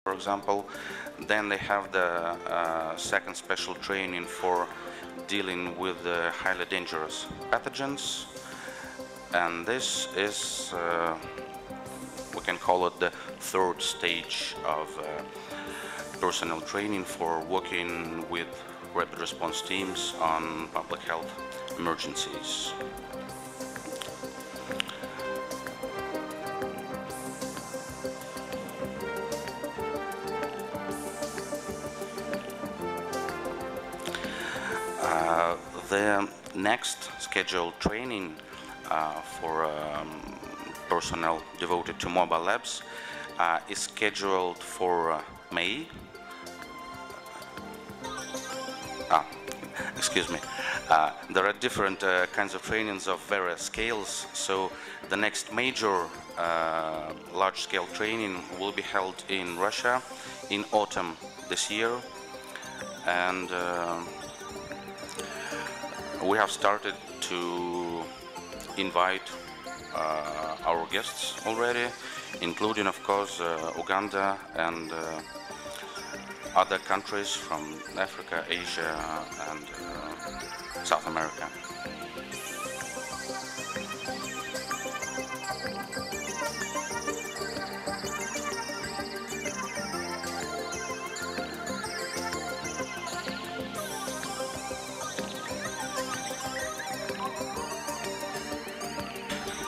for example. Then they have the second special training for dealing with highly dangerous pathogens. And this is, we can call it the third stage of personnel training for working with rapid response teams on public health emergencies. The next scheduled training for personnel devoted to mobile labs is scheduled for May. Excuse me. There are different kinds of trainings of various scales, so the next major large-scale training will be held in Russia in autumn this year, and we have started to invite our guests already, including, of course, Uganda and other countries from Africa, Asia, and South America.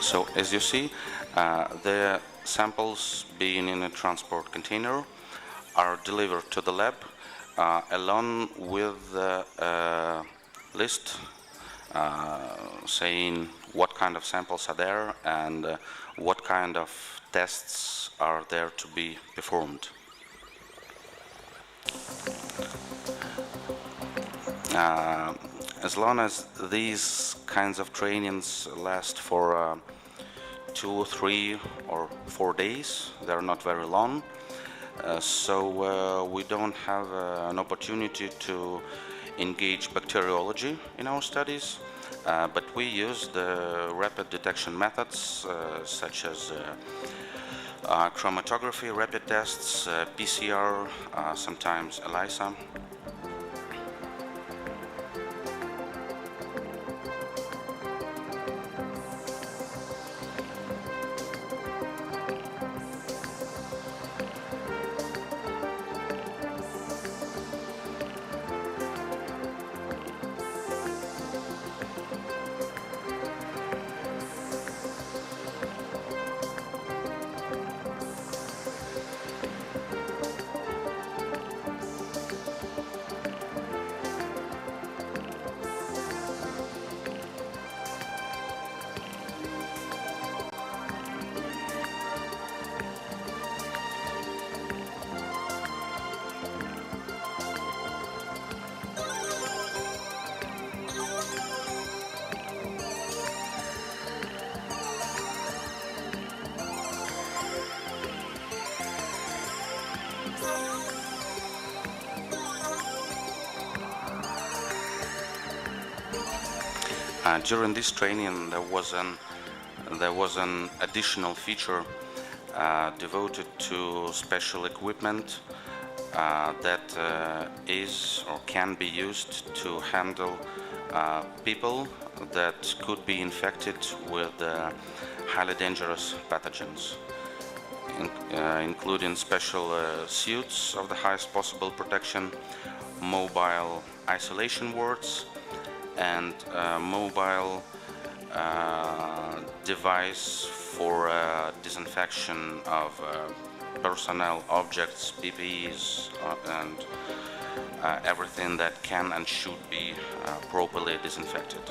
So, as you see, the samples being in a transport container are delivered to the lab along with the list saying what kind of samples are there and what kind of tests are there to be performed. As long as these kinds of trainings last for 2, 3, or 4 days, they're not very long. So we don't have an opportunity to engage bacteriology in our studies, but we use the rapid detection methods such as chromatography, rapid tests, PCR, sometimes ELISA. During this training, there was an additional feature devoted to special equipment that is or can be used to handle people that could be infected with highly dangerous pathogens, including special suits of the highest possible protection, mobile isolation wards, and mobile device for disinfection of personnel, objects, PPEs, and everything that can and should be properly disinfected.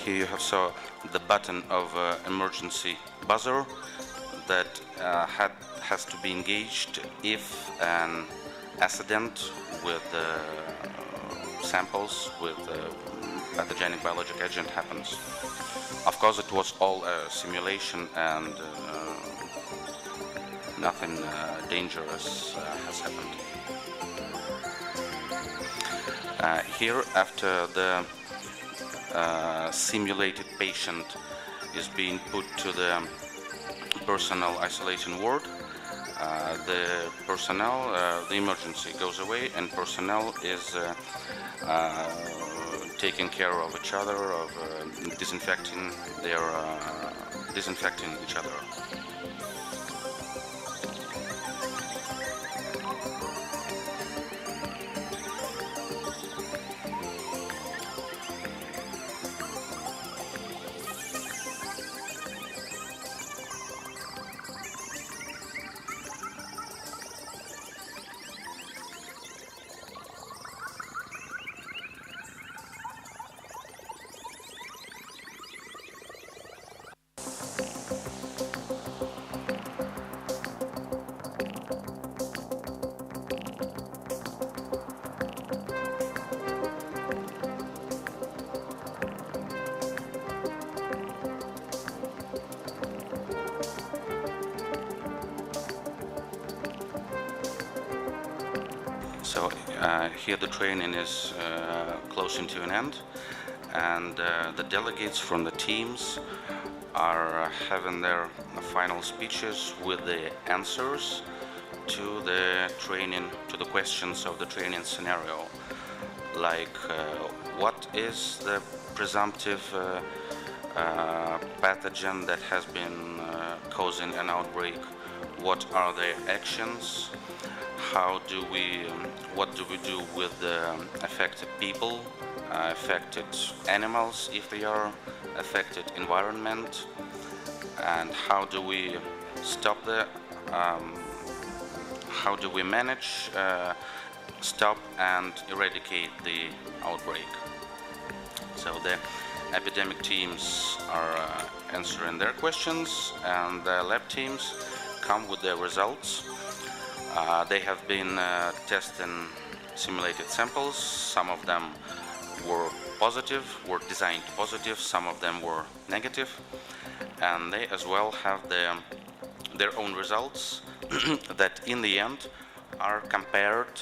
Here you have saw the button of emergency buzzer that has to be engaged if an accident with samples with pathogenic biologic agent happens. Of course, it was all a simulation and nothing dangerous has happened. Here, after the simulated patient is being put to the personal isolation ward, the emergency goes away, and personnel is taking care of each other, of disinfecting each other. So here the training is closing to an end, and the delegates from the teams are having their final speeches with the answers to the training, to the questions of the training scenario, like what is the presumptive pathogen that has been causing an outbreak, what are the actions, what do we do with the affected people, affected animals if they are affected environment, and how do we stop how do we manage, stop and eradicate the outbreak. So the epidemic teams are answering their questions, and the lab teams come with their results. They have been testing simulated samples. Some of them were positive, were designed positive, some of them were negative, and they as well have their own results that in the end are compared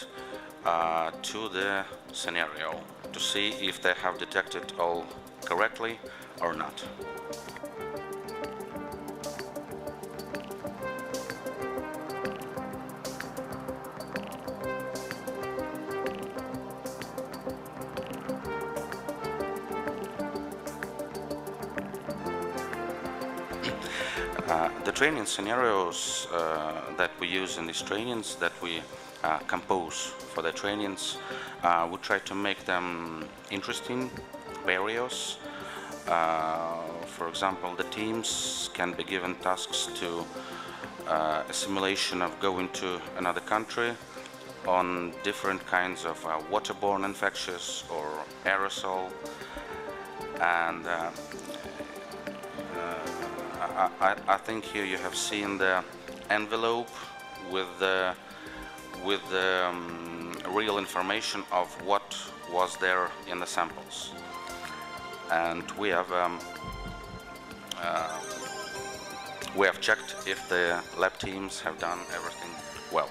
to the scenario to see if they have detected all correctly or not. The training scenarios that we use in these trainings, that we compose for the trainings, we try to make them interesting, various. For example, the teams can be given tasks to a simulation of going to another country on different kinds of waterborne infectious or aerosol, and I think here you have seen the envelope with the real information of what was there in the samples, and we have checked if the lab teams have done everything well.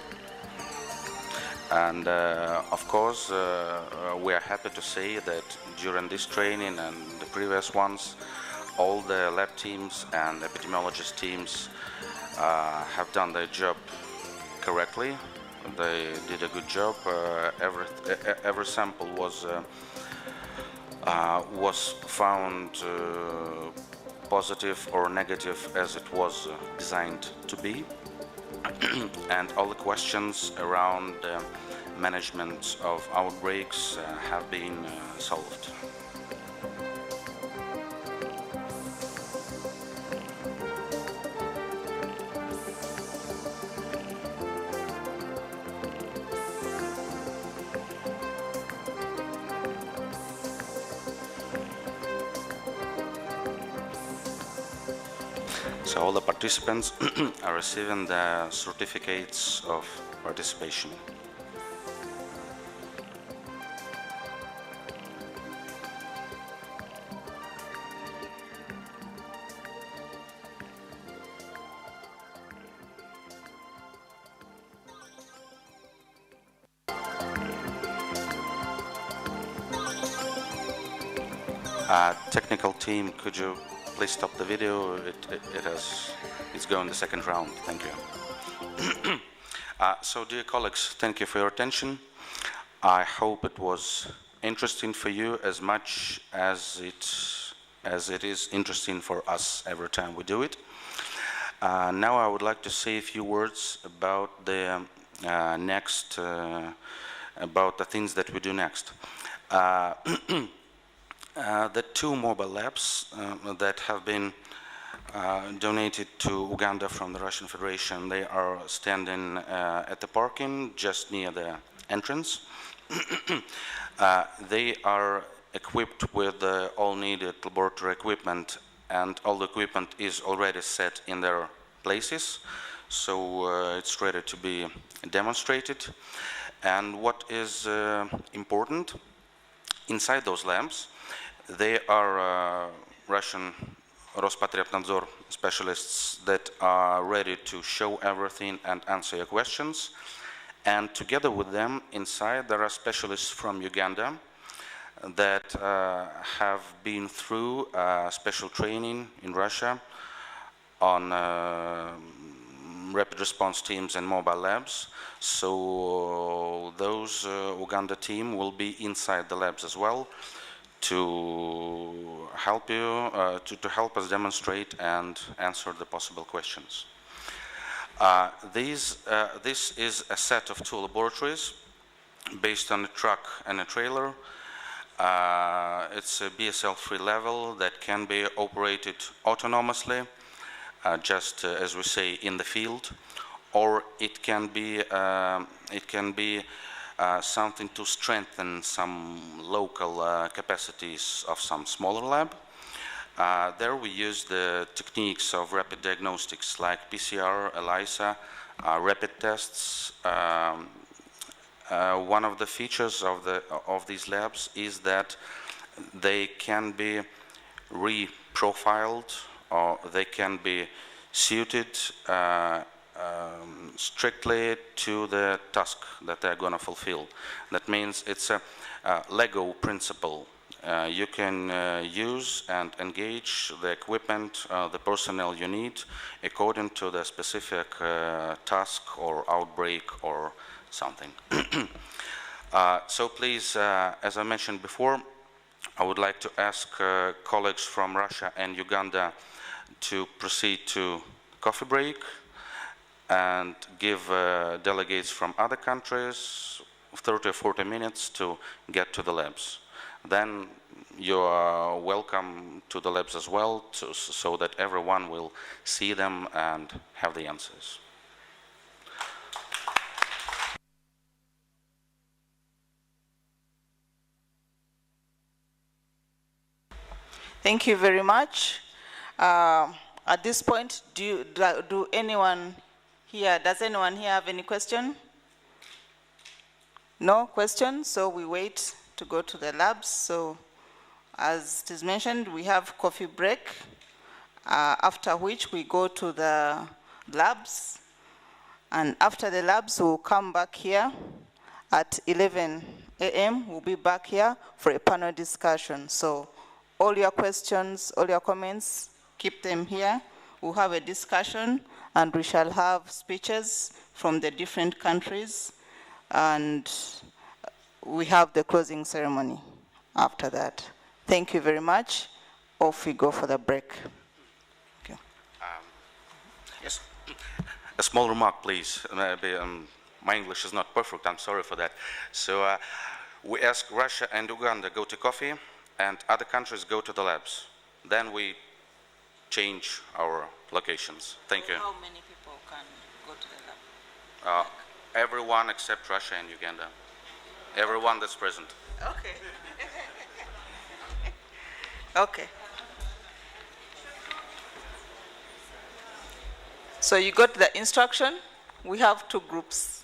And of course, we are happy to say that during this training and the previous ones, all the lab teams and epidemiologist teams have done their job correctly. They did a good job. Every sample was found positive or negative as it was designed to be, and all the questions around management of outbreaks have been solved. So all the participants are receiving the certificates of participation. Technical team, could you please stop the video? It's going the second round. Thank you. So, dear colleagues, thank you for your attention. I hope it was interesting for you as much as it is interesting for us every time we do it. Now I would like to say a few words about the about the things that we do next. The two mobile labs that have been donated to Uganda from the Russian Federation, they are standing at the parking just near the entrance. They are equipped with all needed laboratory equipment, and all the equipment is already set in their places, so it's ready to be demonstrated. And what is important, inside those labs, they are Russian Rospotrebnadzor specialists that are ready to show everything and answer your questions. And together with them, inside, there are specialists from Uganda that have been through special training in Russia on rapid response teams and mobile labs. So those Uganda team will be inside the labs as well to help you, to help us demonstrate and answer the possible questions. This is a set of two laboratories based on a truck and a trailer. It's a BSL-free level that can be operated autonomously, just as we say in the field, or it can be something to strengthen some local capacities of some smaller lab. There we use the techniques of rapid diagnostics like PCR, ELISA, rapid tests. One of the features of these labs is that they can be reprofiled, or they can be suited strictly to the task that they're going to fulfill. That means it's a Lego principle. You can use and engage the equipment, the personnel you need, according to the specific task or outbreak or something. So please, as I mentioned before, I would like to ask colleagues from Russia and Uganda to proceed to coffee break and give delegates from other countries 30 or 40 minutes to get to the labs. Then you are welcome to the labs as well, so that everyone will see them and have the answers. Thank you very much. At this point, does anyone here have any question? No question, so we wait to go to the labs. So as it is mentioned, we have coffee break, after which we go to the labs. And after the labs, we'll come back here at 11 a.m. We'll be back here for a panel discussion. So all your questions, all your comments, keep them here. We'll have a discussion, and we shall have speeches from the different countries, and we have the closing ceremony after that. Thank you very much. Off we go for the break. Okay. Yes. A small remark, please. My English is not perfect, I'm sorry for that. So we ask Russia and Uganda go to coffee, and other countries go to the labs. Then we change our locations. Thank you. How many people can go to the lab? Everyone except Russia and Uganda. Everyone that's present. Okay. Okay. So you got the instruction. We have two groups.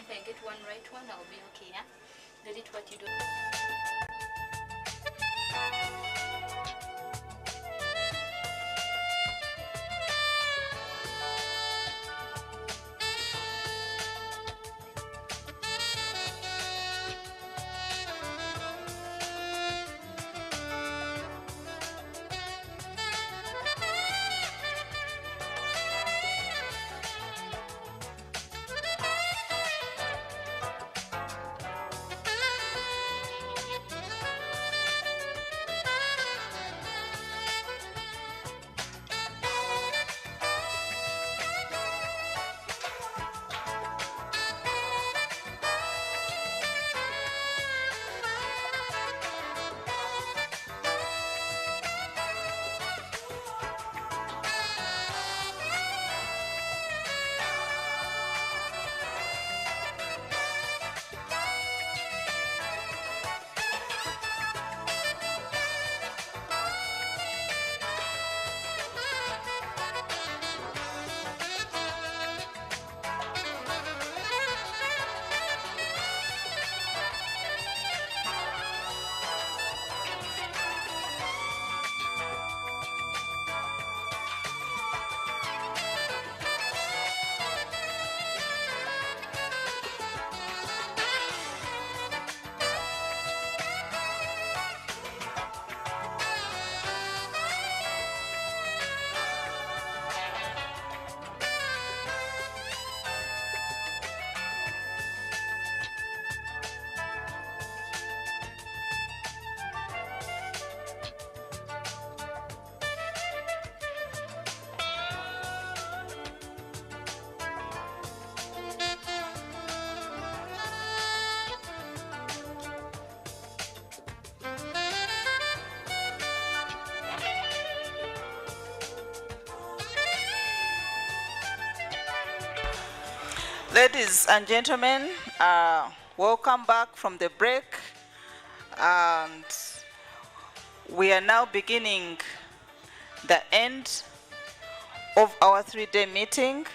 if I get one right one, I'll be okay, yeah? Delete what you do. Ladies and gentlemen, welcome back from the break. And we are now beginning the end of our 3-day meeting.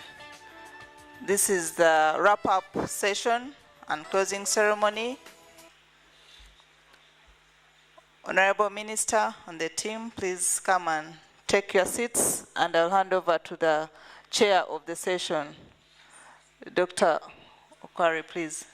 This is the wrap-up session and closing ceremony. Honorable Minister and the team, please come and take your seats, and I'll hand over to the chair of the session. Dr. Okwari, please.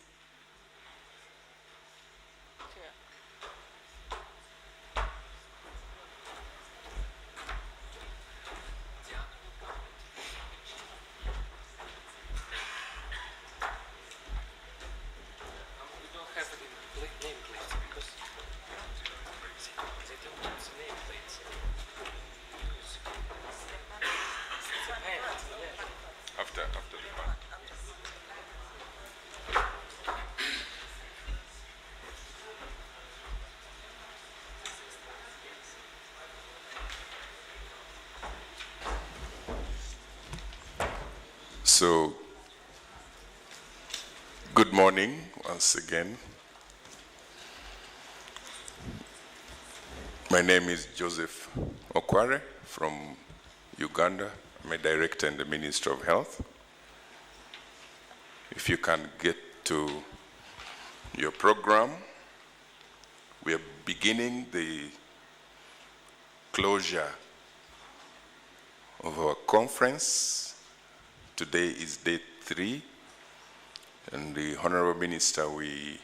After the part. So, good morning once again. My name is Joseph Okware from Uganda. I'm a director in the Ministry of Health. If you can get to your program, we are beginning the closure of our conference. Today is day 3, and the Honorable Minister, we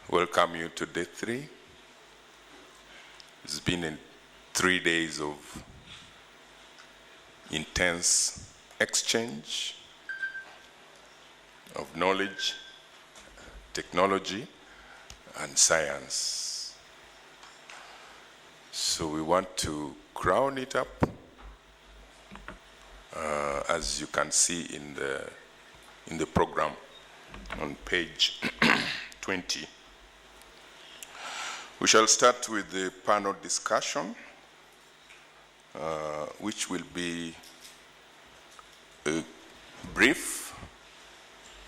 welcome you to day 3. It's been 3 days of intense exchange of knowledge, technology, and science. So we want to crown it up, as you can see in the program on page 20. We shall start with the panel discussion, which will be brief,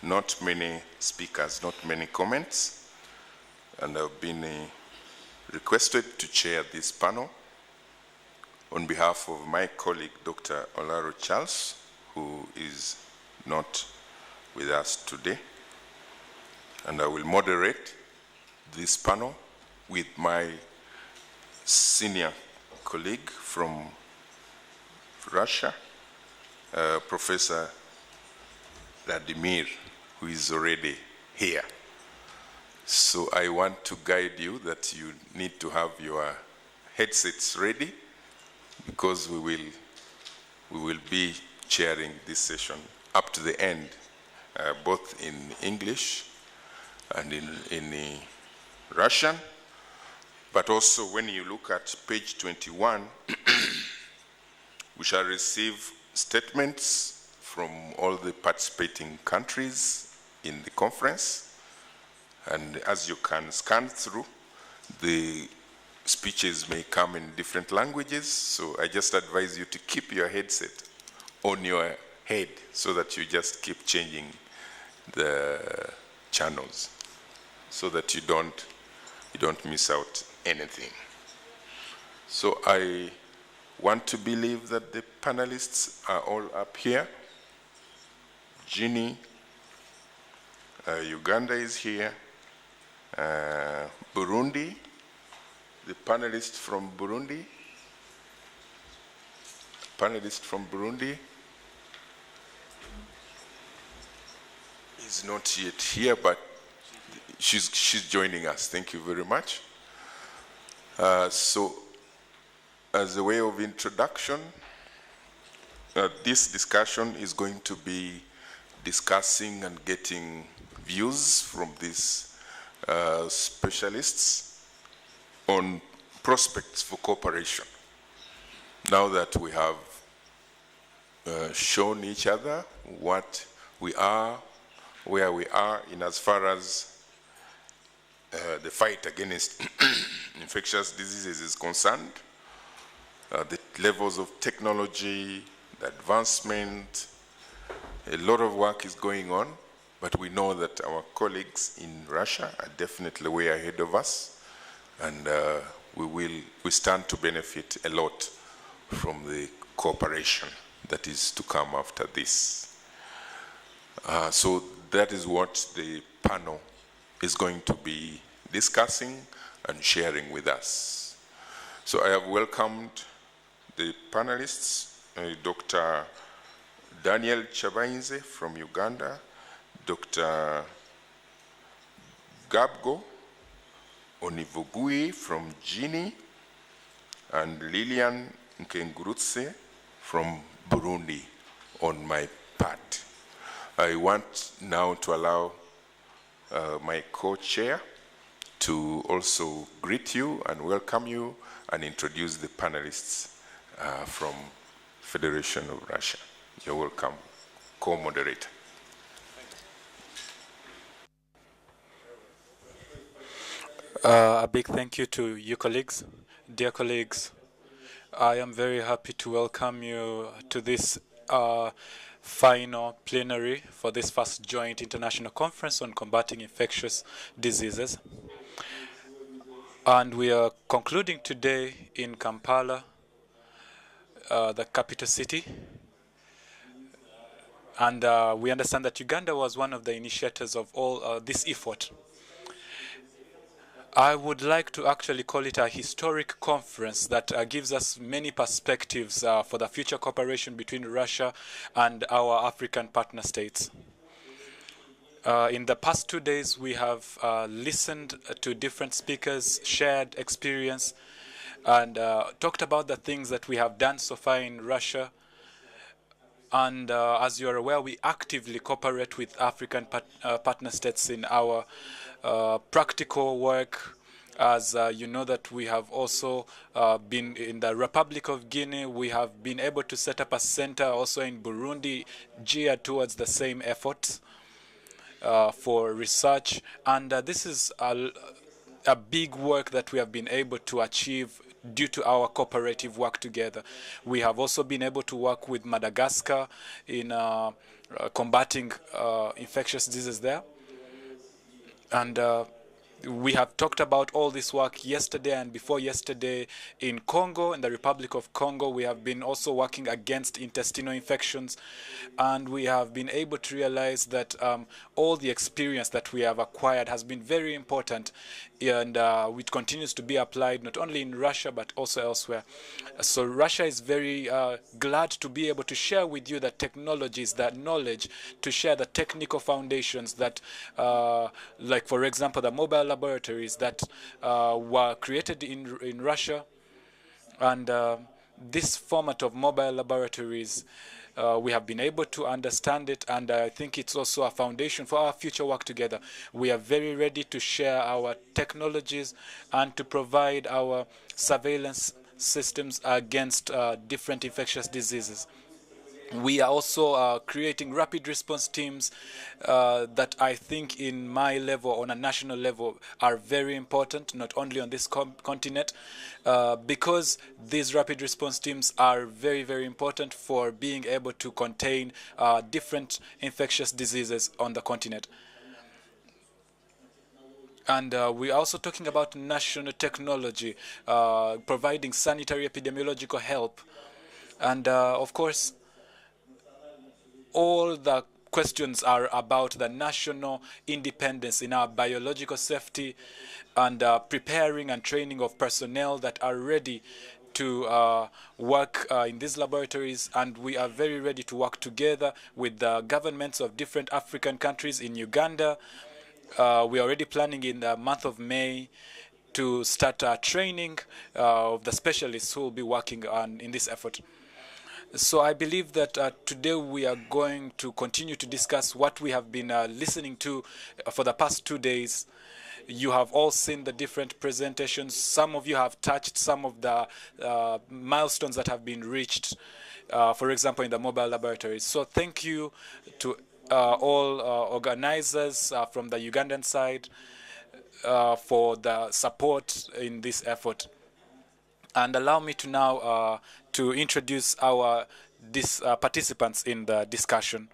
not many speakers, not many comments, and I've been requested to chair this panel on behalf of my colleague, Dr. Olaro Charles, who is not with us today. And I will moderate this panel with my senior colleague from Russia, Professor Vladimir, who is already here. So I want to guide you that you need to have your headsets ready, because we will be chairing this session up to the end, both in English and in Russian. But also when you look at page 21, we shall receive statements from all the participating countries in the conference. And as you can scan through, the speeches may come in different languages, so I just advise you to keep your headset on your head so that you just keep changing the channels so that you don't miss out anything. So I want to believe that the panelists are all up here. Ginny, Uganda is here. Burundi, the panelist from Burundi. Is not yet here, but she's joining us. Thank you very much. So, as a way of introduction, this discussion is going to be discussing and getting views from these specialists on prospects for cooperation. Now that we have shown each other what we are, where we are in as far as the fight against infectious diseases is concerned, the levels of technology, the advancement, a lot of work is going on, but we know that our colleagues in Russia are definitely way ahead of us, and we stand to benefit a lot from the cooperation that is to come after this. So that is what the panel is going to be discussing and sharing with us. So I have welcomed the panelists, Dr. Daniel Chabainze from Uganda, Dr. Gabgo Onivogui from Guinea, and Lilian Nkengurutse from Burundi on my part. I want now to allow my co-chair to also greet you and welcome you and introduce the panelists from Federation of Russia. You're welcome, co-moderator. A big thank you to you colleagues. Dear colleagues, I am very happy to welcome you to this final plenary for this first joint international conference on combating infectious diseases. And we are concluding today in Kampala, the capital city. And we understand that Uganda was one of the initiators of all this effort. I would like to actually call it a historic conference that gives us many perspectives for the future cooperation between Russia and our African partner states. In the past 2 days, we have listened to different speakers, shared experience, and talked about the things that we have done so far in Russia. And as you are aware, we actively cooperate with African partner states in our practical work. As you know that we have also been in the Republic of Guinea. We have been able to set up a center also in Burundi geared towards the same efforts for research. And this is a big work that we have been able to achieve due to our cooperative work together. We have also been able to work with Madagascar in combating infectious diseases there. And We have talked about all this work yesterday and before yesterday in Congo, in the Republic of Congo. We have been also working against intestinal infections, and we have been able to realize that all the experience that we have acquired has been very important, and it continues to be applied not only in Russia but also elsewhere. So Russia is very glad to be able to share with you the technologies, that knowledge, to share the technical foundations that, like for example, the mobile laboratories that were created in Russia. And this format of mobile laboratories, we have been able to understand it, and I think it's also a foundation for our future work together. We are very ready to share our technologies and to provide our surveillance systems against different infectious diseases. We are also creating rapid response teams that I think in my level, on a national level, are very important, not only on this continent, because these rapid response teams are very, very important for being able to contain different infectious diseases on the continent. And we're also talking about national technology, providing sanitary epidemiological help. And of course, all the questions are about the national independence in our biological safety, and preparing and training of personnel that are ready to work in these laboratories. And we are very ready to work together with the governments of different African countries. In Uganda, we are already planning in the month of May to start training of the specialists who will be working in this effort. So I believe that today we are going to continue to discuss what we have been listening to for the past 2 days. You have all seen the different presentations. Some of you have touched some of the milestones that have been reached, for example, in the mobile laboratories. So thank you to all organizers from the Ugandan side for the support in this effort. And allow me to now to introduce our participants in the discussion.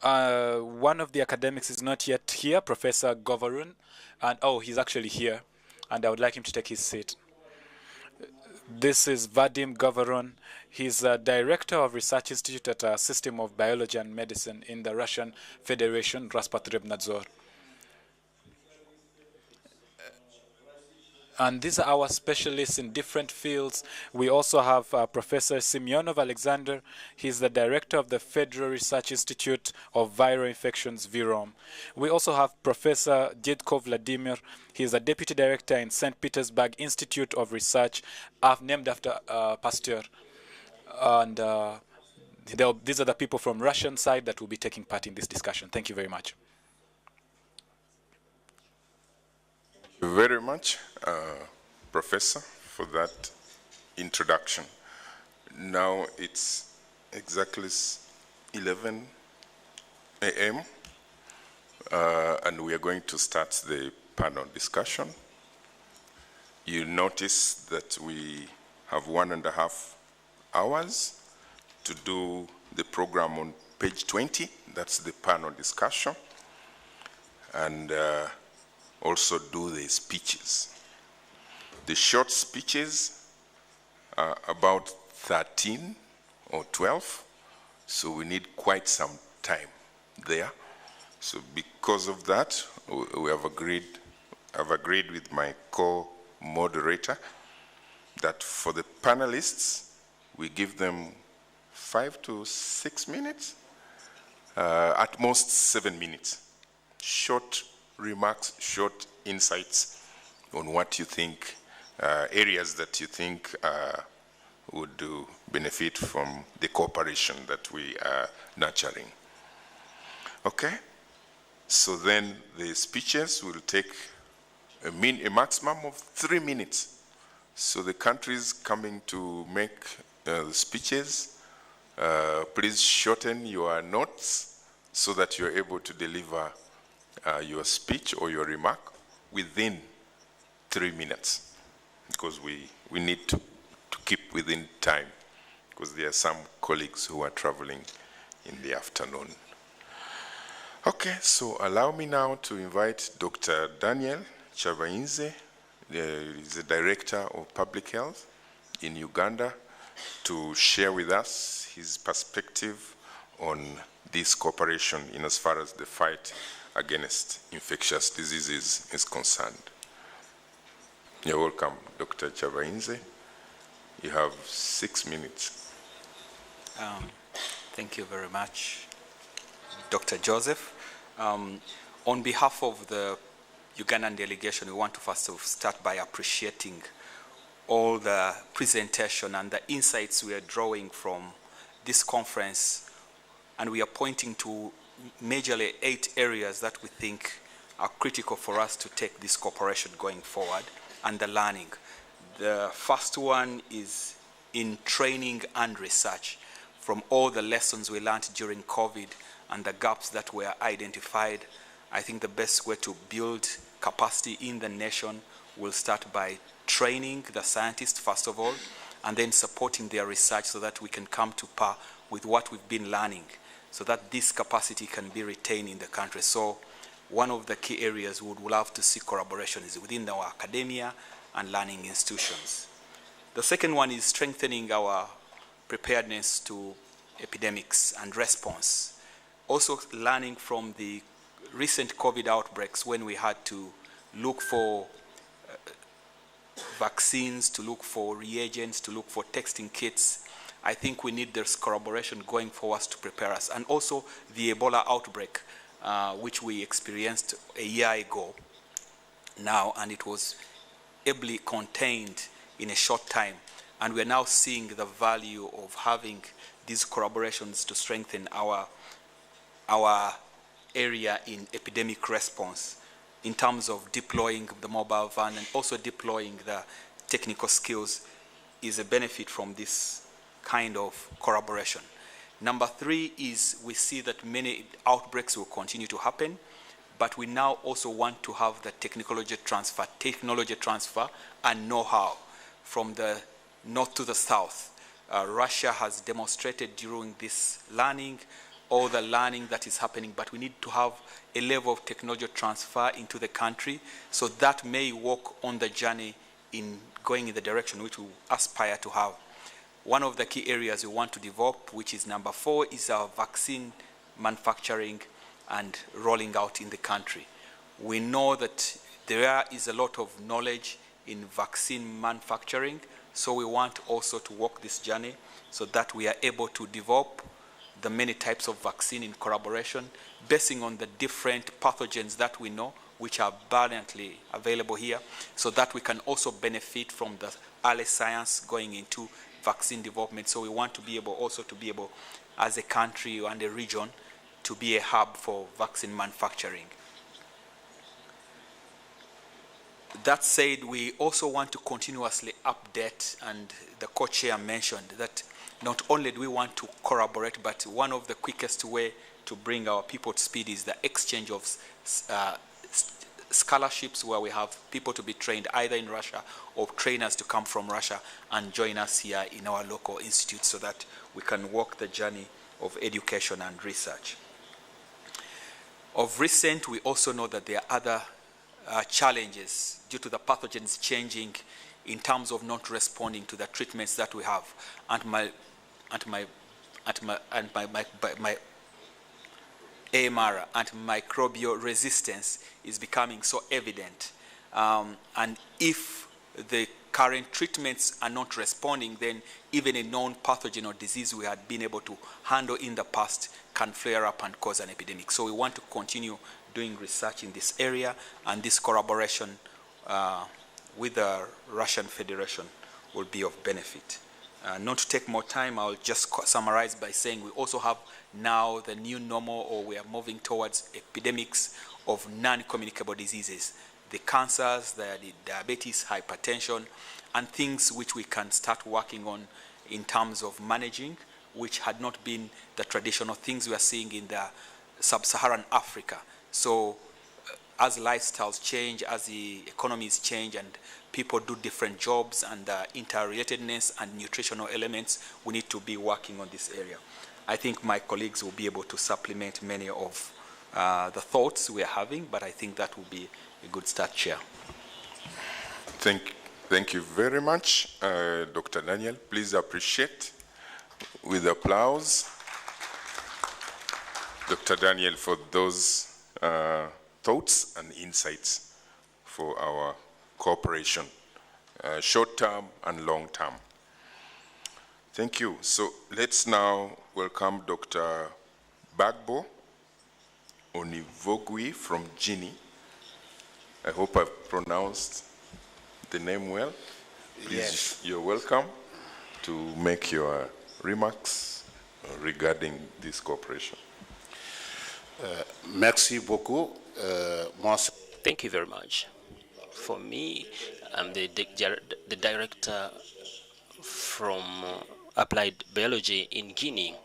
One of the academics is not yet here, Professor Govarun, and he's actually here, and I would like him to take his seat. This is Vadim Govarun. He's a director of Research Institute at System of Biology and Medicine in the Russian Federation, Rospotrebnadzor. And these are our specialists in different fields. We also have Professor Semyonov Alexander. He's the director of the Federal Research Institute of Viral Infections, VIROM. We also have Professor Dedko Vladimir. He's a deputy director in St. Petersburg Institute of Research, named after Pasteur. And these are the people from Russian side that will be taking part in this discussion. Thank you very much. Thank you very much, Professor, for that introduction. Now it's exactly 11 a.m. And we are going to start the panel discussion. You notice that we have 1.5 hours to do the program on page 20. That's the panel discussion. And also do the speeches. The short speeches are about 13 or 12, so we need quite some time there. So because of that, I've agreed with my co-moderator that for the panelists, we give them 5 to 6 minutes, at most 7 minutes. Short remarks, short insights on what you think, areas that you think would benefit from the cooperation that we are nurturing. Okay? So then the speeches will take a maximum of 3 minutes. So the countries coming to make the speeches, please shorten your notes so that you're able to deliver your speech or your remark within 3 minutes, because we need to keep within time, because there are some colleagues who are traveling in the afternoon. Okay, so allow me now to invite Dr. Daniel Chabainze, the Director of Public Health in Uganda, to share with us his perspective on this cooperation in as far as the fight against infectious diseases is concerned. You're welcome, Dr. Chabainze. You have 6 minutes. Thank you very much, Dr. Joseph. On behalf of the Ugandan delegation, we want to first start by appreciating all the presentation and the insights we are drawing from this conference, and we are pointing to majorly 8 areas that we think are critical for us to take this cooperation going forward and the learning. The first one is in training and research. From all the lessons we learned during COVID and the gaps that were identified, I think the best way to build capacity in the nation will start by training the scientists first of all, and then supporting their research so that we can come to par with what we've been learning, so that this capacity can be retained in the country. So one of the key areas we would love to see collaboration is within our academia and learning institutions. The second one is strengthening our preparedness to epidemics and response. Also learning from the recent COVID outbreaks when we had to look for vaccines, to look for reagents, to look for testing kits. I think we need this collaboration going forward to prepare us. And also the Ebola outbreak, which we experienced a year ago now, and it was ably contained in a short time. And we are now seeing the value of having these collaborations to strengthen our area in epidemic response in terms of deploying the mobile van and also deploying the technical skills is a benefit from this kind of collaboration. Number 3 is we see that many outbreaks will continue to happen, but we now also want to have the technology transfer and know-how from the north to the south. Russia has demonstrated during this learning, all the learning that is happening, but we need to have a level of technology transfer into the country, so that may work on the journey in going in the direction which we aspire to have. One of the key areas we want to develop, which is number 4, is our vaccine manufacturing and rolling out in the country. We know that there is a lot of knowledge in vaccine manufacturing, so we want also to walk this journey so that we are able to develop the many types of vaccine in collaboration, basing on the different pathogens that we know, which are abundantly available here, so that we can also benefit from the early science going into vaccine development. So we want to be able also to be able, as a country and a region, to be a hub for vaccine manufacturing. That said, we also want to continuously update, and the co-chair mentioned that not only do we want to collaborate, but one of the quickest way to bring our people to speed is the exchange of scholarships, where we have people to be trained either in Russia or trainers to come from Russia and join us here in our local institute so that we can walk the journey of education and research. Of recent, we also know that there are other challenges due to the pathogens changing in terms of not responding to the treatments that we have. And my AMR, antimicrobial resistance, is becoming so evident. And if the current treatments are not responding, then even a known pathogen or disease we had been able to handle in the past can flare up and cause an epidemic. So we want to continue doing research in this area, and this collaboration with the Russian Federation will be of benefit. Not to take more time, I'll just summarize by saying we also have now the new normal, or we are moving towards epidemics of non-communicable diseases. The cancers, the diabetes, hypertension, and things which we can start working on in terms of managing, which had not been the traditional things we are seeing in the sub-Saharan Africa. So as lifestyles change, as the economies change, and people do different jobs, and interrelatedness and nutritional elements, we need to be working on this area. I think my colleagues will be able to supplement many of the thoughts we are having, but I think that will be a good start, Chair. Thank you very much, Dr. Daniel. Please appreciate with applause Dr. Daniel for those thoughts and insights for our cooperation, short term and long term. Thank you. So let's now welcome Dr. Bagbo Onivogui from Guinea. I hope I've pronounced the name well. Please, Yes. you're welcome to make your remarks regarding this cooperation. Merci beaucoup. Thank you very much. For me, I'm the director from Applied Biology in Guinea.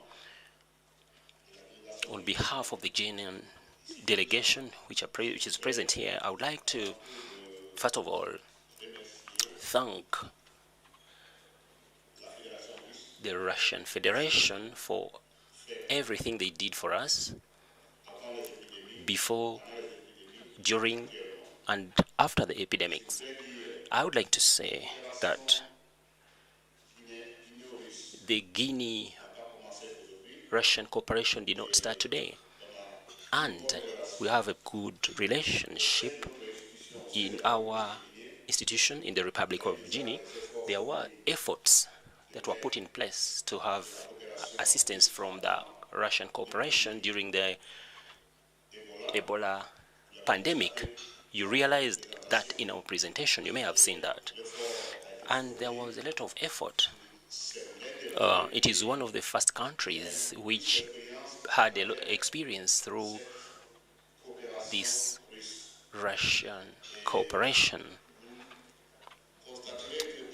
On behalf of the Guinean delegation, which is present here, I would like to, first of all, thank the Russian Federation for everything they did for us before, during, and after the epidemics. I would like to say that the Guinea-Russian cooperation did not start today, and we have a good relationship in our institution in the Republic of Guinea. There were efforts that were put in place to have assistance from the Russian cooperation during the Ebola pandemic. You realized that in our presentation, you may have seen that. And there was a lot of effort. It is one of the first countries which had experience through this Russian cooperation.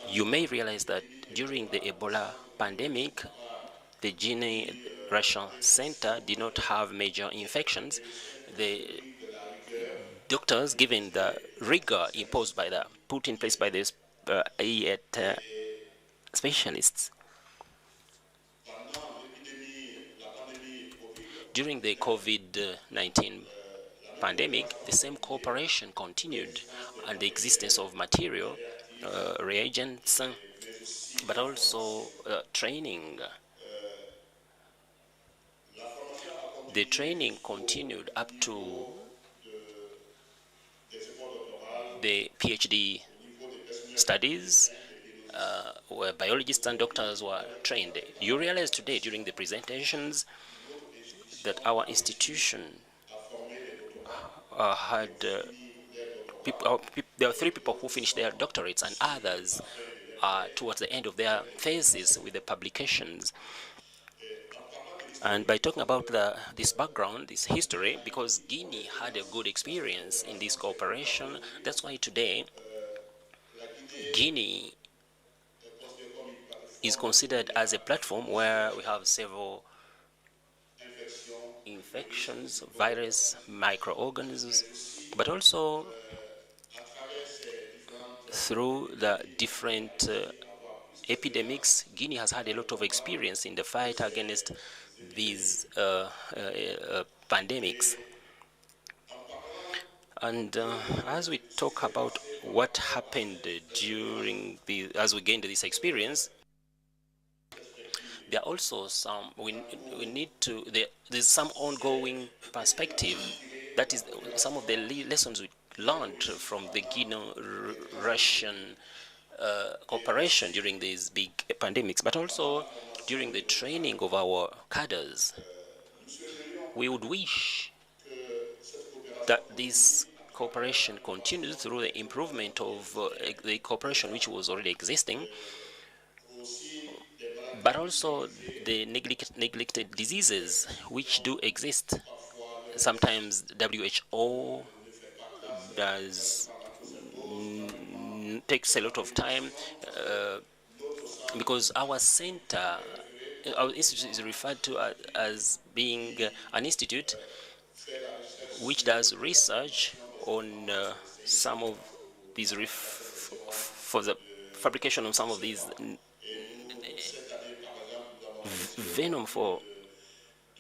You may realize that during the Ebola pandemic, the Guinea-Russian Center did not have major infections. The doctors, given the rigor imposed by put in place by the specialists, during the COVID-19 pandemic, the same cooperation continued, and the existence of material, reagents, but also training. The training continued up to the PhD studies, where biologists and doctors were trained. You realize today during the presentations that our institution had there were 3 people who finished their doctorates, and others are towards the end of their thesis with the publications. And by talking about this background, this history, because Guinea had a good experience in this cooperation, that's why today Guinea is considered as a platform where we have several infections, virus, microorganisms, but also through the different epidemics, Guinea has had a lot of experience in the fight against these pandemics. And as we talk about what happened during as we gained this experience, there are also some, we need to, there's some ongoing perspective. That is some of the lessons we learned from the Guinea-Russian cooperation during these big pandemics, but also during the training of our cadres. We would wish that this cooperation continues through the improvement of the cooperation which was already existing, but also the neglected diseases which do exist. Sometimes WHO takes a lot of time because our center, our institute is referred to as being an institute which does research on some of these for the fabrication of some of these venom for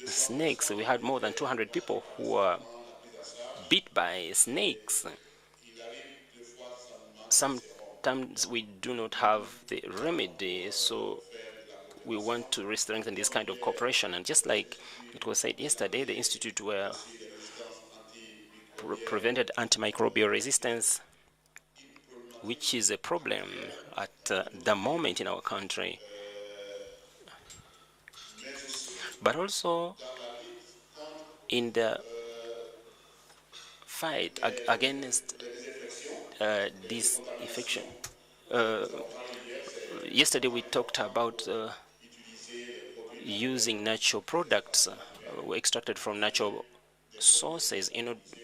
snakes. We had more than 200 people who were bit by snakes. Sometimes we do not have the remedy, so we want to strengthen this kind of cooperation. And just like it was said yesterday, the Institute were prevented antimicrobial resistance, which is a problem at the moment in our country. But also in the fight against this infection. Yesterday we talked about using natural products extracted from natural sources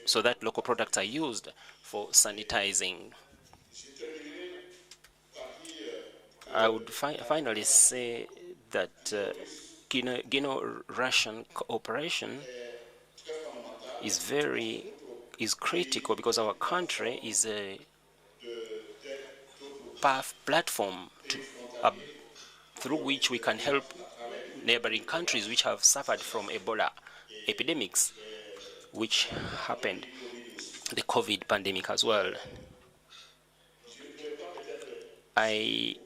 so that local products are used for sanitizing. I would finally say that Guinea-Russian cooperation is critical because our country is a platform through which we can help neighboring countries which have suffered from Ebola epidemics, which happened, the COVID pandemic as well. I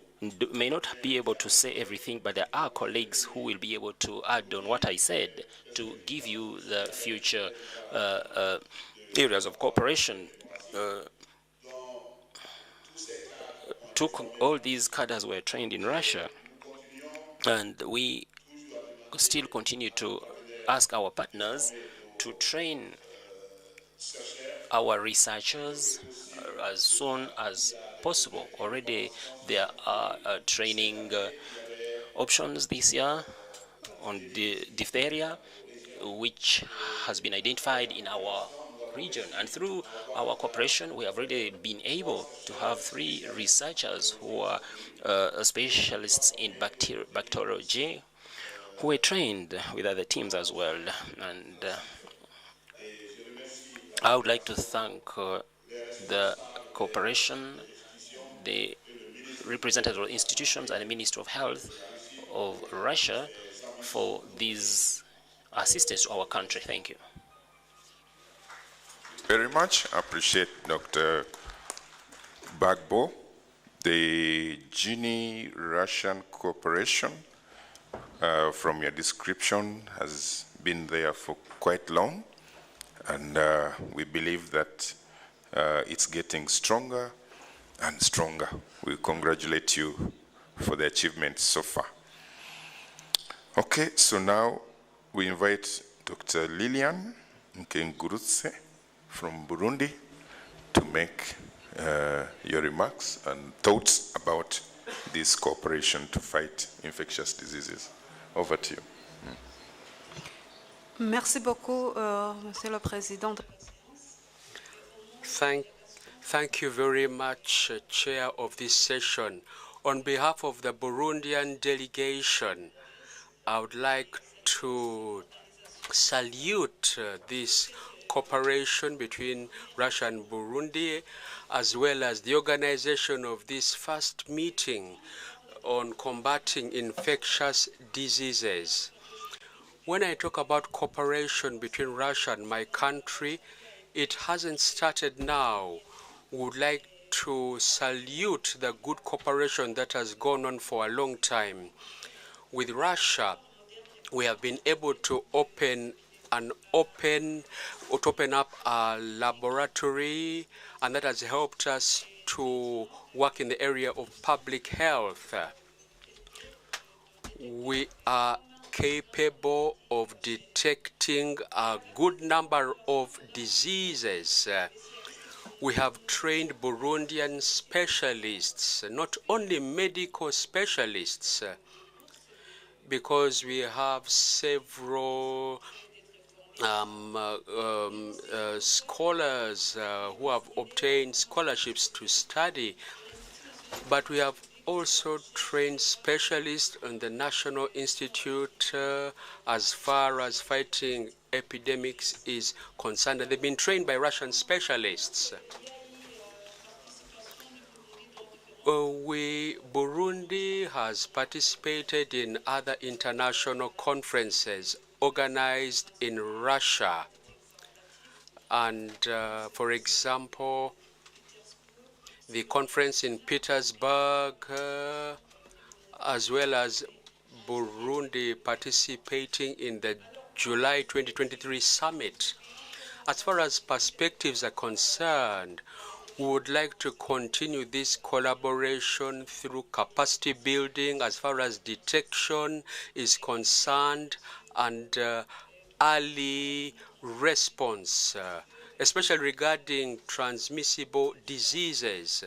may not be able to say everything, but there are colleagues who will be able to add on what I said to give you the future areas of cooperation. All these cadres were trained in Russia, and we still continue to ask our partners to train our researchers as soon as possible. Already there are training options this year on the diphtheria, which has been identified in our region. And through our cooperation, we have already been able to have 3 researchers who are specialists in bacteriology, who were trained with other teams as well. And I would like to thank the cooperation, the representatives of institutions and the Ministry of Health of Russia for this assistance to our country. Thank you. Very much. I appreciate Dr. Bagbo. The Guinea-Russian cooperation, from your description, has been there for quite long, and we believe that it's getting stronger and stronger. We congratulate you for the achievements so far. Okay, so now we invite Dr. Lilian Nkengurutse from Burundi to make your remarks and thoughts about this cooperation to fight infectious diseases. Over to you. Merci beaucoup, Monsieur le Président. Thank you very much, Chair of this session. On behalf of the Burundian delegation, I would like to salute this cooperation between Russia and Burundi, as well as the organization of this first meeting on combating infectious diseases. When I talk about cooperation between Russia and my country, it hasn't started now. We would like to salute the good cooperation that has gone on for a long time. With Russia, we have been able to open up a laboratory, and that has helped us to work in the area of public health. We are capable of detecting a good number of diseases. We have trained Burundian specialists, not only medical specialists, because we have several scholars who have obtained scholarships to study, but we have also trained specialists in the National Institute as far as fighting epidemics is concerned. And they've been trained by Russian specialists. Burundi has participated in other international conferences organized in Russia. And for example, the conference in Petersburg, as well as Burundi participating in the July 2023 summit. As far as perspectives are concerned, we would like to continue this collaboration through capacity building as far as detection is concerned and early response, especially regarding transmissible diseases.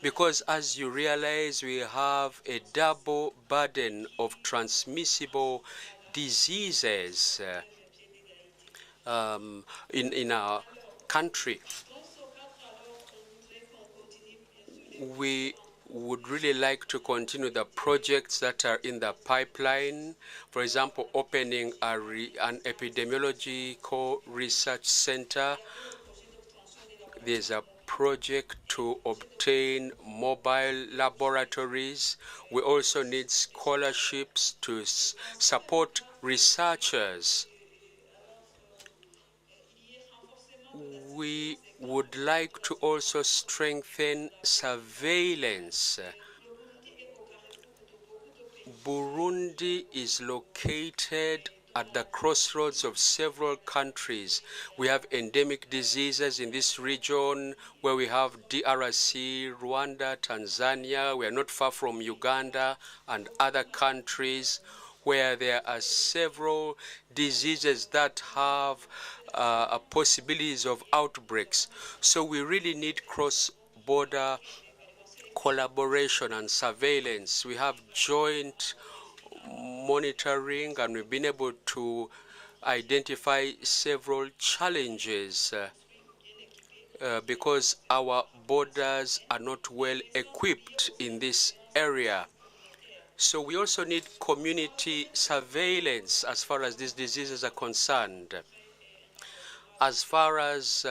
Because as you realize, we have a double burden of transmissible diseases in our country. We would really like to continue the projects that are in the pipeline. For example, opening an epidemiological research center. There's a project to obtain mobile laboratories. We also need scholarships to support researchers. We would like to also strengthen surveillance. Burundi is located at the crossroads of several countries. We have endemic diseases in this region where we have DRC, Rwanda, Tanzania. We are not far from Uganda and other countries where there are several diseases that have possibilities of outbreaks. So we really need cross-border collaboration and surveillance. We have joint monitoring, and we've been able to identify several challenges because our borders are not well equipped in this area. So we also need community surveillance as far as these diseases are concerned. As far as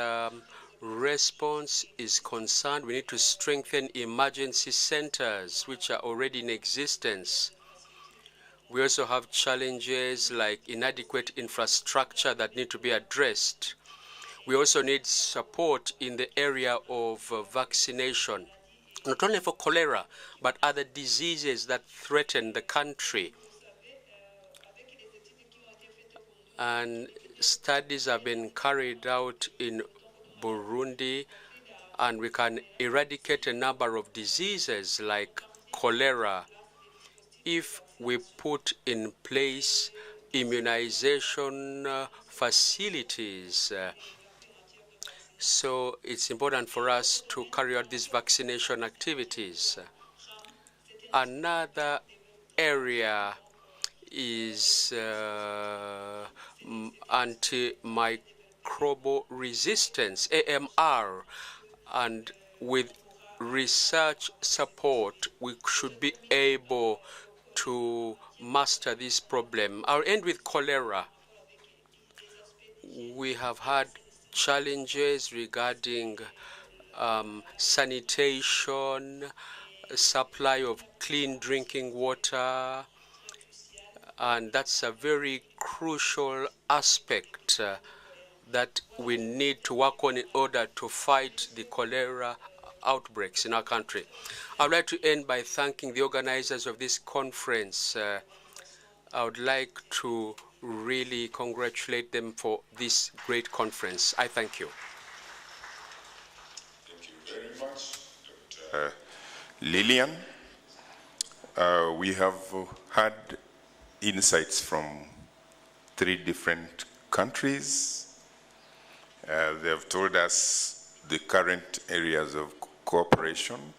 response is concerned, we need to strengthen emergency centers which are already in existence. We also have challenges like inadequate infrastructure that need to be addressed. We also need support in the area of vaccination, not only for cholera, but other diseases that threaten the country. And studies have been carried out in Burundi, and we can eradicate a number of diseases like cholera if we put in place immunization facilities. So it's important for us to carry out these vaccination activities. Another area is antimicrobial resistance, AMR, and with research support, we should be able to master this problem. I'll end with cholera. We have had challenges regarding sanitation, supply of clean drinking water, and that's a very crucial aspect that we need to work on in order to fight the cholera outbreaks in our country. I would like to end by thanking the organizers of this conference. I would like to really congratulate them for this great conference. I thank you. Thank you very much, Dr. Lillian. We have had insights from 3 different countries. They have told us the current areas of cooperation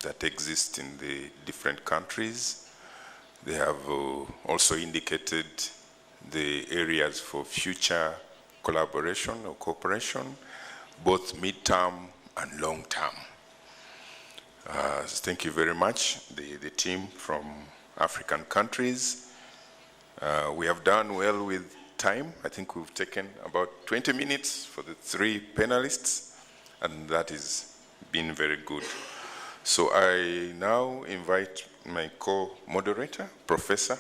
that exist in the different countries. They have also indicated the areas for future collaboration or cooperation, both mid-term and long-term. Thank you very much, the team from African countries. We have done well with time. I think we've taken about 20 minutes for the 3 panelists, and that has been very good. So I now invite my co-moderator, Professor,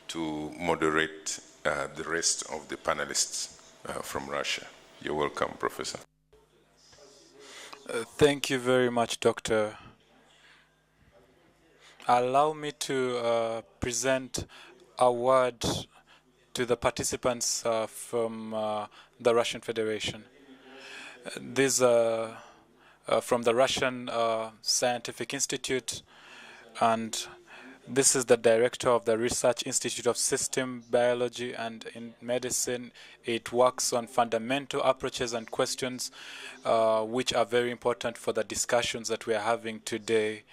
to moderate the rest of the panelists from Russia. You're welcome, Professor. Thank you very much, Doctor. Allow me to present a word to the participants from the Russian Federation. These are from the Russian Scientific Institute, and this is the director of the Research Institute of System Biology and in Medicine. It works on fundamental approaches and questions which are very important for the discussions that we are having today,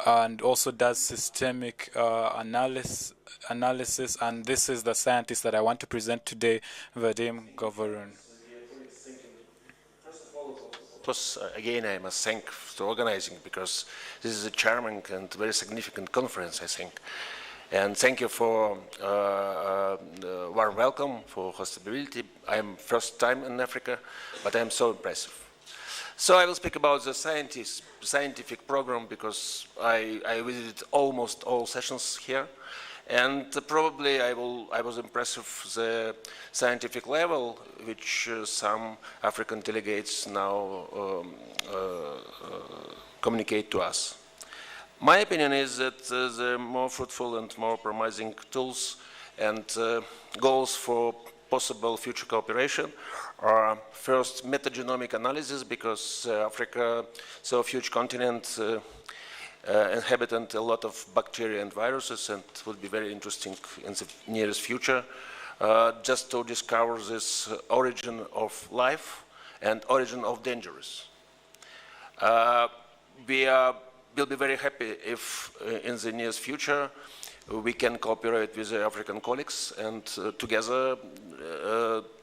and also does systemic analysis. And this is the scientist that I want to present today, Vadim Govorun. Again, I must thank for organizing, because this is a charming and very significant conference, I think. And thank you for warm welcome, for hospitality. I am first time in Africa, but I am so impressive. So I will speak about the scientific program, because I visited almost all sessions here. And probably I was impressed with the scientific level which some African delegates now communicate to us. My opinion is that the more fruitful and more promising tools and goals for possible future cooperation are first metagenomic analysis, because Africa, so a huge continent, inhabitant a lot of bacteria and viruses, and it would be very interesting in the nearest future just to discover this origin of life and origin of dangers. We'll be very happy if in the nearest future we can cooperate with the African colleagues and together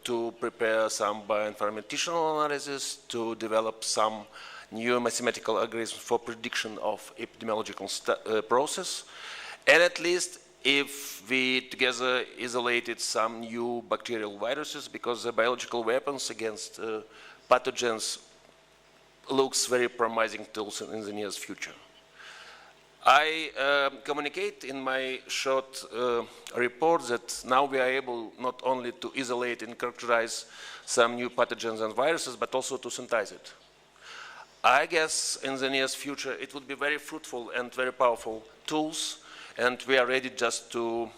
to prepare some bioinformatical analysis, to develop some new mathematical algorithms for prediction of epidemiological process, and at least if we together isolated some new bacterial viruses, because the biological weapons against pathogens looks very promising tools in the nearest future. I communicate in my short report that now we are able not only to isolate and characterize some new pathogens and viruses, but also to synthesize it. I guess in the nearest future it would be very fruitful and very powerful tools, and we are ready just to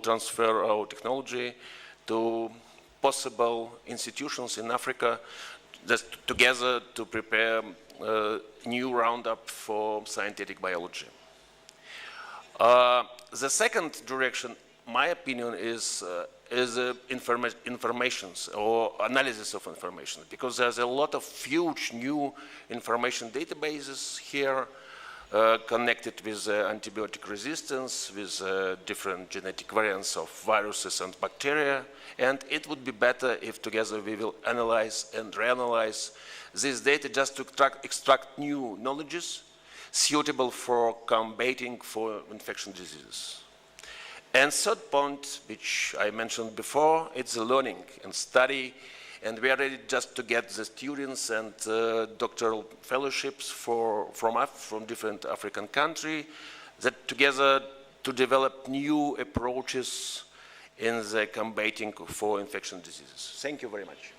transfer our technology to possible institutions in Africa, just together to prepare a new roundup for scientific biology. The second direction, my opinion, is informations or analysis of information, because there's a lot of huge new information databases here connected with antibiotic resistance, with different genetic variants of viruses and bacteria, and it would be better if together we will analyze and reanalyze this data just to extract new knowledges suitable for combating for infection diseases. And third point, which I mentioned before, it's the learning and study, and we are ready just to get the students and doctoral fellowships from different African countries, that together to develop new approaches in the combating for infection diseases. Thank you very much.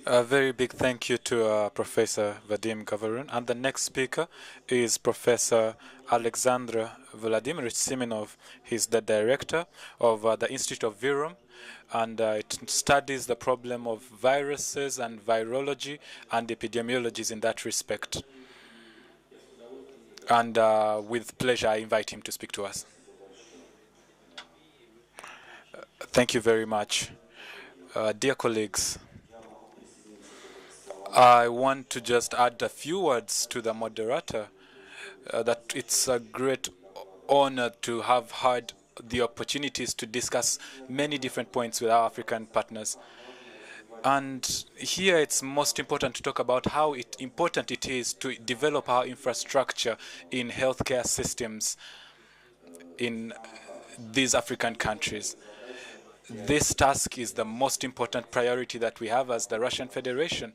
A very big thank you to Professor Vadim Govorun. And the next speaker is Professor Alexander Vladimirovich Simonov. He's the director of the Institute of Virum, and it studies the problem of viruses and virology and epidemiologies in that respect. And with pleasure, I invite him to speak to us. Thank you very much. Dear colleagues, I want to just add a few words to the moderator, that it's a great honor to have had the opportunities to discuss many different points with our African partners. And here it's most important to talk about how important it is to develop our infrastructure in healthcare systems in these African countries. This task is the most important priority that we have as the Russian Federation.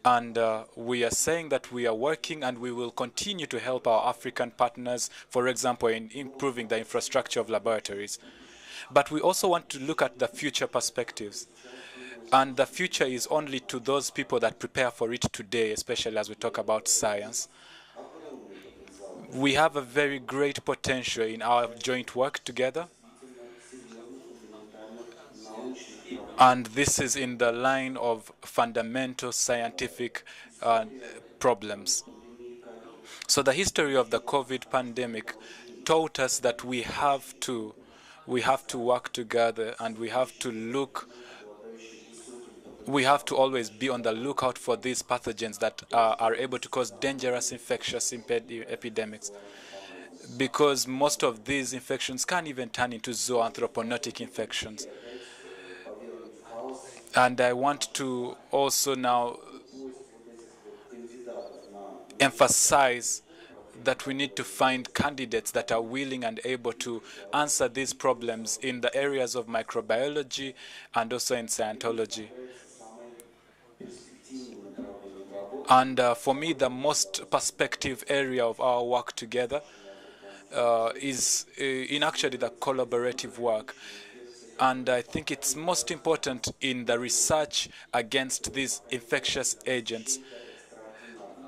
And we are saying that we are working and we will continue to help our African partners, for example, in improving the infrastructure of laboratories. But we also want to look at the future perspectives. And the future is only to those people that prepare for it today, especially as we talk about science. We have a very great potential in our joint work together. And this is in the line of fundamental scientific problems. So the history of the COVID pandemic taught us that we have to work together, and we have to always be on the lookout for these pathogens that are able to cause dangerous infectious epidemics, because most of these infections can even turn into zooanthropootic infections. And I want to also now emphasize that we need to find candidates that are willing and able to answer these problems in the areas of microbiology and also in Scientology. And for me, the most perspective area of our work together is in actually the collaborative work. And I think it's most important in the research against these infectious agents.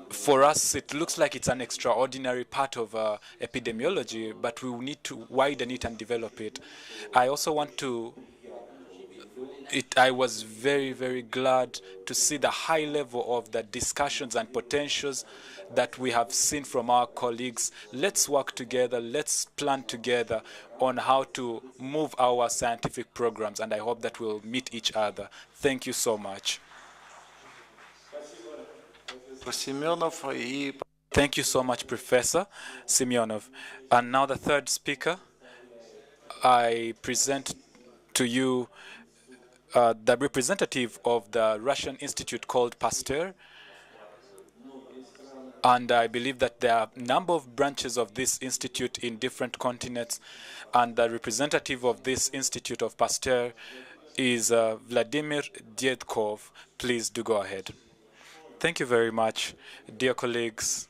For us, it looks like it's an extraordinary part of epidemiology, but we will need to widen it and develop it. I also want to I was very, very glad to see the high level of the discussions and potentials that we have seen from our colleagues. Let's work together, let's plan together on how to move our scientific programs, and I hope that we'll meet each other. Thank you so much. Thank you so much, Professor Semyonov. And now the third speaker, I present to you the representative of the Russian institute called Pasteur. And I believe that there are a number of branches of this institute in different continents. And the representative of this institute of Pasteur is Vladimir Dietkov. Please do go ahead. Thank you very much, dear colleagues.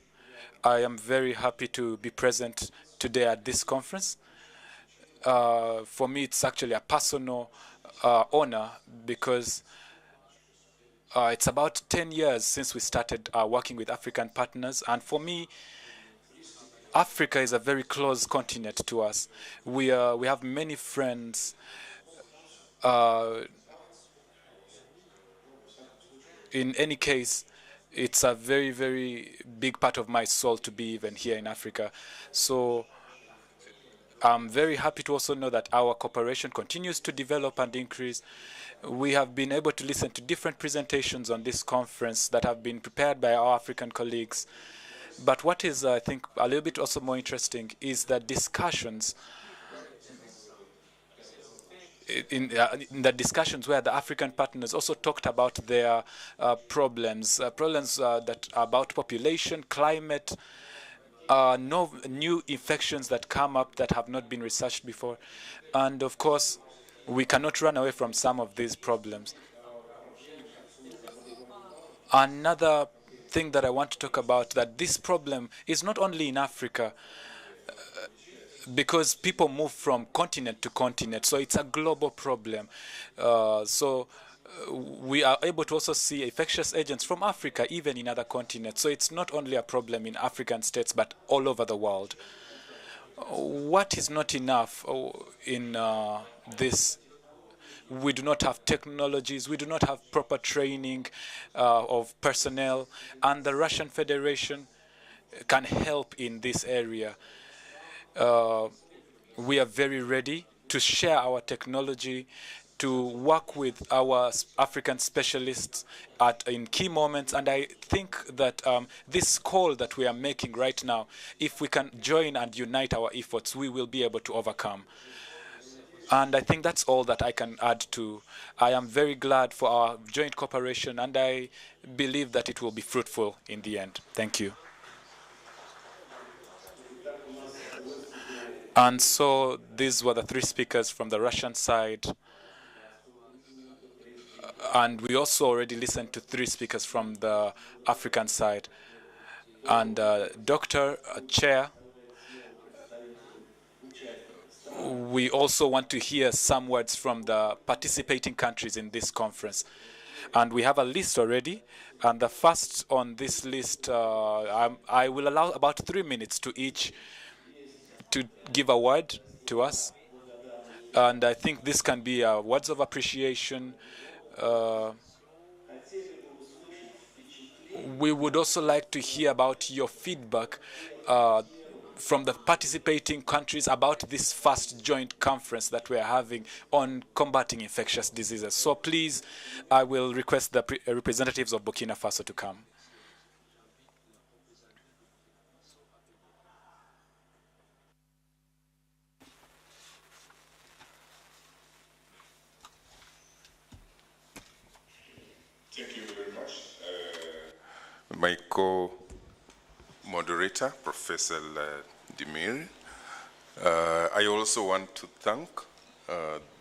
I am very happy to be present today at this conference. For me, it's actually a personal honor, because it's about 10 years since we started working with African partners. And for me, Africa is a very close continent to us. We have many friends. In any case, it's a very, very big part of my soul to be even here in Africa. So I'm very happy to also know that our cooperation continues to develop and increase. We have been able to listen to different presentations on this conference that have been prepared by our African colleagues. But what is, I think, a little bit also more interesting is the discussions in the discussions where the African partners also talked about their problems that about population, climate, no new infections that come up that have not been researched before. And of course, we cannot run away from some of these problems. Another thing that I want to talk about, that this problem is not only in Africa, because people move from continent to continent, so it's a global problem. We are able to also see infectious agents from Africa, even in other continents. So it's not only a problem in African states, but all over the world. What is not enough in this? We do not have technologies, we do not have proper training of personnel, and the Russian Federation can help in this area. We are very ready to share our technology, to work with our African specialists in key moments. And I think that this call that we are making right now, if we can join and unite our efforts, we will be able to overcome. And I think that's all that I can add to. I am very glad for our joint cooperation, and I believe that it will be fruitful in the end. Thank you. And so these were the three speakers from the Russian side. And we also already listened to 3 speakers from the African side. And Dr. Chair, we also want to hear some words from the participating countries in this conference. And we have a list already. And the first on this list, I will allow about 3 minutes to each to give a word to us. And I think this can be words of appreciation. We would also like to hear about your feedback from the participating countries about this first joint conference that we are having on combating infectious diseases. So please, I will request the representatives of Burkina Faso to come. Thank you very much. My co-moderator, Professor Demir. I also want to thank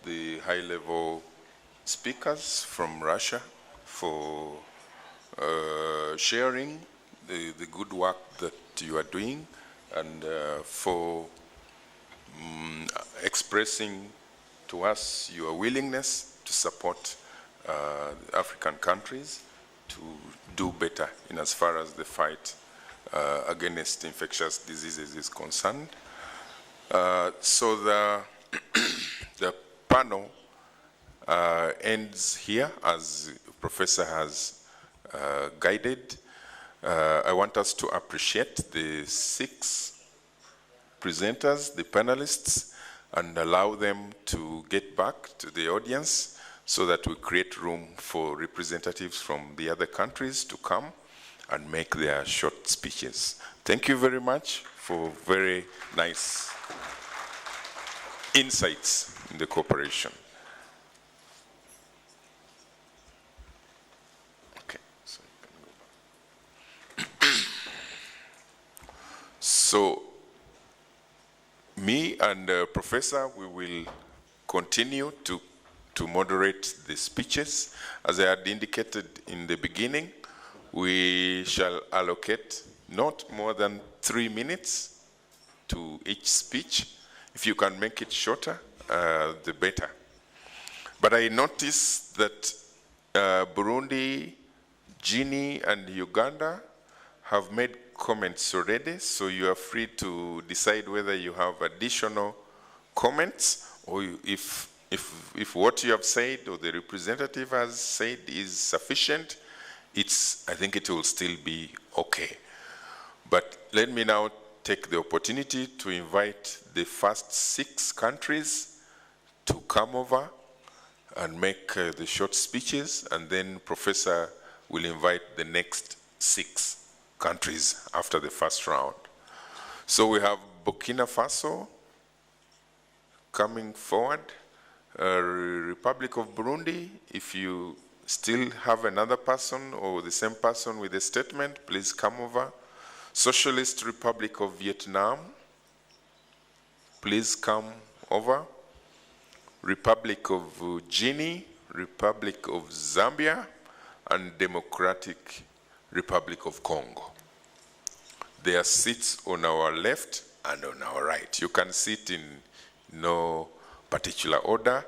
the high-level speakers from Russia for sharing the good work that you are doing and for expressing to us your willingness to support African countries to do better in as far as the fight against infectious diseases is concerned. So the panel ends here, as the professor has guided. I want us to appreciate the 6 presenters, the panelists, and allow them to get back to the audience so that we create room for representatives from the other countries to come and make their short speeches. Thank you very much for very nice insights in the cooperation. Okay, so you can go back. So, me and Professor, we will continue to moderate the speeches. As I had indicated in the beginning, we shall allocate not more than 3 minutes to each speech. If you can make it shorter, the better. But I noticed that Burundi, Guinea, and Uganda have made comments already, so you are free to decide whether you have additional comments or if what you have said or the representative has said is sufficient, I think it will still be okay. But let me now take the opportunity to invite the first 6 countries to come over and make the short speeches, and then Professor will invite the next 6 countries after the first round. So we have Burkina Faso coming forward, Republic of Burundi. If you still have another person or the same person with a statement, please come over. Socialist Republic of Vietnam, please come over. Republic of Guinea, Republic of Zambia, and Democratic Republic of Congo. There are seats on our left and on our right. You can sit in no particular order.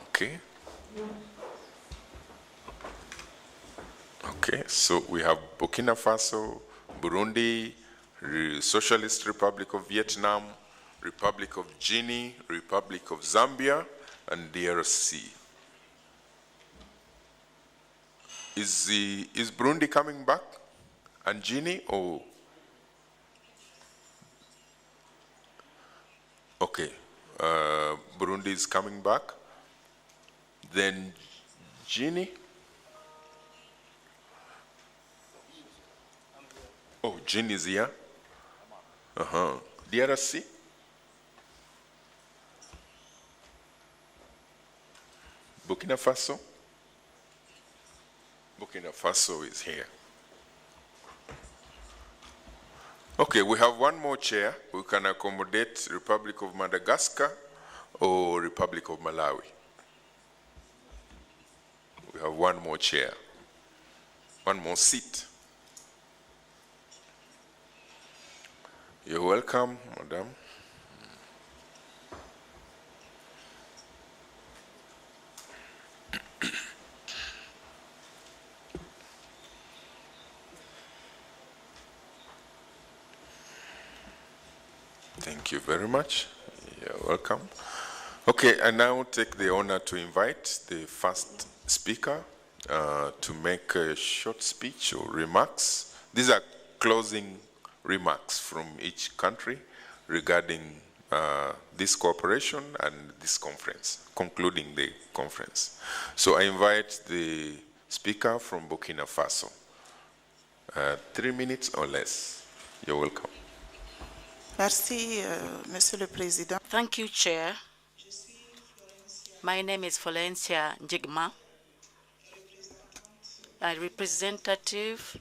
Okay. Okay, so we have Burkina Faso, Burundi, Socialist Republic of Vietnam, Republic of Guinea, Republic of Zambia, and DRC. Is Burundi coming back? And Guinea, or? Okay, Burundi is coming back. Then Guinea. Oh, Guinea is here. DRC. Burkina Faso. Burkina Faso is here. Okay, we have one more chair. We can accommodate Republic of Madagascar or Republic of Malawi. We have one more chair, one more seat. You're welcome, madam. Thank you very much. You're welcome. Okay, I now take the honor to invite the first speaker to make a short speech or remarks. These are closing remarks from each country regarding this cooperation and this conference, concluding the conference. So I invite the speaker from Burkina Faso. 3 minutes or less. You're welcome. Merci, Monsieur le Président. Thank you, Chair. My name is Florencia Njigma, a representative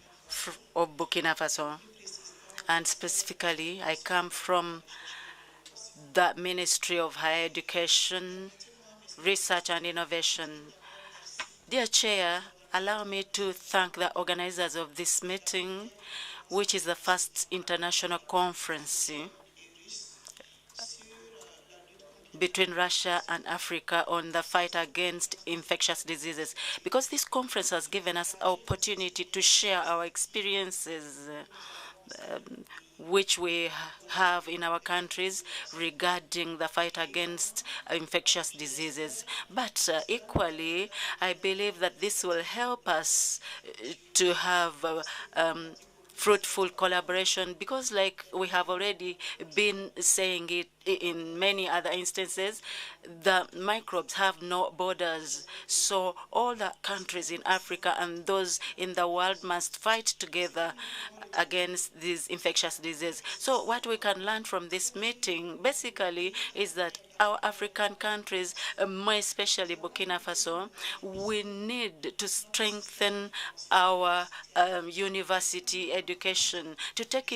of Burkina Faso, and specifically I come from the Ministry of Higher Education, Research and Innovation. Dear Chair, allow me to thank the organizers of this meeting, which is the first international conference between Russia and Africa on the fight against infectious diseases, because this conference has given us an opportunity to share our experiences which we have in our countries regarding the fight against infectious diseases. But equally, I believe that this will help us to have fruitful collaboration, because like we have already been saying it in many other instances, the microbes have no borders. So all the countries in Africa and those in the world must fight together against these infectious diseases. So what we can learn from this meeting basically is that our African countries, more especially Burkina Faso, we need to strengthen our university education to take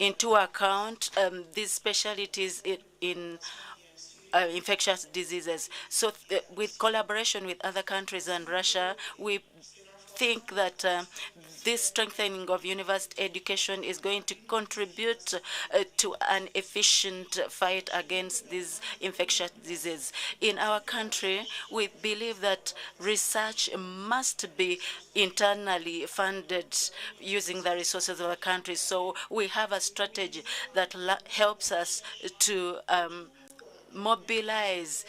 into account these specialties in infectious diseases. So with collaboration with other countries and Russia, we think that this strengthening of university education is going to contribute to an efficient fight against these infectious diseases. In our country, we believe that research must be internally funded using the resources of our country. So we have a strategy that helps us to mobilize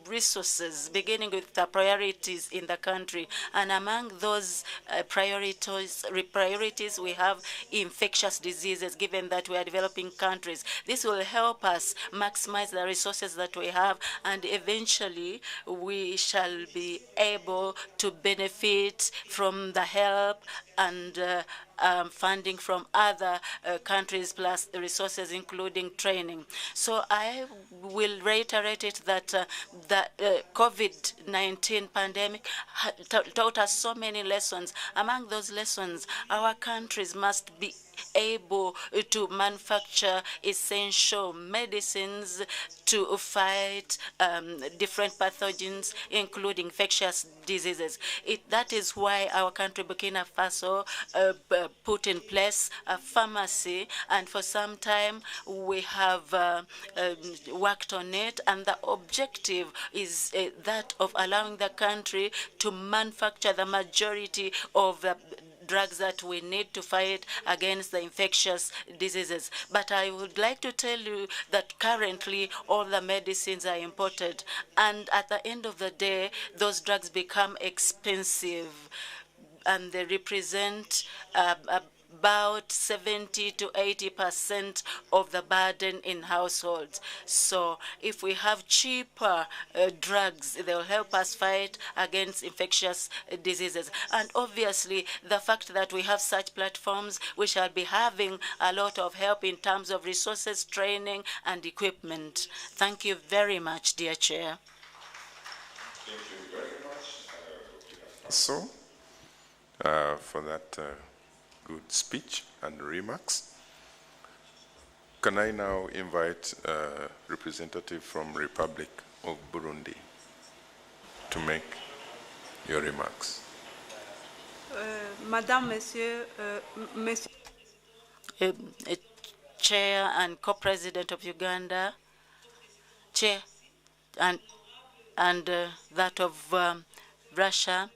resources, beginning with the priorities in the country. And among those priorities, we have infectious diseases, given that we are developing countries. This will help us maximize the resources that we have, and eventually we shall be able to benefit from the help and funding from other countries, plus the resources, including training. So I will reiterate it that the COVID-19 pandemic taught us so many lessons. Among those lessons, our countries must be able to manufacture essential medicines to fight different pathogens, including infectious diseases. That is why our country, Burkina Faso, put in place a pharmacy, and for some time we have worked on it, and the objective is that of allowing the country to manufacture the majority of the drugs that we need to fight against the infectious diseases. But I would like to tell you that currently all the medicines are imported, and at the end of the day, those drugs become expensive, and they represent about 70 to 80% of the burden in households. So if we have cheaper drugs, they'll help us fight against infectious diseases. And obviously, the fact that we have such platforms, we shall be having a lot of help in terms of resources, training, and equipment. Thank you very much, dear Chair. Thank you very much, for that good speech and remarks. Can I now invite a representative from Republic of Burundi to make your remarks? Madame, Monsieur, Monsieur. Chair and co-president of Uganda, Chair and that of Russia.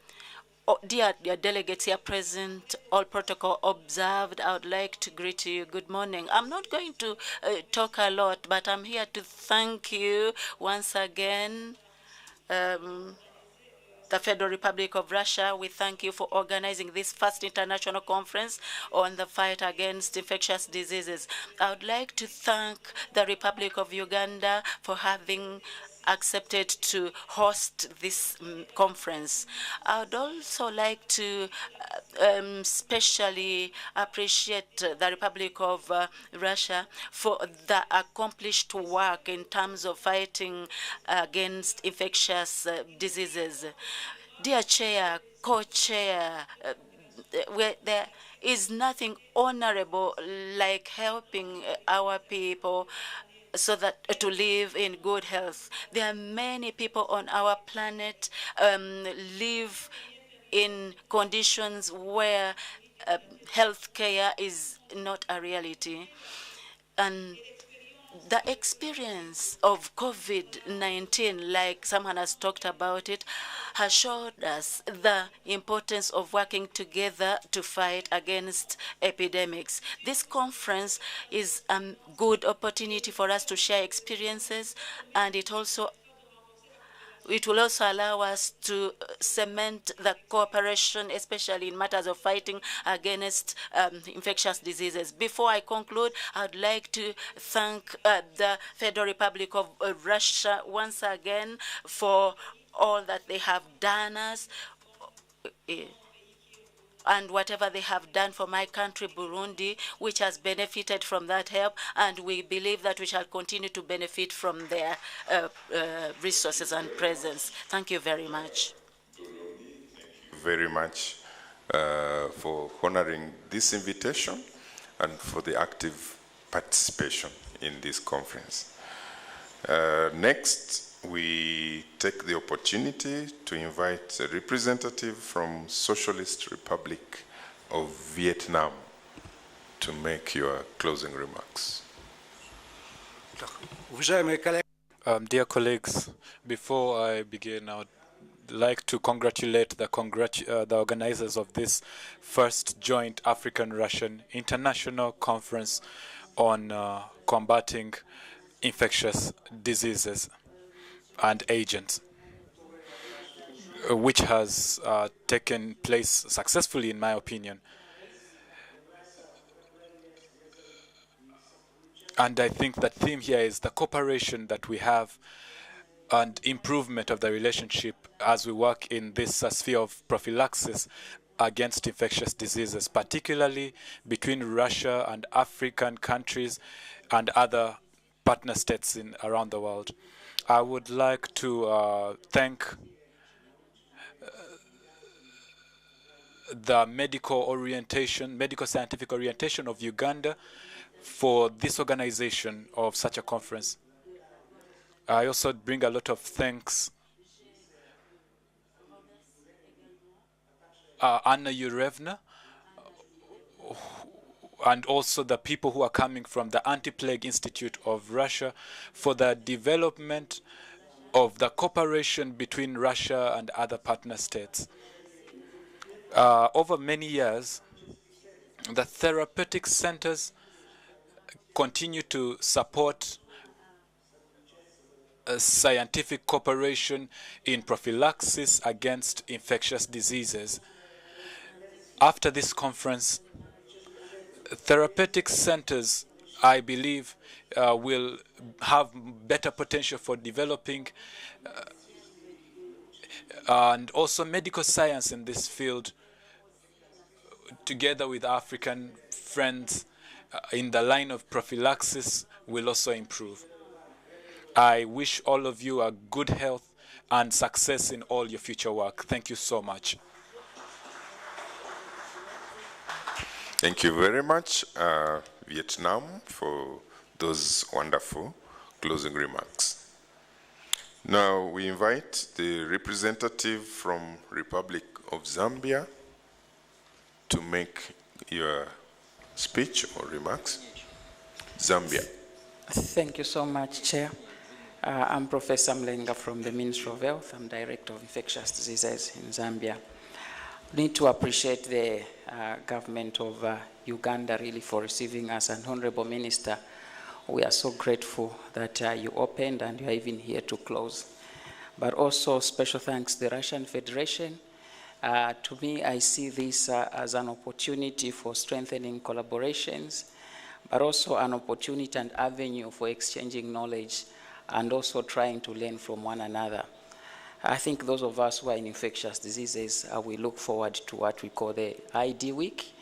Oh, dear delegates here present, all protocol observed, I would like to greet you. Good morning. I'm not going to talk a lot, but I'm here to thank you once again. The Federal Republic of Russia, we thank you for organizing this first international conference on the fight against infectious diseases. I would like to thank the Republic of Uganda for having accepted to host this conference. I would also like to especially appreciate the Republic of Russia for the accomplished work in terms of fighting against infectious diseases. Dear Chair, Co-Chair, there is nothing honorable like helping our people so that to live in good health. There are many people on our planet live in conditions where health care is not a reality. And the experience of COVID-19, like someone has talked about it, has showed us the importance of working together to fight against epidemics. This conference is a good opportunity for us to share experiences, and it will also allow us to cement the cooperation, especially in matters of fighting against infectious diseases. Before I conclude, I'd like to thank the Federal Republic of Russia once again for all that they have done us, and whatever they have done for my country, Burundi, which has benefited from that help, and we believe that we shall continue to benefit from their resources and presence. Thank you very much. Very much for honoring this invitation and for the active participation in this conference. Next, we take the opportunity to invite a representative from Socialist Republic of Vietnam to make your closing remarks. Dear colleagues, before I begin, I would like to congratulate the organizers of this first joint African-Russian International Conference on combating infectious diseases and agents, which has taken place successfully, in my opinion. And I think the theme here is the cooperation that we have and improvement of the relationship as we work in this sphere of prophylaxis against infectious diseases, particularly between Russia and African countries and other partner states around the world. I would like to thank the medical scientific orientation of Uganda for this organization of such a conference. I also bring a lot of thanks Anna Yurevna, and also the people who are coming from the Anti-Plague Institute of Russia for the development of the cooperation between Russia and other partner states. Over many years, the therapeutic centers continue to support scientific cooperation in prophylaxis against infectious diseases. After this conference, therapeutic centers, I believe, will have better potential for developing and also medical science in this field, together with African friends in the line of prophylaxis, will also improve. I wish all of you a good health and success in all your future work. Thank you so much. Thank you very much, Vietnam, for those wonderful closing remarks. Now we invite the representative from Republic of Zambia to make your speech or remarks. Zambia. Thank you so much, Chair. I'm Professor Mlenga from the Ministry of Health. I'm Director of Infectious Diseases in Zambia. We need to appreciate the government of Uganda really for receiving us. And Honorable Minister, we are so grateful that you opened and you are even here to close. But also special thanks to the Russian Federation. To me, I see this as an opportunity for strengthening collaborations, but also an opportunity and avenue for exchanging knowledge and also trying to learn from one another. I think those of us who are in infectious diseases, we look forward to what we call the ID Week.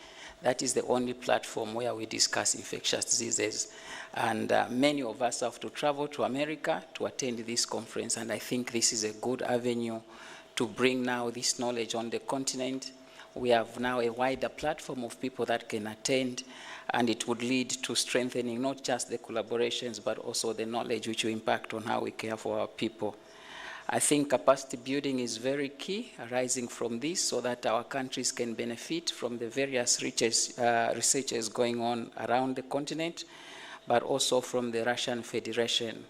That is the only platform where we discuss infectious diseases. And many of us have to travel to America to attend this conference, and I think this is a good avenue to bring now this knowledge on the continent. We have now a wider platform of people that can attend, and it would lead to strengthening not just the collaborations, but also the knowledge which will impact on how we care for our people. I think capacity building is very key arising from this so that our countries can benefit from the various researches going on around the continent, but also from the Russian Federation.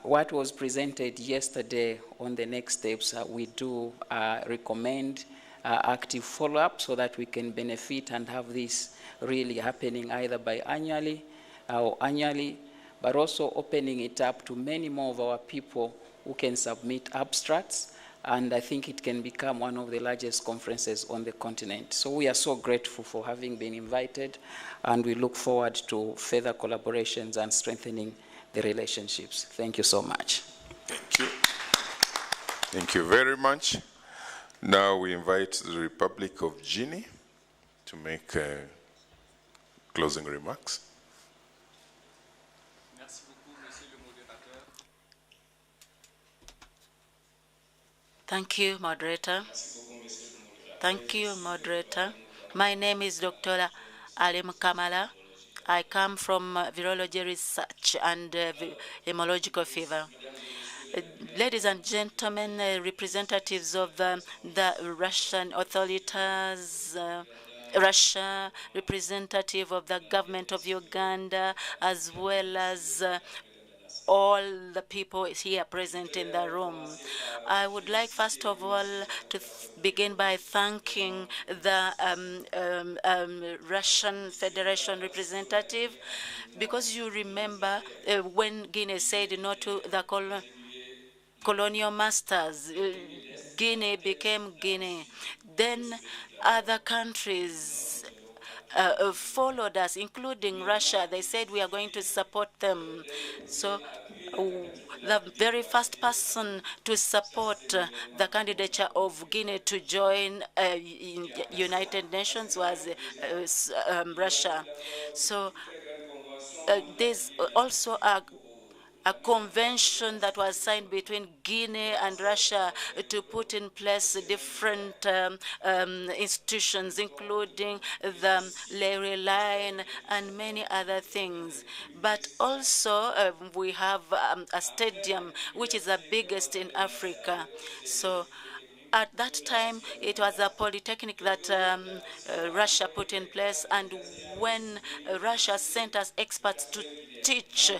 What was presented yesterday on the next steps, we do recommend active follow-up so that we can benefit and have this really happening either biannually or annually, but also opening it up to many more of our people who can submit abstracts, and I think it can become one of the largest conferences on the continent. So we are so grateful for having been invited, and we look forward to further collaborations and strengthening the relationships. Thank you so much. Thank you. Thank you very much. Now we invite the Republic of Guinea to make closing remarks. Thank you, moderator. Thank you, moderator. My name is Dr. Alim Kamala. I come from virology research and hematological fever. Ladies and gentlemen, representatives of the Russian authorities, Russia, representative of the government of Uganda, as well as all the people here present in the room. I would like, first of all, to begin by thanking the Russian Federation representative, because you remember when Guinea said no to the colonial masters, Guinea became Guinea. Then other countries followed us, including Russia. They said we are going to support them. So the very first person to support the candidature of Guinea to join United Nations was Russia. So there's also a convention that was signed between Guinea and Russia to put in place different institutions, including the Leary Line and many other things. But also we have a stadium which is the biggest in Africa. So at that time, it was a polytechnic that Russia put in place, and when Russia sent us experts to teach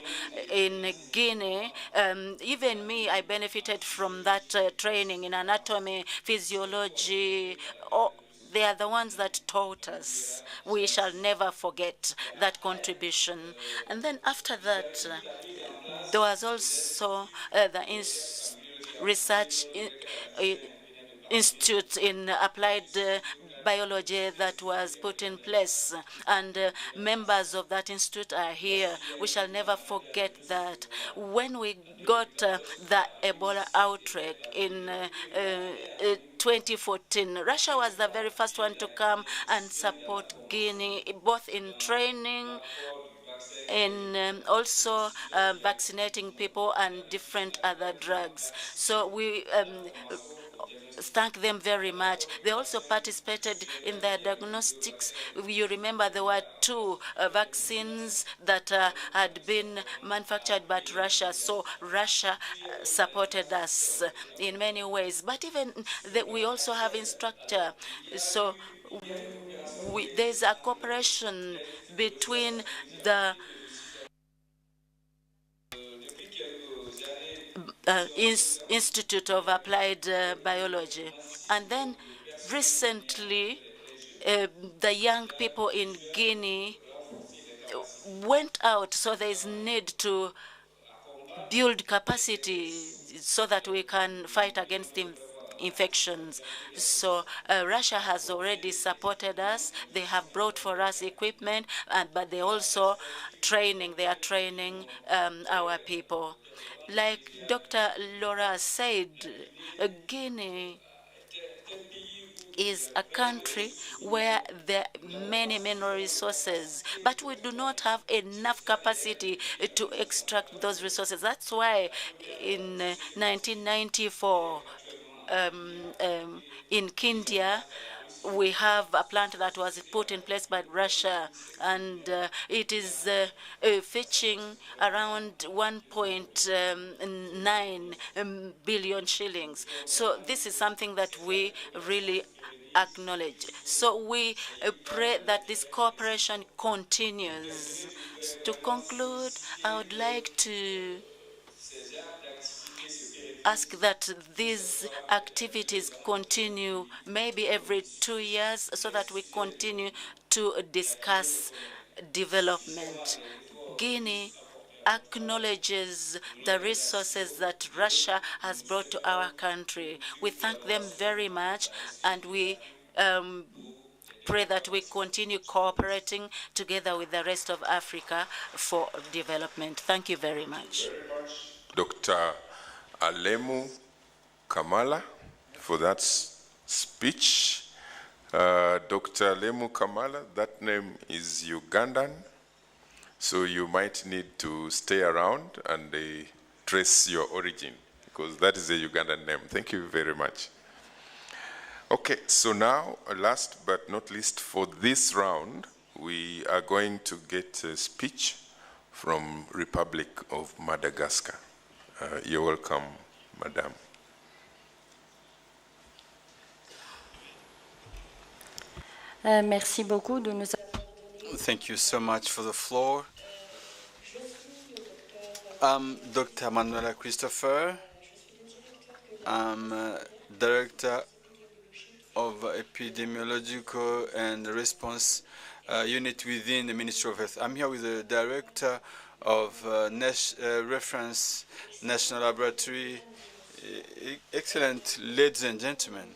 in Guinea, even me, I benefited from that training in anatomy, physiology. They are the ones that taught us. We shall never forget that contribution. And then after that, there was also the research institute in applied biology that was put in place, and members of that institute are here. We shall never forget that. When we got the Ebola outbreak in 2014, Russia was the very first one to come and support Guinea, both in training, in also vaccinating people and different other drugs. So we thank them very much. They also participated in the diagnostics. You remember there were two vaccines that had been manufactured by Russia, so Russia supported us in many ways. But even we also have infrastructure, so there's a cooperation between the Institute of Applied Biology. And then recently, the young people in Guinea went out, so there's need to build capacity so that we can fight against infections. So Russia has already supported us. They have brought for us equipment, but they also they are training our people. Like Dr. Laura said, Guinea is a country where there are many resources, but we do not have enough capacity to extract those resources. That's why in 1994, in Kindia, we have a plant that was put in place by Russia, and it is fetching around 1.9 billion shillings. So this is something that we really acknowledge. So we pray that this cooperation continues. To conclude, I would like to ask that these activities continue maybe every 2 years so that we continue to discuss development. Guinea acknowledges the resources that Russia has brought to our country. We thank them very much, and we pray that we continue cooperating together with the rest of Africa for development. Thank you very much. Dr. Alemu Kamala for that speech. Dr. Alemu Kamala, that name is Ugandan, so you might need to stay around and trace your origin, because that is a Ugandan name. Thank you very much. Okay, so now, last but not least for this round, we are going to get a speech from Republic of Madagascar. You're welcome, Madam. Merci beaucoup de nous. Thank you so much for the floor. I'm Dr. Manuela Christopher. I'm Director of Epidemiological and Response Unit within the Ministry of Health. I'm here with the Director of Reference National Laboratory. Excellent ladies and gentlemen.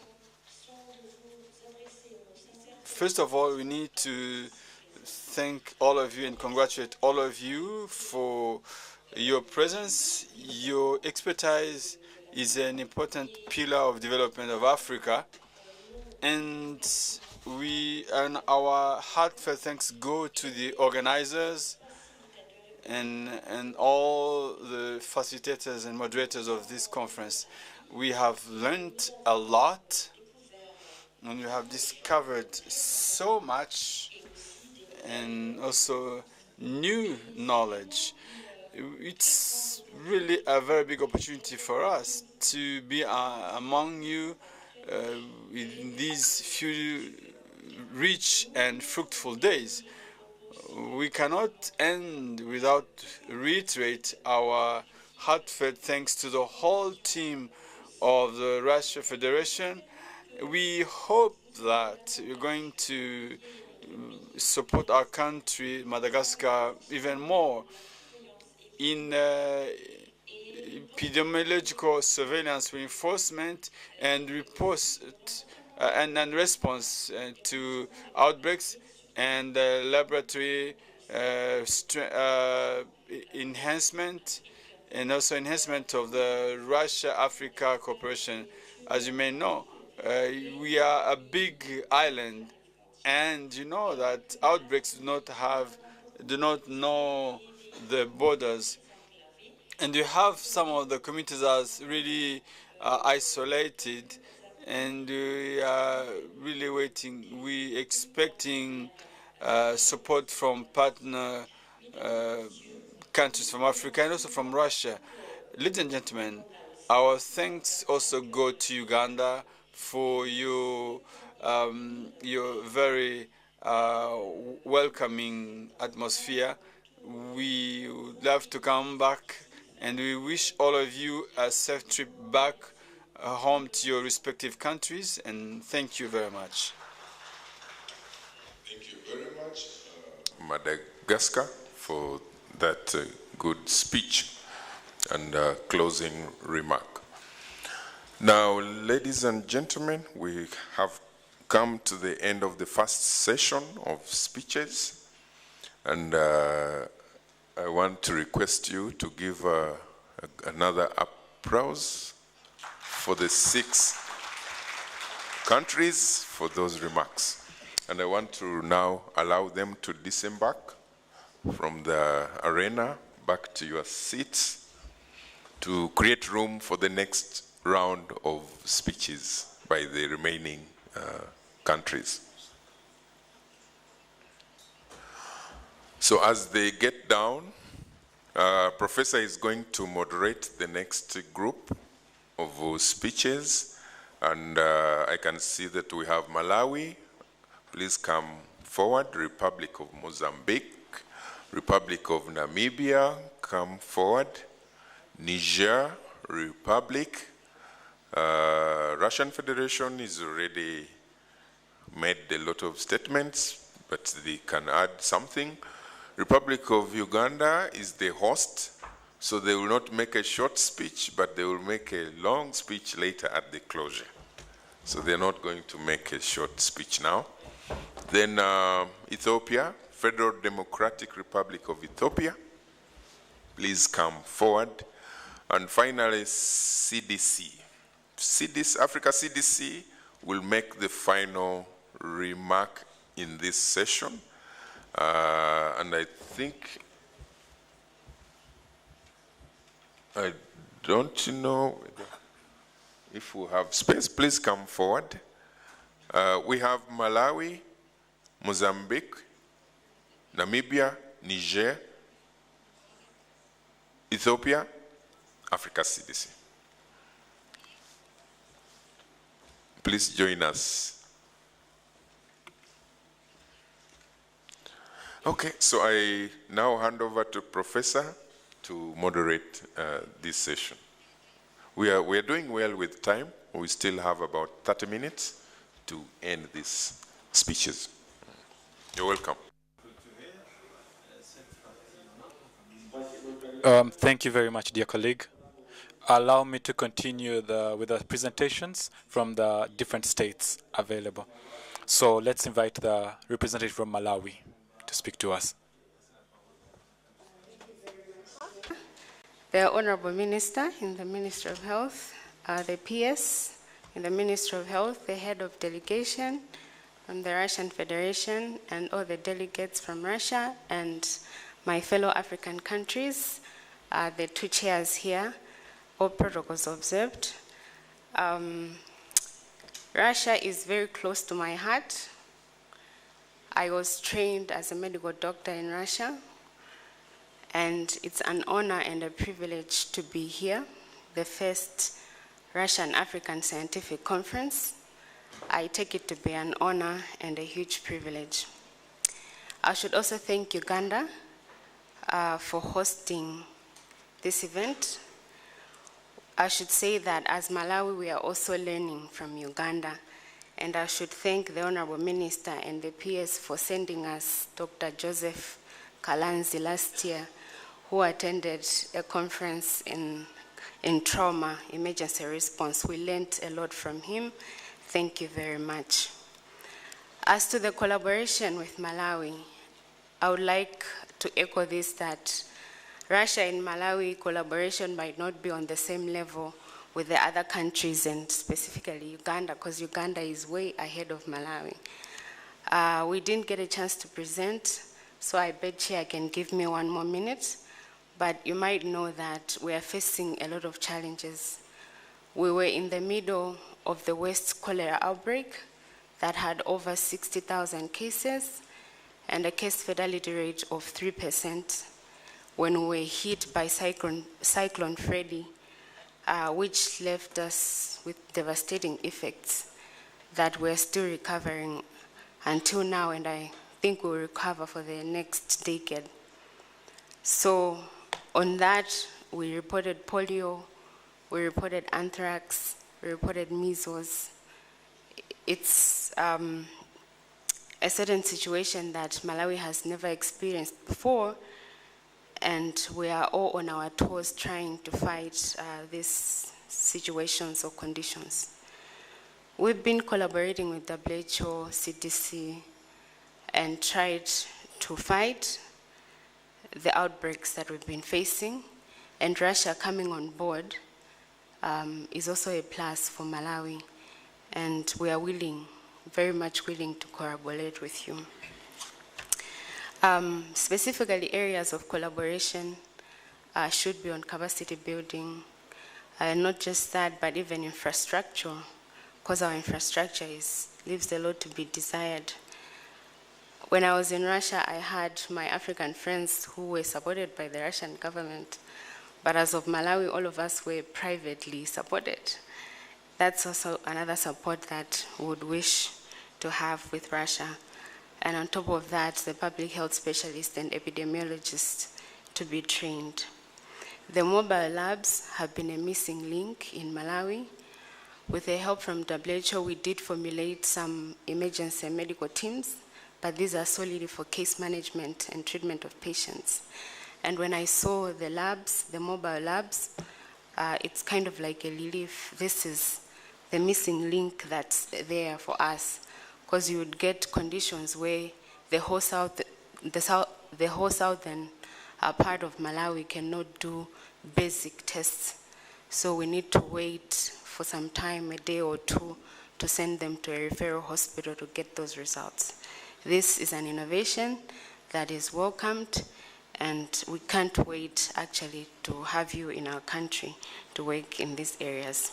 First of all, we need to thank all of you and congratulate all of you for your presence. Your expertise is an important pillar of development of Africa, and our heartfelt thanks go to the organizers and all the facilitators and moderators of this conference. We have learned a lot, and we have discovered so much, and also new knowledge. It's really a very big opportunity for us to be among you in these few rich and fruitful days. We cannot end without reiterate our heartfelt thanks to the whole team of the Russia Federation. We hope that you're going to support our country, Madagascar, even more in epidemiological surveillance reinforcement and response to outbreaks, and laboratory enhancement, and also enhancement of the Russia-Africa cooperation. As you may know, we are a big island, and you know that outbreaks do not know the borders, and you have some of the communities as really isolated, and we are really waiting. We expecting support from partner countries from Africa and also from Russia. Ladies and gentlemen, our thanks also go to Uganda for your very welcoming atmosphere. We would love to come back, and we wish all of you a safe trip back home to your respective countries, and thank you very much. Thank you very much, Madagascar, for that good speech and closing remark. Now, ladies and gentlemen, we have come to the end of the first session of speeches, and I want to request you to give another applause for the 6 countries for those remarks. And I want to now allow them to disembark from the arena back to your seats to create room for the next round of speeches by the remaining countries. So as they get down, Professor is going to moderate the next group of speeches, and I can see that we have Malawi. Please come forward. Republic of Mozambique, Republic of Namibia, come forward. Niger Republic, Russian Federation is already made a lot of statements, but they can add something. Republic of Uganda is the host, so they will not make a short speech, but they will make a long speech later at the closure. So they're not going to make a short speech now. Then Ethiopia, Federal Democratic Republic of Ethiopia, please come forward. And finally, CDC. Africa CDC will make the final remark in this session. And I think, I don't know if we have space. Please come forward. We have Malawi, Mozambique, Namibia, Niger, Ethiopia, Africa CDC. Please join us. Okay, so I now hand over to Professor to moderate this session. We are doing well with time. We still have about 30 minutes to end these speeches. You're welcome. Thank you very much, dear colleague. Allow me to continue with the presentations from the different states available. So let's invite the representative from Malawi to speak to us. The Honorable Minister in the Ministry of Health, the PS in the Ministry of Health, the head of delegation from the Russian Federation, and all the delegates from Russia, and my fellow African countries, the 2 chairs here, all protocols observed. Russia is very close to my heart. I was trained as a medical doctor in Russia, and it's an honor and a privilege to be here, the first Russian African Scientific Conference. I take it to be an honor and a huge privilege. I should also thank Uganda for hosting this event. I should say that as Malawi, we are also learning from Uganda. And I should thank the Honorable Minister and the PS for sending us Dr. Joseph Kalanzi last year, who attended a conference in trauma, emergency response. We learned a lot from him. Thank you very much. As to the collaboration with Malawi, I would like to echo this, that Russia and Malawi collaboration might not be on the same level with the other countries, and specifically Uganda, because Uganda is way ahead of Malawi. We didn't get a chance to present, so I bet Chair can give me 1 more minute. But you might know that we are facing a lot of challenges. We were in the middle of the West cholera outbreak that had over 60,000 cases and a case fatality rate of 3% when we were hit by Cyclone Freddy, which left us with devastating effects that we're still recovering until now, and I think we'll recover for the next decade. So on that, we reported polio, we reported anthrax, we reported measles. It's a certain situation that Malawi has never experienced before, and we are all on our toes trying to fight these situations or conditions. We've been collaborating with WHO, CDC, and tried to fight the outbreaks that we've been facing, and Russia coming on board is also a plus for Malawi, and we are willing, very much willing to collaborate with you. Specifically, areas of collaboration should be on capacity building, not just that, but even infrastructure, because our infrastructure leaves a lot to be desired. When I was in Russia, I had my African friends who were supported by the Russian government, but as of Malawi, all of us were privately supported. That's also another support that we would wish to have with Russia. And on top of that, the public health specialists and epidemiologists to be trained. The mobile labs have been a missing link in Malawi. With the help from WHO, we did formulate some emergency medical teams, but these are solely for case management and treatment of patients. And when I saw the labs, the mobile labs, it's kind of like a relief. This is the missing link that's there for us, because you would get conditions where the whole southern part of Malawi cannot do basic tests. So we need to wait for some time, a day or two, to send them to a referral hospital to get those results. This is an innovation that is welcomed, and we can't wait actually to have you in our country to work in these areas.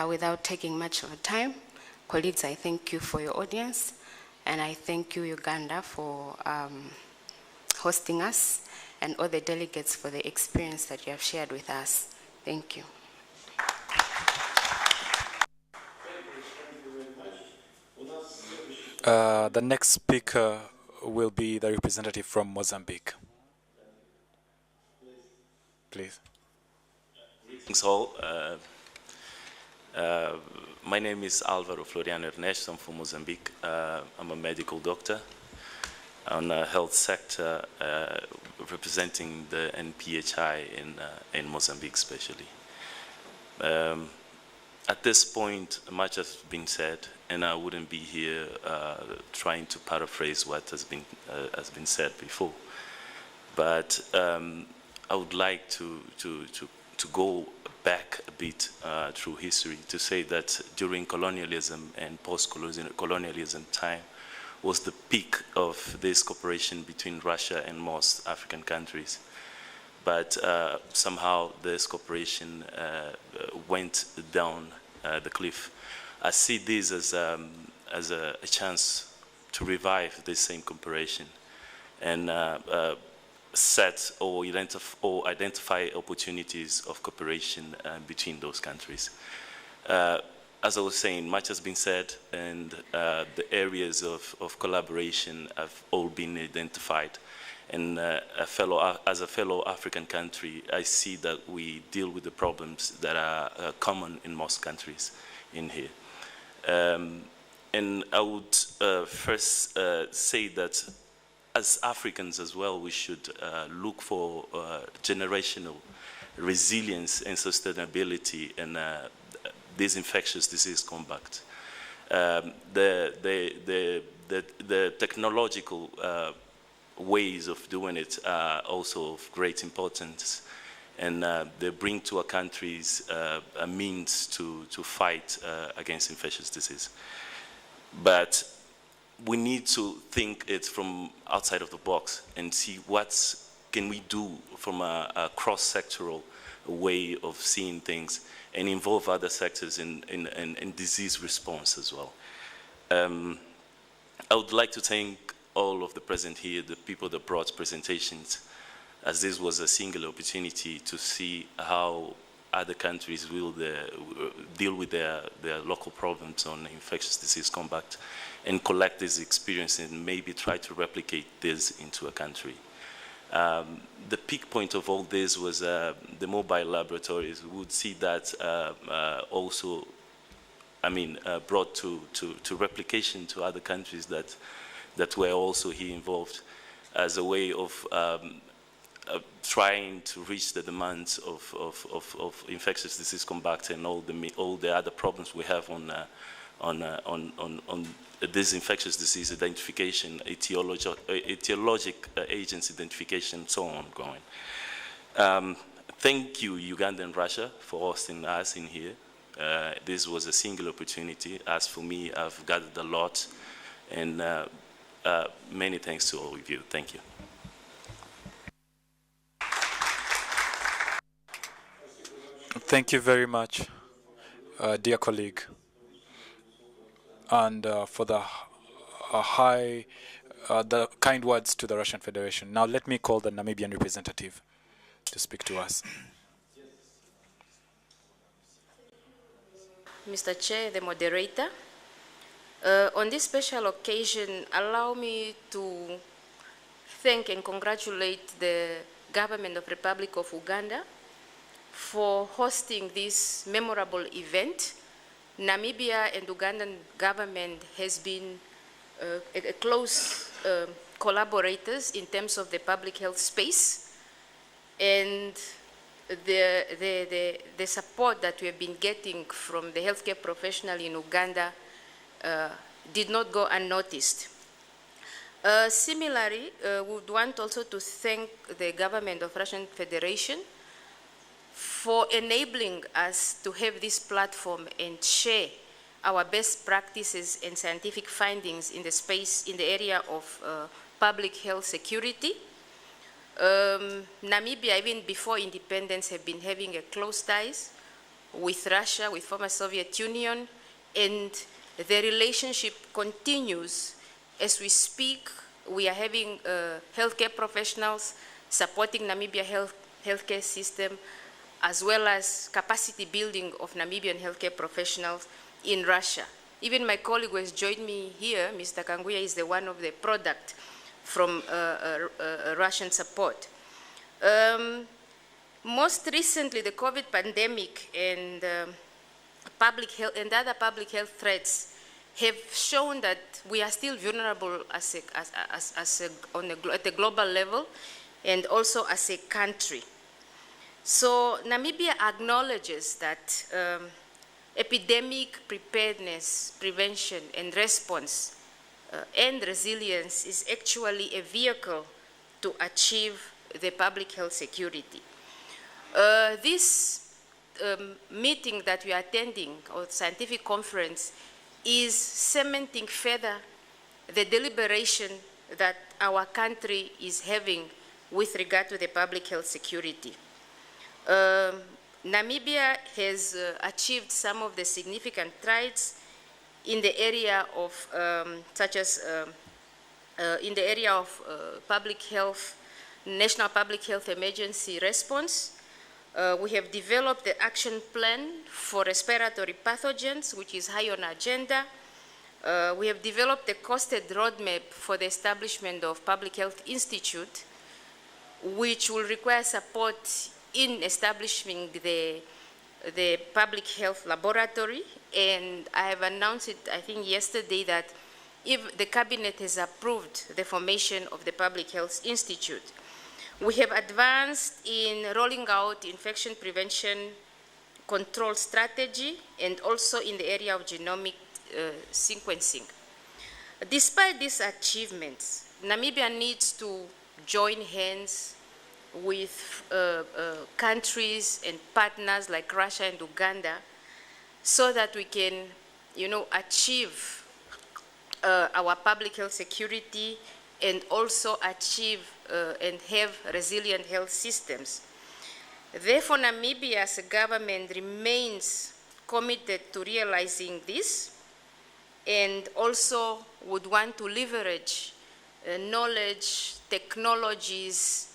Without taking much of a time, colleagues, I thank you for your audience, and I thank you, Uganda, for hosting us, and all the delegates for the experience that you have shared with us. Thank you. The next speaker will be the representative from Mozambique. Please. Thanks all. My name is Álvaro Floriano Ernesto. I'm from Mozambique. I'm a medical doctor on the health sector, representing the NPHI in Mozambique especially. At this point, much has been said, and I wouldn't be here trying to paraphrase what has been said before. But I would like to go back a bit through history to say that during colonialism and post-colonialism time was the peak of this cooperation between Russia and most African countries. But somehow this cooperation went down the cliff. I see this as a chance to revive this same cooperation and set or identify opportunities of cooperation between those countries. As I was saying, much has been said, and the areas of collaboration have all been identified. And as a fellow African country, I see that we deal with the problems that are common in most countries in here. And I would first say that as Africans as well, we should look for generational resilience and sustainability in this infectious disease combat. The technological ways of doing it are also of great importance, and they bring to our countries a means to fight against infectious disease. But we need to think it from outside of the box and see what can we do from a cross-sectoral way of seeing things and involve other sectors in disease response as well. I would like to thank all of the present here, the people that brought presentations, as this was a single opportunity to see how other countries will deal with their local problems on infectious disease combat and collect this experience and maybe try to replicate this into a country. The peak point of all this was the mobile laboratories. We would see that also, brought to replication to other countries that were also here involved as a way of trying to reach the demands of infectious disease combat and all the other problems we have on this infectious disease identification, etiologic agents identification, so on going. Thank you, Uganda and Russia, for hosting us in here. This was a single opportunity. As for me, I've gathered a lot, and many thanks to all of you. Thank you. Thank you very much, dear colleague, and for the kind words to the Russian Federation. Now let me call the Namibian representative to speak to us. Mr. Chair, the moderator, on this special occasion, allow me to thank and congratulate the government of Republic of Uganda for hosting this memorable event. Namibia and Ugandan government has been close collaborators in terms of the public health space, and the support that we have been getting from the healthcare professional in Uganda did not go unnoticed. Similarly, we would want also to thank the government of Russian Federation for enabling us to have this platform and share our best practices and scientific findings in the space, in the area of public health security. Namibia, even before independence, have been having a close ties with Russia, with former Soviet Union, and the relationship continues. As we speak, we are having healthcare professionals supporting Namibia healthcare system, as well as capacity building of Namibian healthcare professionals in Russia. Even my colleague who has joined me here, Mr. Kanguya, is the one of the product from Russian support. Most recently, the COVID pandemic and public health and other public health threats have shown that we are still vulnerable at the global level and also as a country. So Namibia acknowledges that epidemic preparedness, prevention, and response and resilience is actually a vehicle to achieve the public health security. This meeting that we are attending, or scientific conference, is cementing further the deliberation that our country is having with regard to the public health security. Namibia has achieved some of the significant strides in the area of, such as in the area of public health, national public health emergency response. We have developed the action plan for respiratory pathogens, which is high on agenda. We have developed a costed roadmap for the establishment of Public Health Institute, which will require support in establishing the public health laboratory. And I have announced it, I think, yesterday, that if the cabinet has approved the formation of the Public Health Institute. We have advanced in rolling out infection prevention control strategy and also in the area of genomic sequencing. Despite these achievements, Namibia needs to join hands with countries and partners like Russia and Uganda so that we can, achieve our public health security and also achieve and have resilient health systems. Therefore, Namibia's government remains committed to realizing this and also would want to leverage knowledge, technologies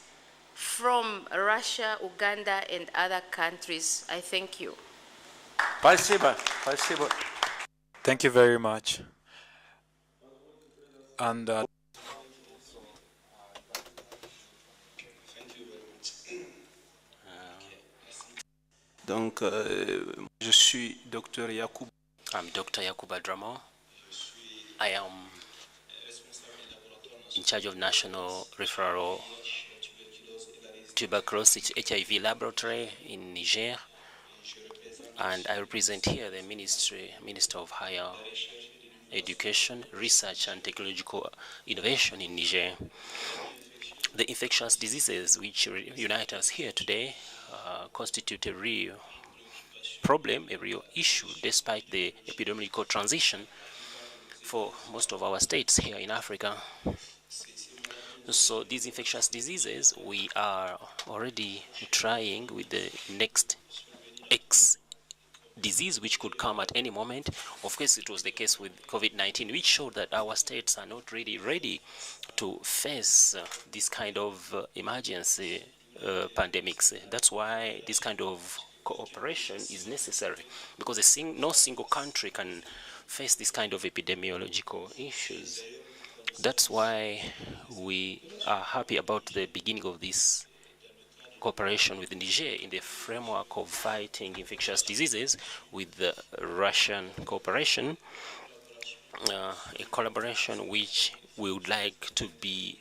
from Russia, Uganda, and other countries. I thank you. Спасибо. Спасибо. Thank you very much. And Donc, je suis Dr. Yacoub. I'm Dr. Yakuba Dramo. I am in charge of National Referral Tuberculosis HIV Laboratory in Niger, and I represent here the Minister of Higher Education, Research and Technological Innovation in Niger. The infectious diseases which unite us here today constitute a real problem, a real issue, despite the epidemiological transition for most of our states here in Africa. So these infectious diseases, we are already trying with the next X disease which could come at any moment. Of course, it was the case with COVID-19, which showed that our states are not really ready to face this kind of emergency pandemics. That's why this kind of cooperation is necessary, because no single country can face this kind of epidemiological issues. That's why we are happy about the beginning of this cooperation with Niger in the framework of fighting infectious diseases with the Russian cooperation, a collaboration which we would like to be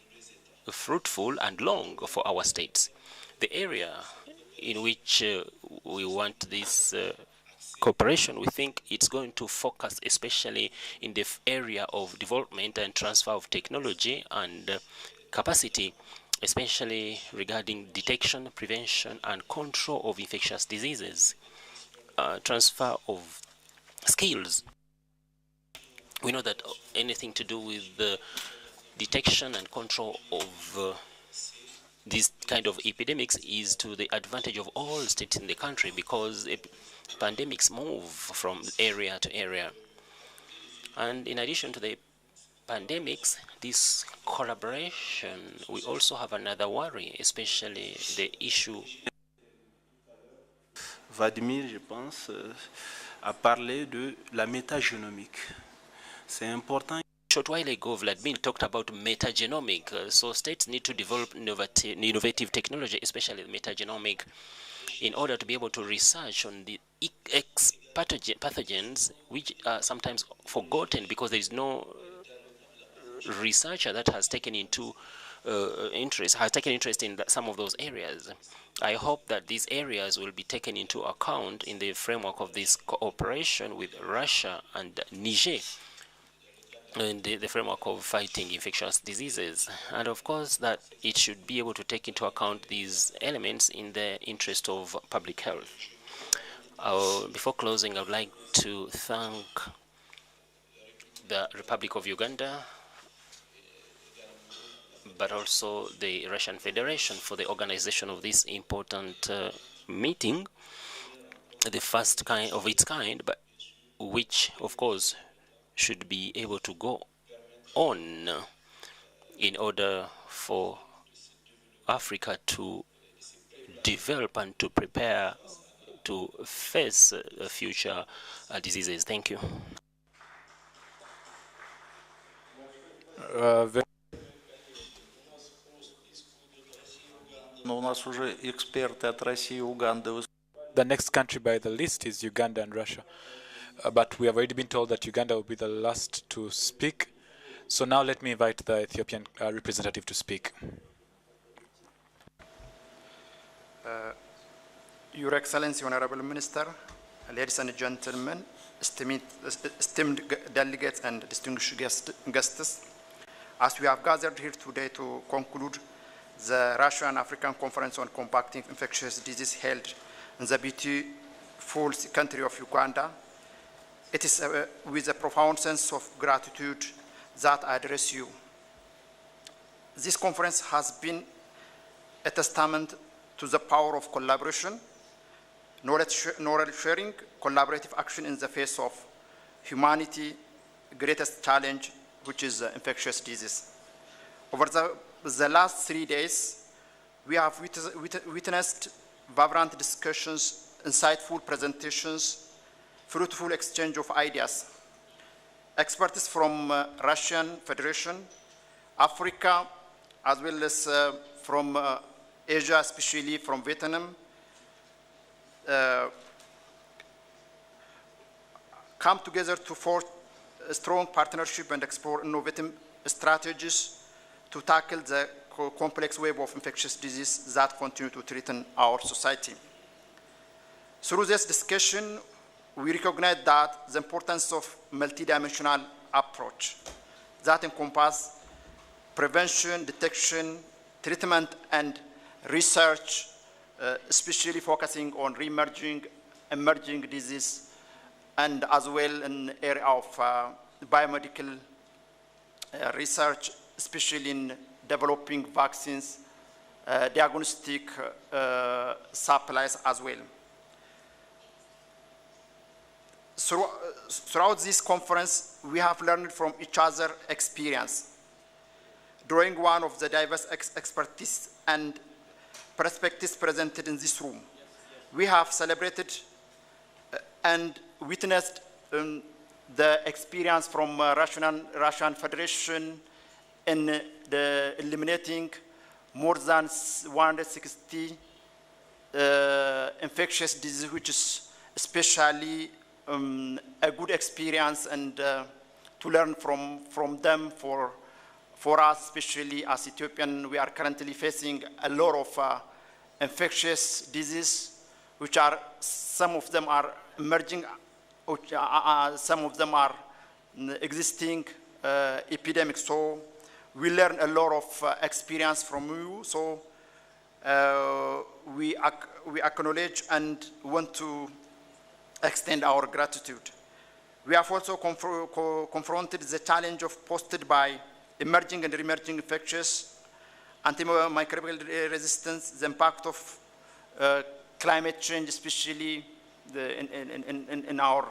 fruitful and long for our states. The area in which we want this cooperation, we think it's going to focus especially in the area of development and transfer of technology and capacity, especially regarding detection, prevention, and control of infectious diseases, transfer of skills. We know that anything to do with the detection and control of this kind of epidemics is to the advantage of all states in the country, because pandemics move from area to area. And in addition to the pandemics, this collaboration, we also have another worry, especially the issue. Vladimir, je pense, a parlé de la métagénomique. C'est important. A short while ago, Vladimir talked about metagenomic. So states need to develop innovative technology, especially metagenomic, in order to be able to research on the X pathogens, which are sometimes forgotten because there is no researcher that has taken interest in some of those areas. I hope that these areas will be taken into account in the framework of this cooperation with Russia and Niger, in the framework of fighting infectious diseases. And of course that it should be able to take into account these elements in the interest of public health. Before closing, I would like to thank the Republic of Uganda, but also the Russian Federation for the organization of this important meeting, the first kind of its kind, but which of course should be able to go on in order for Africa to develop and to prepare to face future diseases. Thank you. The next country by the list is Uganda and Russia. But we have already been told that Uganda will be the last to speak. So now let me invite the Ethiopian representative to speak. Your Excellency, Honorable Minister, ladies and gentlemen, esteemed delegates and distinguished guests, as we have gathered here today to conclude the Russian African Conference on Combating Infectious Disease held in the beautiful country of Uganda, it is with a profound sense of gratitude that I address you. This conference has been a testament to the power of collaboration, knowledge sharing, collaborative action in the face of humanity's greatest challenge, which is infectious disease. Over the last 3 days, we have witnessed vibrant discussions, insightful presentations, fruitful exchange of ideas. Experts from Russian Federation, Africa, as well as from Asia, especially from Vietnam, come together to forge a strong partnership and explore innovative strategies to tackle the complex web of infectious disease that continue to threaten our society. Through this discussion, we recognize that the importance of multidimensional approach that encompasses prevention, detection, treatment, and research, especially focusing on emerging disease, and as well in the area of biomedical research, especially in developing vaccines, diagnostic supplies as well. Throughout this conference, we have learned from each other's experience. Drawing one of the diverse expertise and perspectives presented in this room, we have celebrated and witnessed the experience from Russian Federation in the eliminating more than 160 infectious diseases, which is especially a good experience, and to learn from them for us, especially as Ethiopian. We are currently facing a lot of infectious disease, which are, some of them are emerging, some of them are existing epidemics. So we learn a lot of experience from you. So we acknowledge and want to extend our gratitude. We have also confronted the challenge posed by emerging and re-emerging infectious, antimicrobial resistance, the impact of climate change, especially in our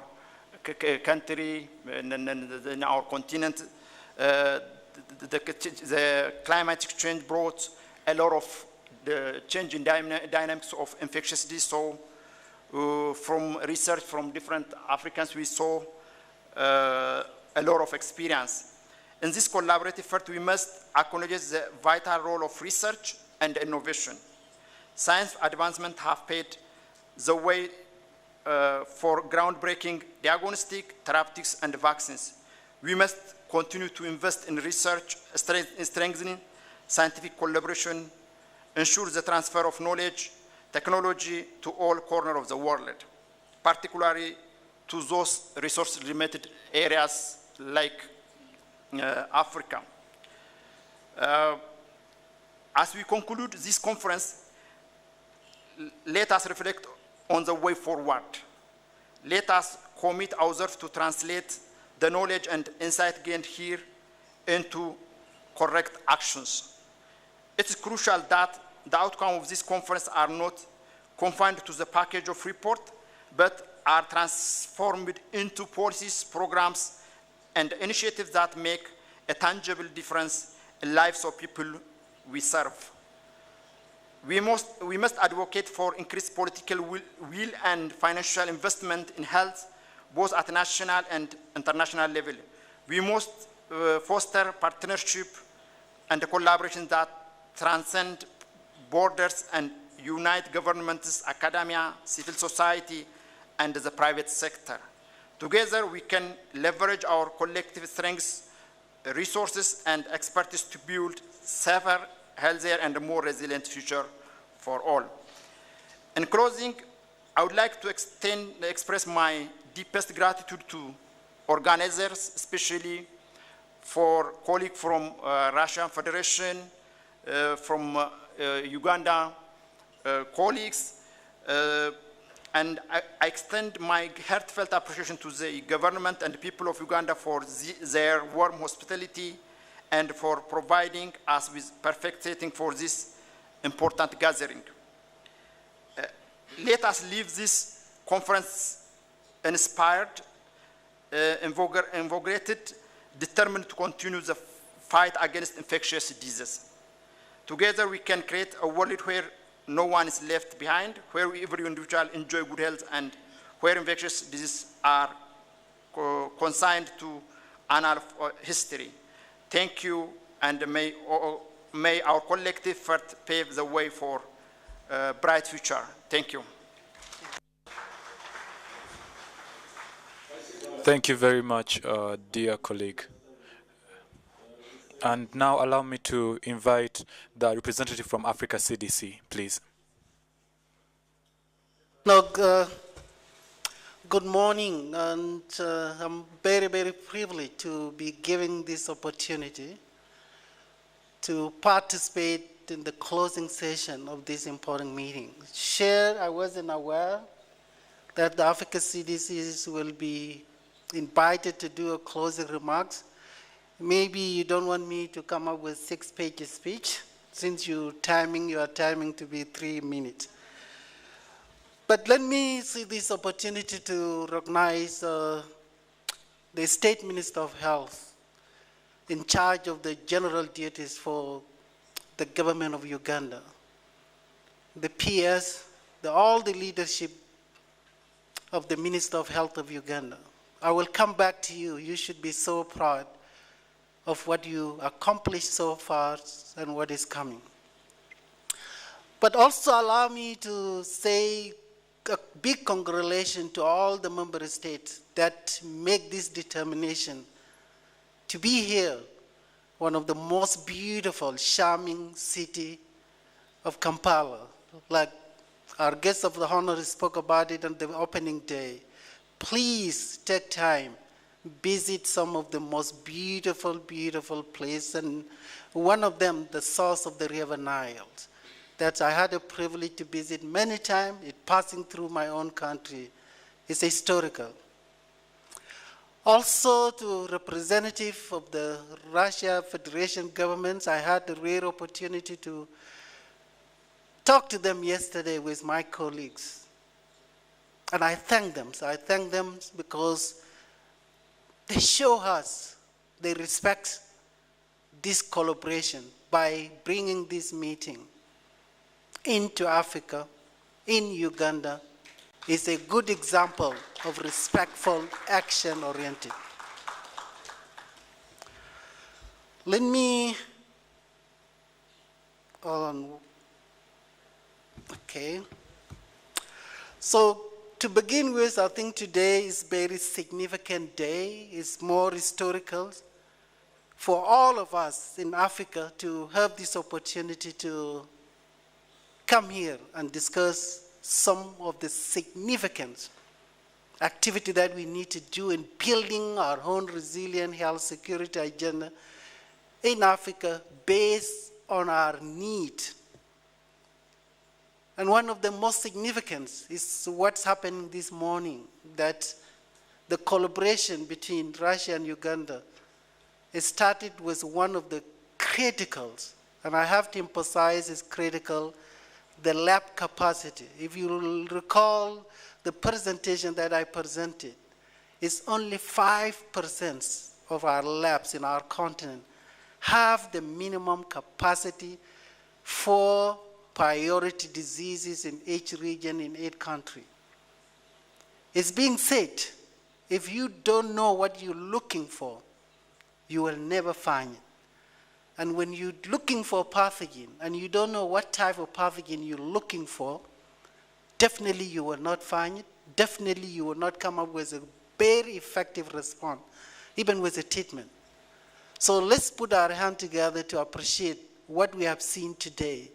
country, in our continent. The climate change brought a lot of the change in dynamics of infectious disease. So from research from different Africans, we saw a lot of experience. In this collaborative effort, we must acknowledge the vital role of research and innovation. Science advancement have paved the way for groundbreaking diagnostic, therapeutics, and vaccines. We must continue to invest in research, strengthening scientific collaboration, ensure the transfer of knowledge, technology to all corners of the world, particularly to those resource-limited areas like Africa. As we conclude this conference, let us reflect on the way forward. Let us commit ourselves to translate the knowledge and insight gained here into correct actions. It is crucial that the outcome of this conference are not confined to the package of report, but are transformed into policies, programs, and initiatives that make a tangible difference in lives of people we serve. We must advocate for increased political will and financial investment in health, both at national and international level. We must foster partnership and collaboration that transcend borders and unite governments, academia, civil society, and the private sector. Together, we can leverage our collective strengths, resources, and expertise to build safer, healthier, and a more resilient future for all. In closing, I would like to express my deepest gratitude to organizers, especially for colleagues from Russian Federation, from Uganda colleagues, and I extend my heartfelt appreciation to the government and people of Uganda for their warm hospitality and for providing us with perfect setting for this important gathering. let us leave this conference inspired, invigorated, determined to continue the fight against infectious diseases. Together we can create a world where no one is left behind, where every individual enjoy good health, and where infectious diseases are consigned to annal history. Thank you, and may our collective effort pave the way for a bright future. Thank you. Thank you very much, dear colleague. And now allow me to invite the representative from Africa CDC, please. No, good morning, and I'm very, very privileged to be given this opportunity to participate in the closing session of this important meeting. I wasn't aware that the Africa CDCs will be invited to do a closing remarks. Maybe you don't want me to come up with 6-page speech, since you are timing to be 3 minutes. But let me see this opportunity to recognize the State Minister of Health in charge of the general duties for the government of Uganda, the PS, all the leadership of the Minister of Health of Uganda. I will come back to you. You should be so proud of what you accomplished so far and what is coming. But also allow me to say a big congratulations to all the member states that make this determination to be here, one of the most beautiful, charming city of Kampala. Like our guest of the honor spoke about it on the opening day. Please take time, visit some of the most beautiful, beautiful places, and one of them, the source of the River Nile, that I had a privilege to visit many times, passing through my own country. It's historical. Also, to representative of the Russia Federation governments, I had the rare opportunity to talk to them yesterday with my colleagues. And I thank them. So I thank them because they show us they respect this collaboration by bringing this meeting into Africa, in Uganda. Is a good example of respectful action-oriented. Let me, okay. So to begin with, I think today is a very significant day. It's more historical for all of us in Africa to have this opportunity to come here and discuss some of the significant activity that we need to do in building our own resilient health security agenda in Africa based on our need. And one of the most significant is what's happening this morning, that the collaboration between Russia and Uganda, it started with one of the criticals, and I have to emphasize it's critical, the lab capacity. If you recall the presentation that I presented, it's only 5% of our labs in our continent have the minimum capacity for priority diseases in each region in each country. It's being said, if you don't know what you're looking for, you will never find it. And when you're looking for a pathogen and you don't know what type of pathogen you're looking for, definitely you will not find it. Definitely you will not come up with a very effective response, even with a treatment. So let's put our hand together to appreciate what we have seen today.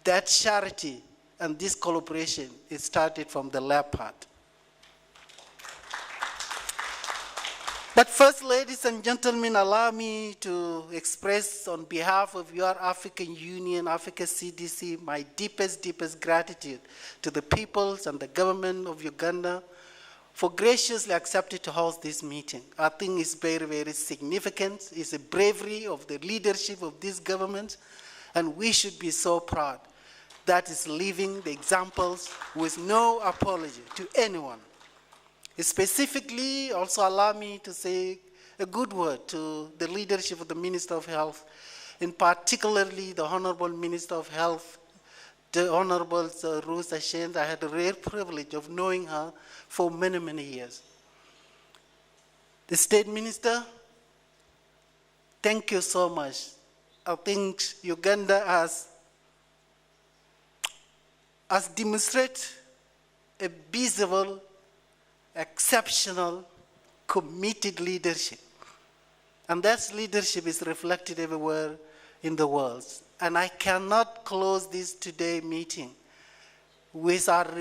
That charity and this collaboration is started from the lab part. But first, ladies and gentlemen, allow me to express on behalf of your African Union, Africa CDC, my deepest, deepest gratitude to the peoples and the government of Uganda for graciously accepting to host this meeting. I think it's very, very significant. It's a bravery of the leadership of this government, and we should be so proud. that is living the examples with no apology to anyone. Specifically, also allow me to say a good word to the leadership of the Minister of Health, and particularly the Honorable Minister of Health, the Honorable Ruth Ashend. I had the rare privilege of knowing her for many, many years. The State Minister, thank you so much. I think Uganda has demonstrated a visible, exceptional, committed leadership. And that leadership is reflected everywhere in the world. And I cannot close this today meeting without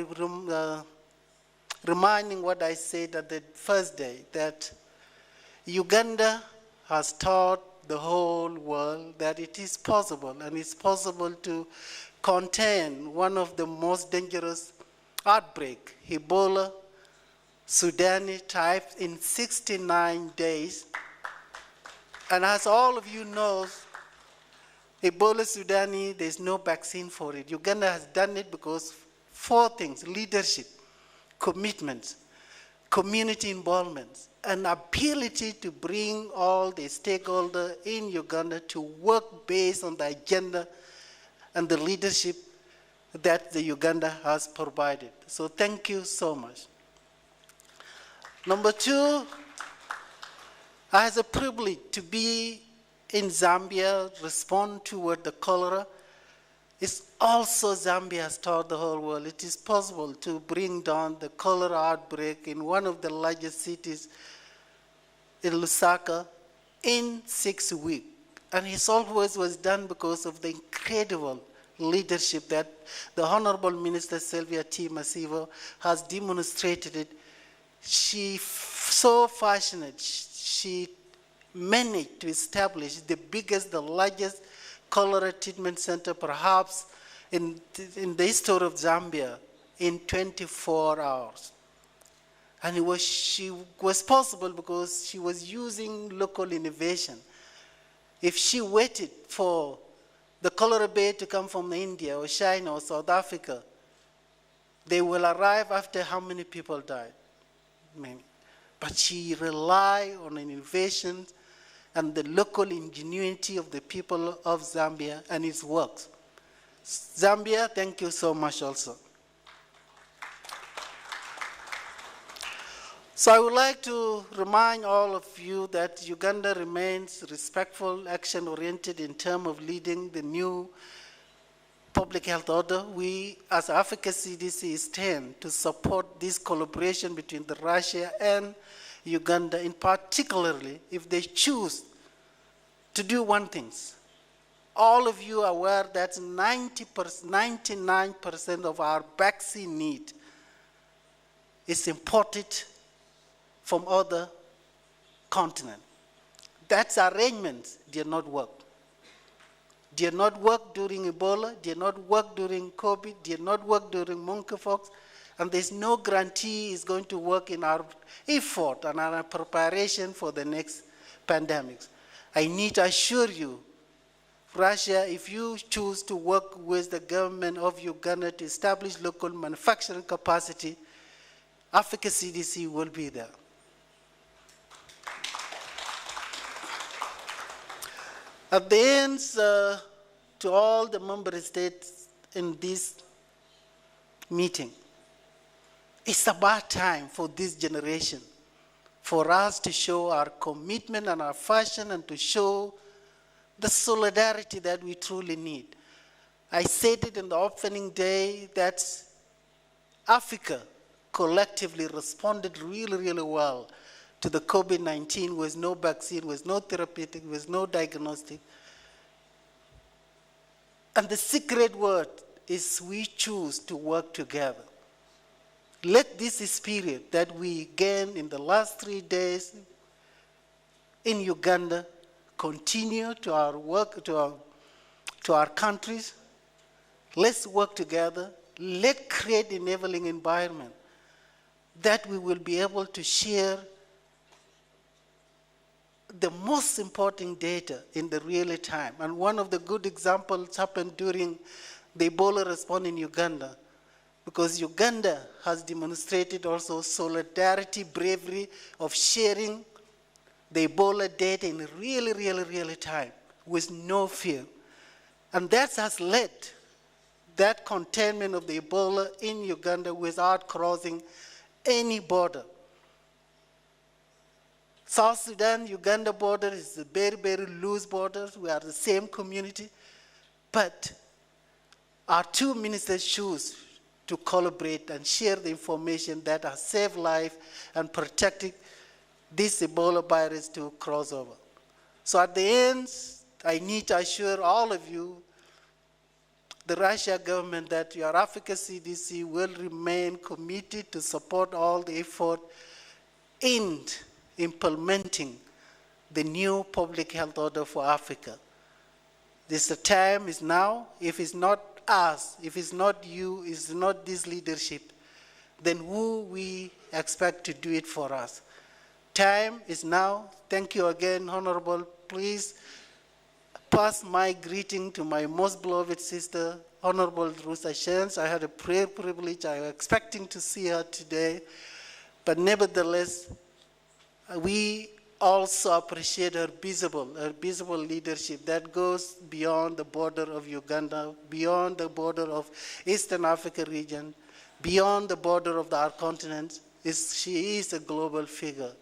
reminding what I said at the first day, that Uganda has taught the whole world that it is possible, and it's possible to contain one of the most dangerous outbreaks, Ebola, Sudani type, in 69 days. And as all of you know, Ebola Sudani, there's no vaccine for it. Uganda has done it because 4 things: leadership, commitment, community involvement, and ability to bring all the stakeholders in Uganda to work based on the agenda and the leadership that the Uganda has provided. So thank you so much. Number 2, I had the privilege to be in Zambia, respond toward the cholera. It's also Zambia has taught the whole world it is possible to bring down the cholera outbreak in one of the largest cities in Lusaka in 6 weeks. And it always was done because of the incredible leadership that the Honorable Minister Sylvia T. Masivo has demonstrated it. She so passionate. She managed to establish the biggest, the largest cholera treatment center perhaps in the history of Zambia in 24 hours. And she was possible because she was using local innovation. If she waited for the cholera bay to come from India or China or South Africa, they will arrive after how many people died? Many. But she relied on innovation and the local ingenuity of the people of Zambia, and it works. Zambia, thank you so much also. So I would like to remind all of you that Uganda remains respectful, action-oriented in terms of leading the new public health order. We, as Africa CDC, stand to support this collaboration between Russia and Uganda, in particularly if they choose to do one thing. All of you are aware that 99% of our vaccine need is imported from other continents. That arrangement did not work. Did not work during Ebola, did not work during COVID, did not work during monkeypox, and there's no guarantee it's going to work in our effort and our preparation for the next pandemics. I need to assure you, Russia, if you choose to work with the government of Uganda to establish local manufacturing capacity, Africa CDC will be there. At the end, to all the member states in this meeting, it's about time for this generation, for us to show our commitment and our passion and to show the solidarity that we truly need. I said it in the opening day that Africa collectively responded really, really well to the COVID-19 with no vaccine, with no therapeutic, with no diagnostic. And the secret word is we choose to work together. Let this spirit that we gained in the last 3 days in Uganda continue to our work, to our countries. Let's work together. Let's create enabling environment that we will be able to share the most important data in the real time. And one of the good examples happened during the Ebola response in Uganda, because Uganda has demonstrated also solidarity, bravery of sharing the Ebola data in really time with no fear. And that has led that containment of the Ebola in Uganda without crossing any border. South Sudan-Uganda border is a very loose border. We are the same community. But our two ministers choose to collaborate and share the information that has saved life and protected this Ebola virus to cross over. So at the end, I need to assure all of you, the Russia government, that your Africa CDC will remain committed to support all the effort in implementing the new public health order for Africa. The time is now. If it's not us, if it's not you, it's not this leadership, then who we expect to do it for us? Time is now. Thank you again, Honorable. Please pass my greeting to my most beloved sister, Honorable Ruth Ashens. I had a prayer privilege. I was expecting to see her today. But nevertheless, we also appreciate her visible leadership that goes beyond the border of Uganda, beyond the border of Eastern Africa region, beyond the border of our continent. She is a global figure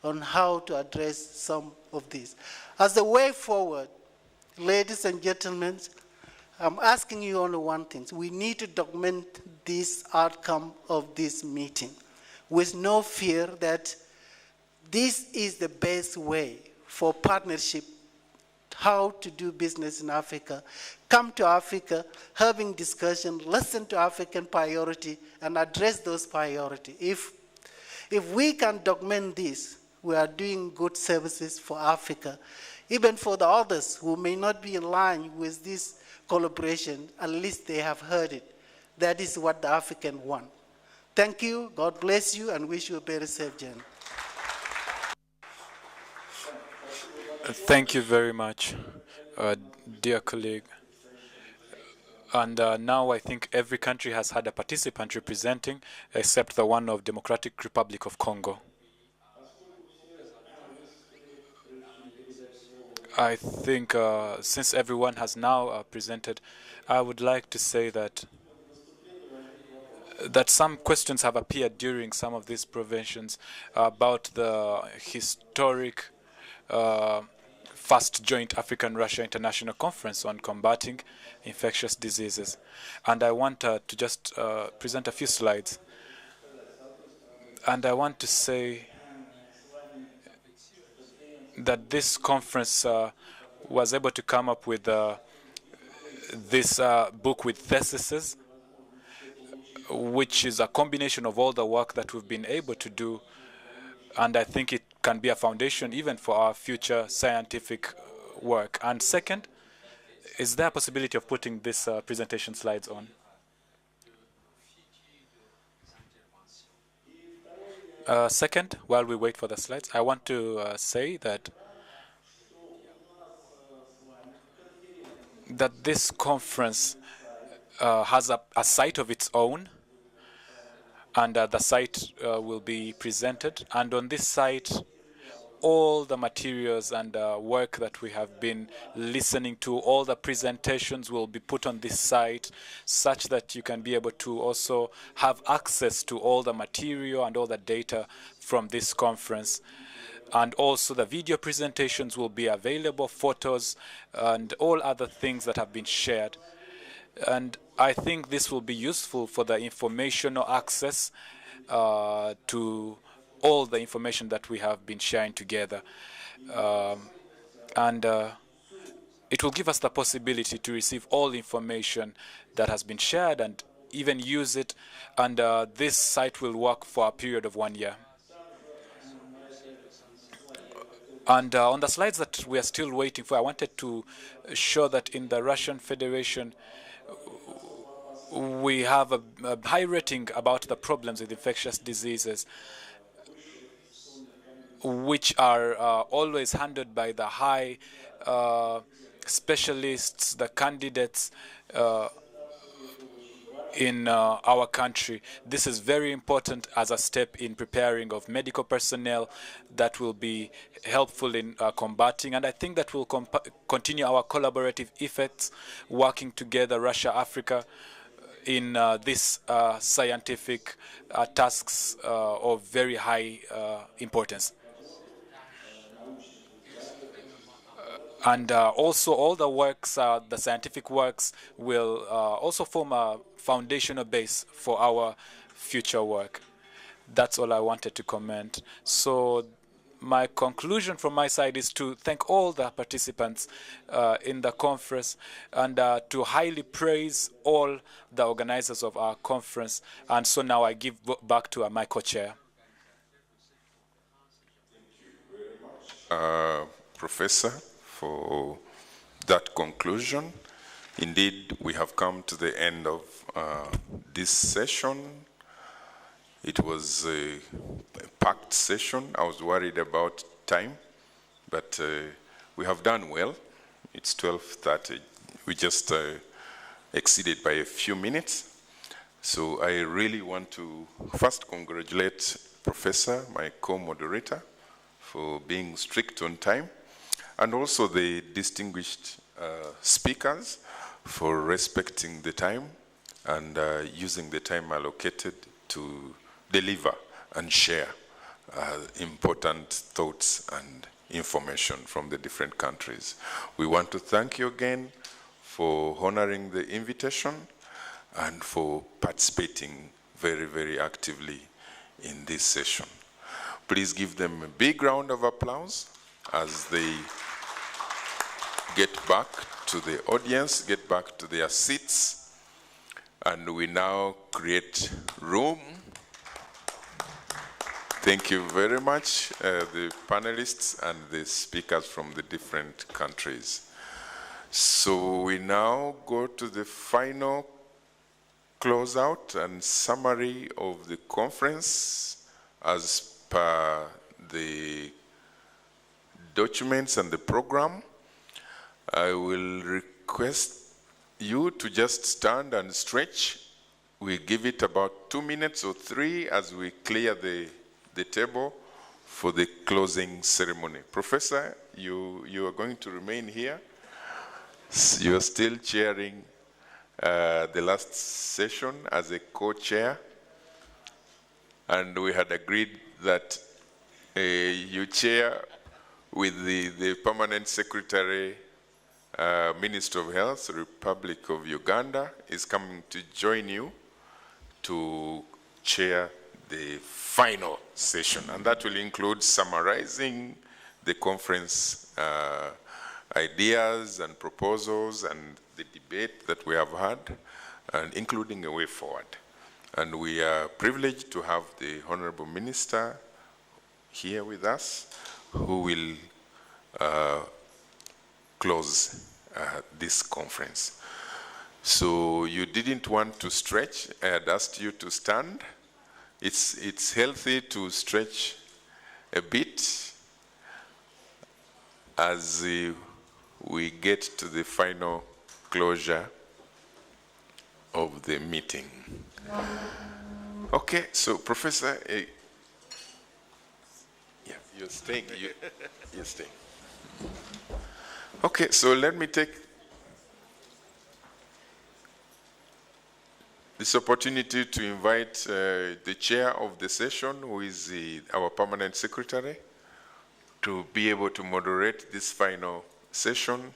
on how to address some of these. As the way forward, ladies and gentlemen, I'm asking you only one thing. We need to document this outcome of this meeting with no fear that this is the best way for partnership, how to do business in Africa. Come to Africa, having discussion, listen to African priority, and address those priorities. If we can document this, we are doing good services for Africa. Even for the others who may not be in line with this collaboration, at least they have heard it. That is what the African want. Thank you, God bless you, and wish you a very safe journey. Thank you very much, dear colleague. And now I think every country has had a participant representing, except the one of Democratic Republic of Congo. I think since everyone has now presented, I would like to say that some questions have appeared during some of these preventions about the historic first joint African-Russia International Conference on combating infectious diseases. And I want to just present a few slides. And I want to say that this conference was able to come up with this book with theses, which is a combination of all the work that we've been able to do. And I think it can be a foundation even for our future scientific work. And second, is there a possibility of putting this presentation slides on? Second, while we wait for the slides, I want to say that this conference has a site of its own, and the site will be presented. And on this site, all the materials and work that we have been listening to, all the presentations will be put on this site, such that you can be able to also have access to all the material and all the data from this conference. And also the video presentations will be available, photos, and all other things that have been shared. And I think this will be useful for the informational access to all the information that we have been sharing together. And it will give us the possibility to receive all information that has been shared and even use it. And this site will work for a period of 1 year. And on the slides that we are still waiting for, I wanted to show that in the Russian Federation, we have a high rating about the problems with infectious diseases, which are always handled by the high specialists, the candidates in our country. This is very important as a step in preparing of medical personnel that will be helpful in combating, and I think that will continue our collaborative efforts, working together, Russia, Africa, in this scientific tasks of very high importance. And also all the works, the scientific works, will also form a foundational base for our future work. That's all I wanted to comment. So my conclusion from my side is to thank all the participants in the conference, and to highly praise all the organizers of our conference. And so now I give back to my co-chair. Professor, for that conclusion. Indeed, we have come to the end of this session. It was a packed session. I was worried about time, but we have done well. It's 12:30. We just exceeded by a few minutes. So I really want to first congratulate Professor, my co-moderator, for being strict on time, and also the distinguished speakers for respecting the time and using the time allocated to deliver and share important thoughts and information from the different countries. We want to thank you again for honoring the invitation and for participating very, very actively in this session. Please give them a big round of applause as they get back to the audience, get back to their seats, and we now create room. Thank you very much, the panelists and the speakers from the different countries. So we now go to the final closeout and summary of the conference as per the documents and the program. I will request you to just stand and stretch. We give it about 2 minutes or 3 as we clear the table for the closing ceremony. Professor, you are going to remain here. You are still chairing the last session as a co-chair, and we had agreed that you chair with the permanent secretary, Minister of Health, Republic of Uganda, is coming to join you to chair the final session, and that will include summarizing the conference ideas and proposals and the debate that we have had, and including a way forward. And we are privileged to have the Honorable Minister here with us, who will close this conference. So you didn't want to stretch. I had asked you to stand. It's healthy to stretch a bit as we get to the final closure of the meeting. Okay, so Professor, yeah, you're staying. You're staying. Okay, so let me take this opportunity to invite the chair of the session, who is our permanent secretary, to be able to moderate this final session,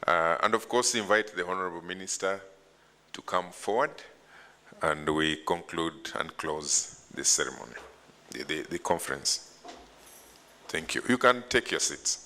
and of course invite the Honorable Minister to come forward, and we conclude and close this ceremony, the conference. Thank you. You can take your seats.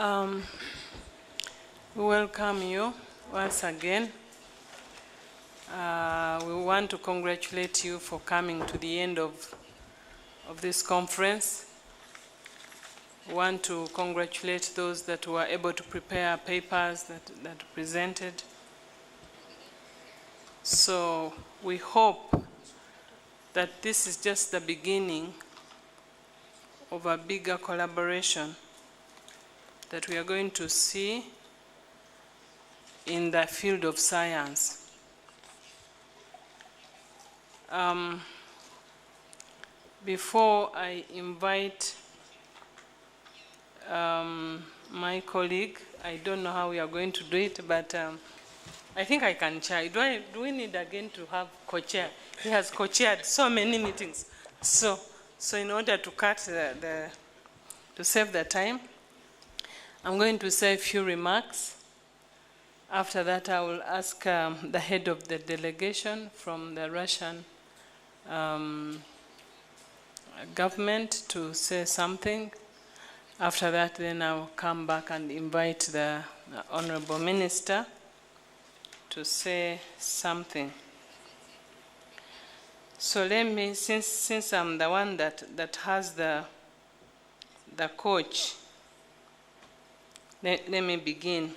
We welcome you once again. We want to congratulate you for coming to the end of this conference. We want to congratulate those that were able to prepare papers that presented. So we hope that this is just the beginning of a bigger collaboration that we are going to see in the field of science. Before I invite my colleague, I don't know how we are going to do it, but I think I can chair. Do we need again to have co-chair? He has co-chaired so many meetings. So in order to cut to save the time, I'm going to say a few remarks. After that, I will ask the head of the delegation from the Russian government to say something. After that, then I'll come back and invite the Honorable Minister to say something. So let me, since I'm the one that has the coach, let me begin.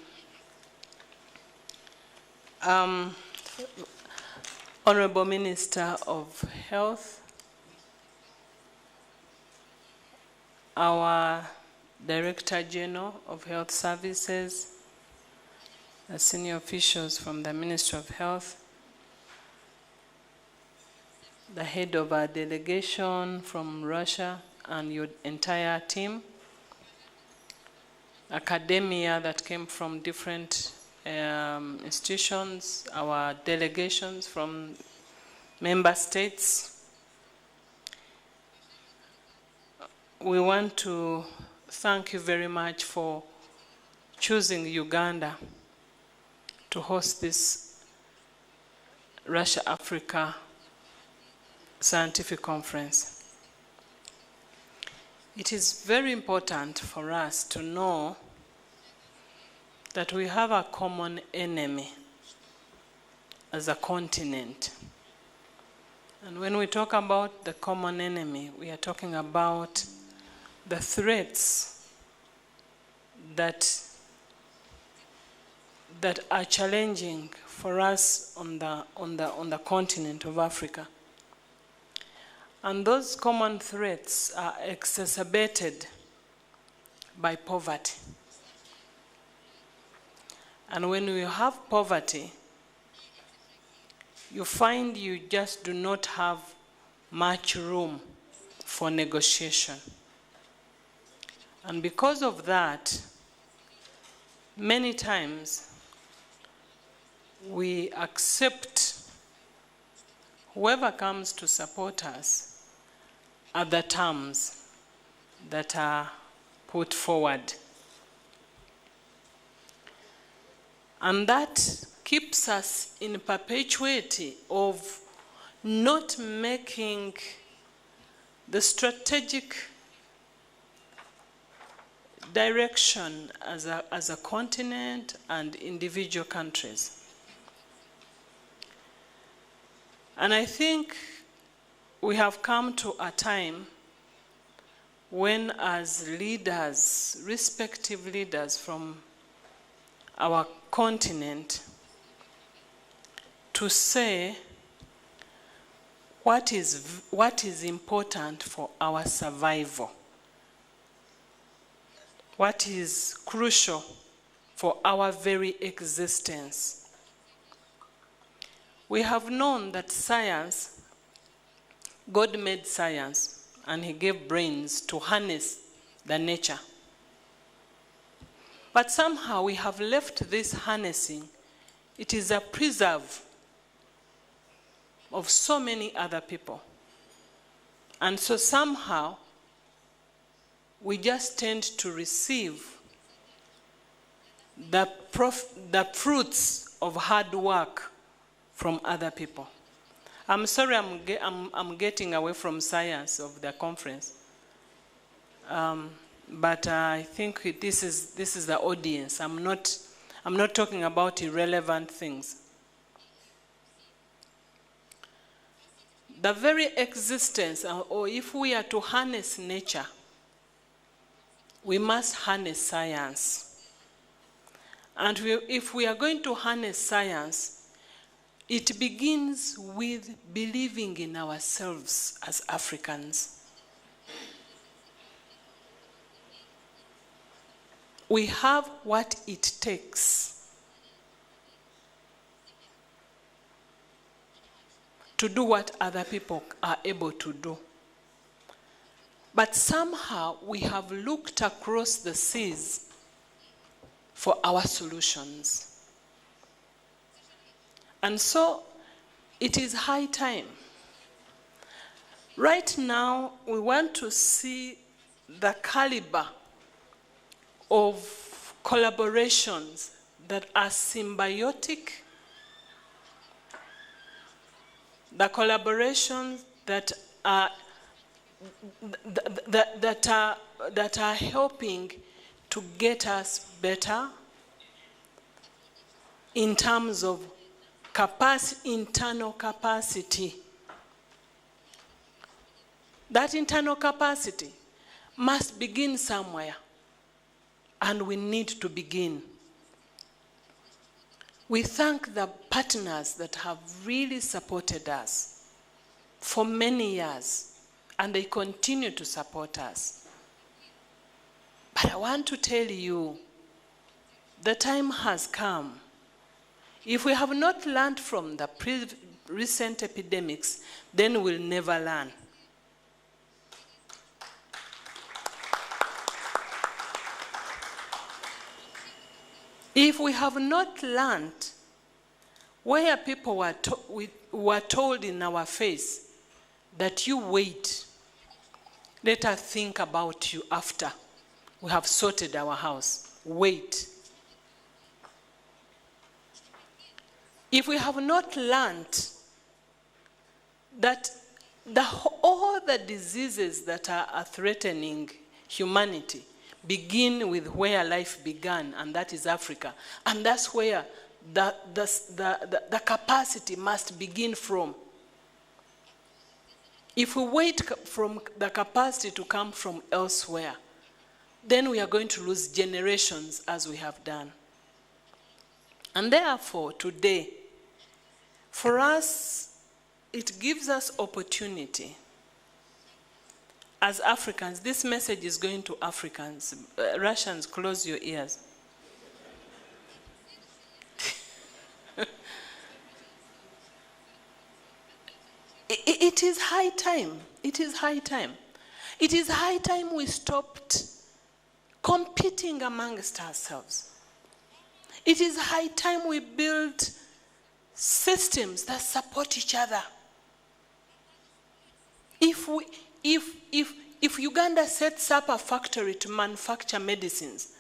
Honorable Minister of Health, our Director General of Health Services, the senior officials from the Ministry of Health, the head of our delegation from Russia and your entire team, academia that came from different institutions, our delegations from member states. We want to thank you very much for choosing Uganda to host this Russia-Africa scientific conference. It is very important for us to know that we have a common enemy as a continent. And when we talk about the common enemy, we are talking about the threats that are challenging for us on the continent of Africa. And those common threats are exacerbated by poverty. And when you have poverty, you find you just do not have much room for negotiation. And because of that, many times we accept whoever comes to support us at the terms that are put forward. And that keeps us in perpetuity of not making the strategic direction as a continent and individual countries. And I think we have come to a time when, as leaders, respective leaders from our continent, to say what is important for our survival, what is crucial for our very existence. We have known that science, God made science, and he gave brains to harness the nature. But somehow we have left this harnessing. It is a preserve of so many other people. And so somehow we just tend to receive the fruits of hard work from other people. I'm sorry I'm getting away from science of the conference. but I think this is the audience. I'm not talking about irrelevant things. The very existence, or if we are to harness nature, we must harness science. And if we are going to harness science, it begins with believing in ourselves as Africans. We have what it takes to do what other people are able to do. But somehow we have looked across the seas for our solutions. And so it is high time. Right now, we want to see the caliber of collaborations that are symbiotic, the collaborations that are that are helping to get us better in terms of internal capacity. That internal capacity must begin somewhere, and we need to begin. We thank the partners that have really supported us for many years, and they continue to support us. But I want to tell you, the time has come. If we have not learned from the recent epidemics, then we'll never learn. If we have not learned where people were told in our face that you wait, let us think about you after we have sorted our house. Wait. If we have not learned that all the diseases that are threatening humanity begin with where life began, and that is Africa. And that's where the capacity must begin from. If we wait from the capacity to come from elsewhere, then we are going to lose generations as we have done. And therefore, today, for us, it gives us opportunity. As Africans, this message is going to Africans. Russians, close your ears. It is high time. It is high time. It is high time we stopped competing amongst ourselves. It is high time we build systems that support each other. If Uganda sets up a factory to manufacture medicines,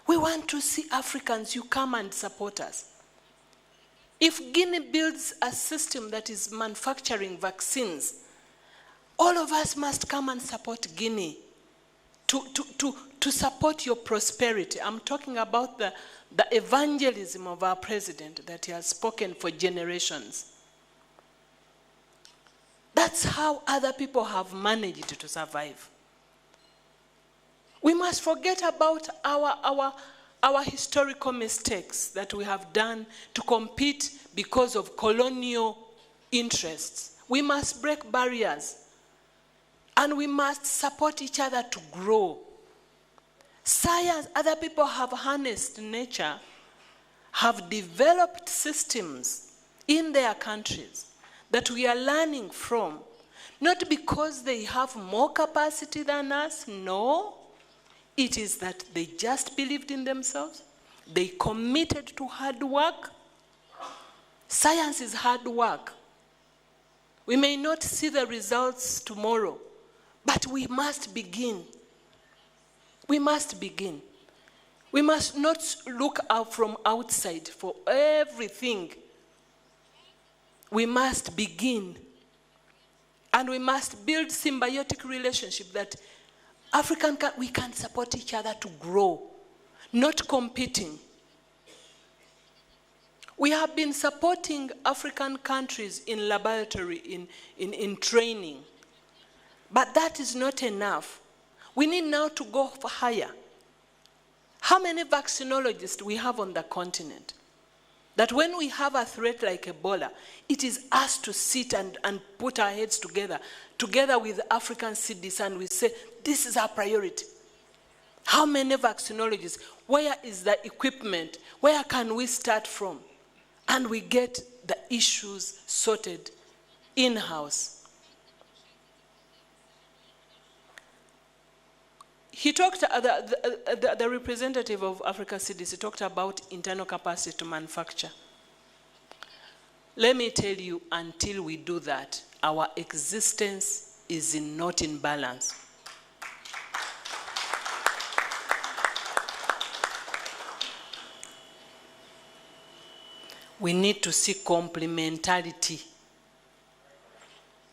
we want to see Africans, you come and support us. If Guinea builds a system that is manufacturing vaccines, all of us must come and support Guinea to support your prosperity. I'm talking about the evangelism of our president that he has spoken for generations. That's how other people have managed to survive. We must forget about our historical mistakes that we have done to compete because of colonial interests. We must break barriers, and we must support each other to grow. Science, other people have harnessed nature, have developed systems in their countries that we are learning from, not because they have more capacity than us, no. It is that they just believed in themselves. They committed to hard work. Science is hard work. We may not see the results tomorrow, but we must begin. We must begin. We must not look out from outside for everything. We must begin. And we must build symbiotic relationship that we can support each other to grow, not competing. We have been supporting African countries in laboratory, in training, but that is not enough. We need now to go higher. How many vaccinologists we have on the continent? That when we have a threat like Ebola, it is us to sit and put our heads together with African CDC, and we say, this is our priority. How many vaccinologists? Where is the equipment? Where can we start from? And we get the issues sorted in-house. He talked, the representative of Africa CDC talked about internal capacity to manufacture. Let me tell you, until we do that, our existence is not in balance. We need to see complementarity.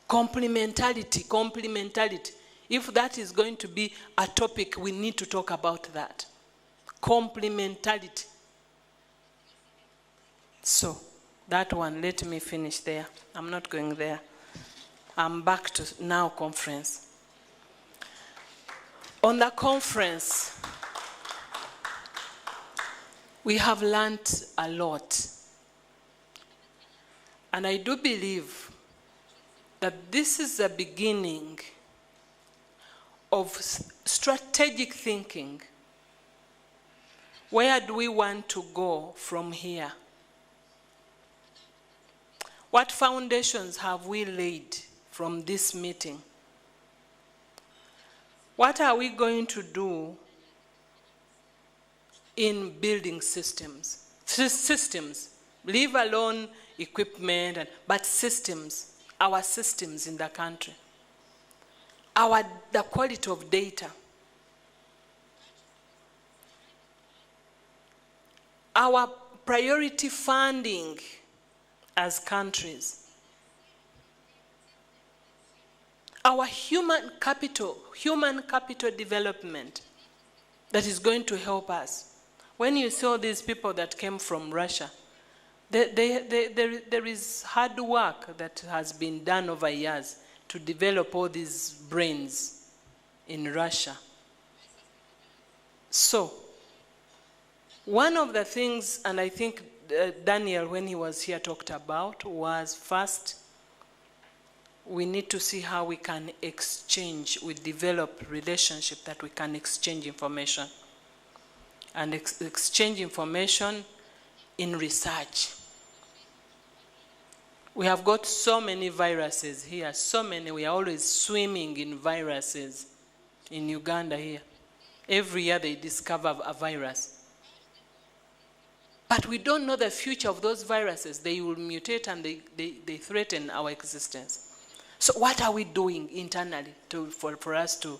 Complementarity. If that is going to be a topic, we need to talk about that. Complementarity. So, that one, let me finish there. I'm not going there. I'm back to now conference. On the conference, we have learned a lot. And I do believe that this is the beginning of strategic thinking. Where do we want to go from here? What foundations have we laid from this meeting? What are we going to do in building systems? Leave alone equipment, but systems, our systems in the country. The quality of data. Our priority funding as countries. Our human capital development that is going to help us. When you saw these people that came from Russia, there is hard work that has been done over years to develop all these brains in Russia. So, one of the things, and I think Daniel, when he was here, talked about, was first, we need to see how we can exchange, we develop relationship that we can exchange information. And exchange information in research. We have got so many viruses here, so many. We are always swimming in viruses in Uganda here. Every year they discover a virus. But we don't know the future of those viruses. They will mutate and they threaten our existence. So what are we doing internally for us to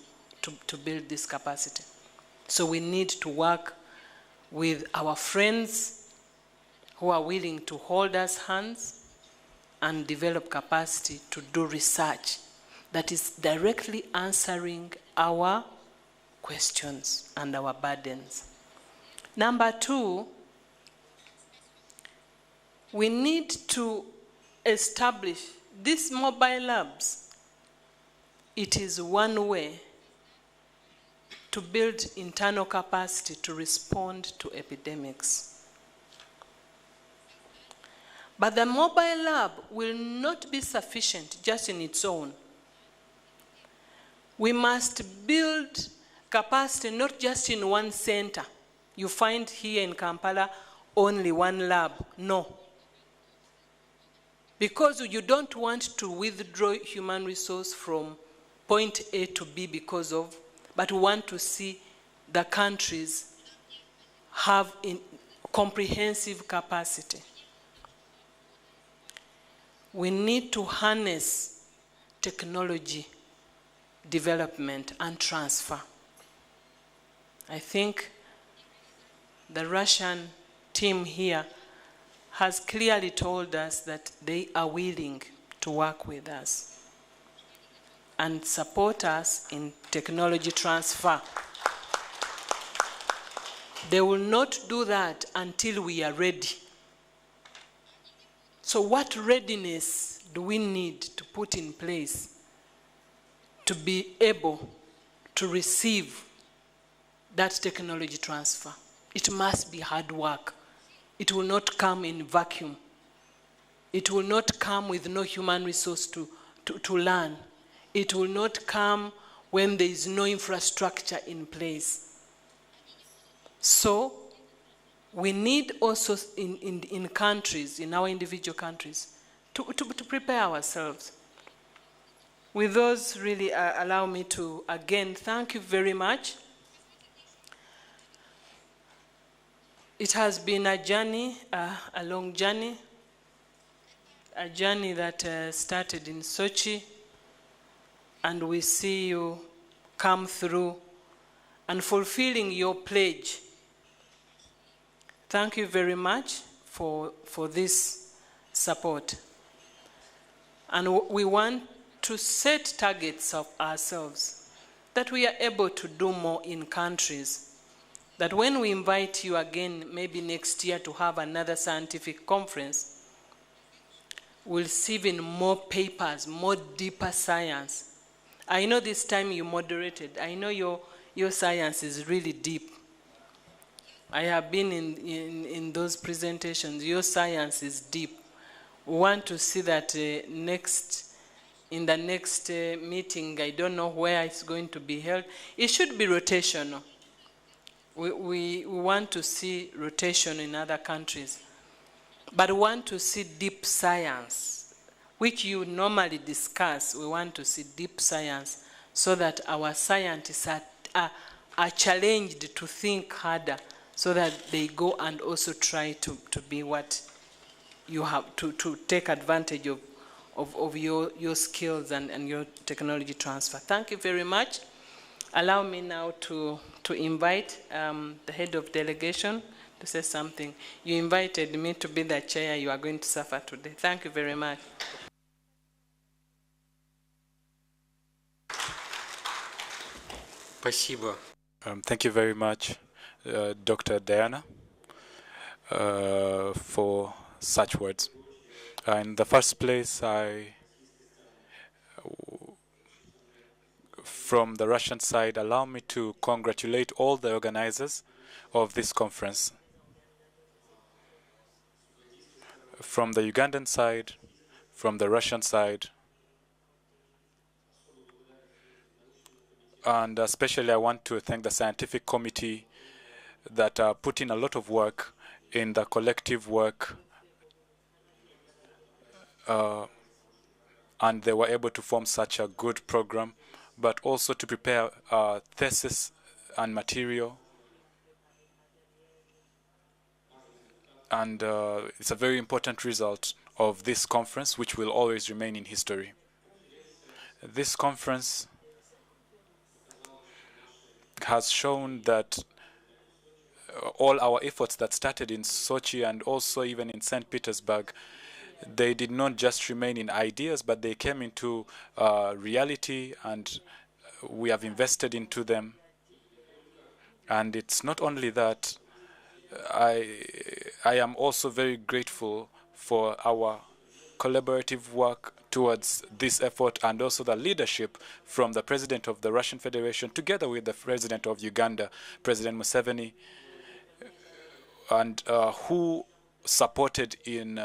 build this capacity? So we need to work with our friends who are willing to hold us hands and develop capacity to do research that is directly answering our questions and our burdens. Number two, we need to establish these mobile labs. It is one way to build internal capacity to respond to epidemics. But the mobile lab will not be sufficient just in its own. We must build capacity not just in one center. You find here in Kampala only one lab. No. Because you don't want to withdraw human resource from point A to B but we want to see the countries have comprehensive capacity. We need to harness technology development and transfer. I think the Russian team here has clearly told us that they are willing to work with us. and support us in technology transfer. They will not do that until we are ready. So what readiness do we need to put in place to be able to receive that technology transfer? It must be hard work. It will not come in vacuum. It will not come with no human resource to learn. It will not come when there is no infrastructure in place. So we need also in countries, in our individual countries, to prepare ourselves. With those, really allow me to again thank you very much. It has been a journey, a long journey, a journey that started in Sochi, and we see you come through and fulfilling your pledge. Thank you very much for this support. And we want to set targets of ourselves, that we are able to do more in countries, that when we invite you again, maybe next year, to have another scientific conference, we'll see even more papers, more deeper science. I know this time you moderated. I know your science is really deep. I have been in those presentations. Your science is deep. We want to see that in the next meeting. I don't know where it's going to be held. It should be rotational. We want to see rotation in other countries, but we want to see deep science, which you normally discuss. We want to see deep science so that our scientists are challenged to think harder, so that they go and also try to be what you have, to take advantage of your skills and your technology transfer. Thank you very much. Allow me now to invite the head of delegation to say something. You invited me to be the chair. You are going to suffer today. Thank you very much. Спасибо. Thank you very much, Dr. Diana, for such words. In the first place, from the Russian side, allow me to congratulate all the organizers of this conference. From the Ugandan side, from the Russian side, and especially I want to thank the scientific committee that put in a lot of work in the collective work, and they were able to form such a good program, but also to prepare thesis and material. And it's a very important result of this conference, which will always remain in history. This conference has shown that all our efforts that started in Sochi and also even in St. Petersburg, they did not just remain in ideas, but they came into reality, and we have invested into them. And it's not only that, I am also very grateful for our collaborative work towards this effort, and also the leadership from the President of the Russian Federation, together with the President of Uganda, President Museveni, and who supported in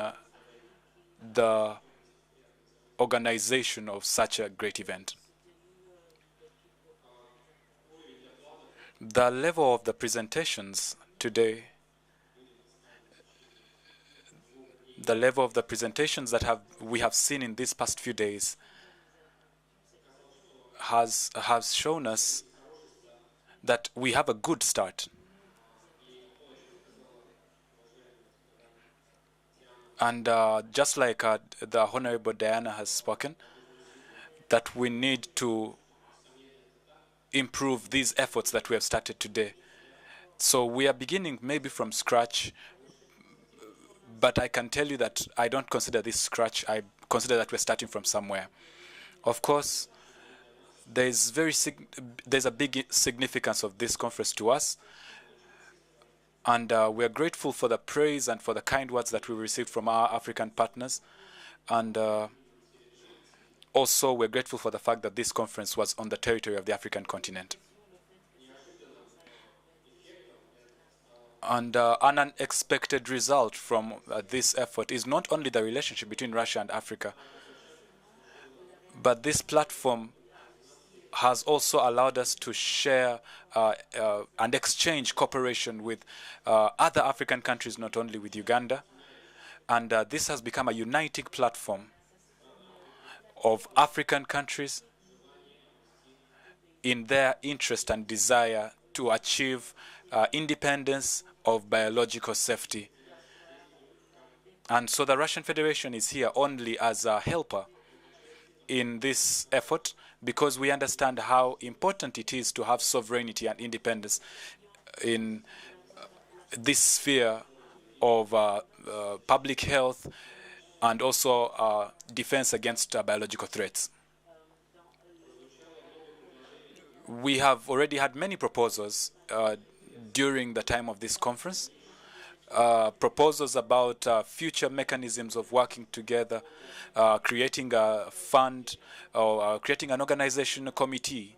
the organization of such a great event. The level of the presentations today, the level of the presentations that we have seen in these past few days has shown us that we have a good start. And just like the Honorable Diana has spoken, that we need to improve these efforts that we have started today. So we are beginning maybe from scratch, but I can tell you that I don't consider this scratch. I consider that we're starting from somewhere. Of course, there's a big significance of this conference to us, and we are grateful for the praise and for the kind words that we received from our African partners, and also we're grateful for the fact that this conference was on the territory of the African continent. And an unexpected result from this effort is not only the relationship between Russia and Africa, but this platform has also allowed us to share and exchange cooperation with other African countries, not only with Uganda. And this has become a uniting platform of African countries in their interest and desire to achieve independence of biological safety. And so the Russian Federation is here only as a helper in this effort, because we understand how important it is to have sovereignty and independence in this sphere of public health and also defense against biological threats. We have already had many proposals during the time of this conference, proposals about future mechanisms of working together, creating a fund, or creating an organizational committee.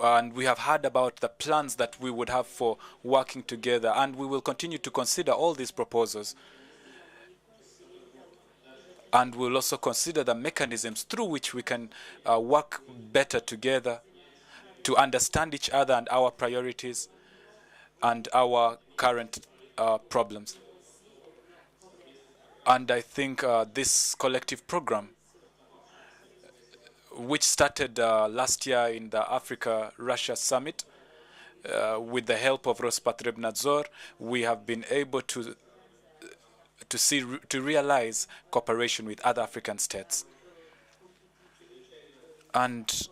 And we have heard about the plans that we would have for working together, and we will continue to consider all these proposals. And we'll also consider the mechanisms through which we can work better together to understand each other and our priorities and our current problems. And I think this collective program, which started last year in the Africa-Russia Summit, with the help of Rospotrebnadzor, we have been able to realize cooperation with other African states. And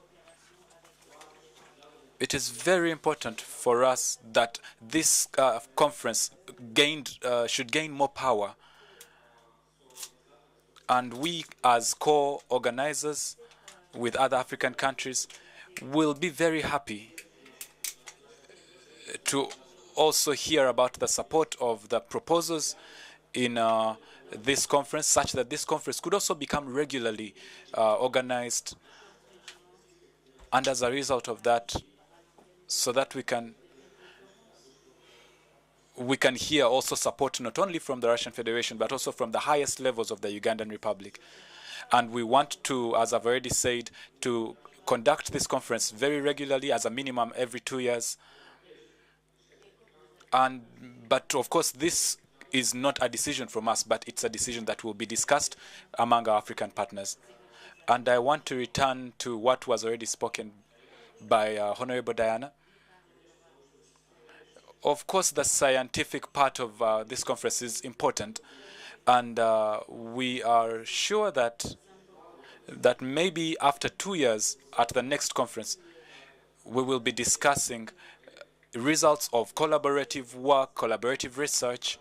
it is very important for us that this conference should gain more power. And we, as co-organizers with other African countries, will be very happy to also hear about the support of the proposals in this conference, such that this conference could also become regularly organized. And as a result of that, so that we can hear also support not only from the Russian Federation, but also from the highest levels of the Ugandan Republic. And we want to, as I've already said, to conduct this conference very regularly, as a minimum every 2 years. But of course, this is not a decision from us, but it's a decision that will be discussed among our African partners. And I want to return to what was already spoken by Honorable Diana. Of course, the scientific part of this conference is important, and we are sure that maybe after 2 years at the next conference, we will be discussing results of collaborative work, collaborative research,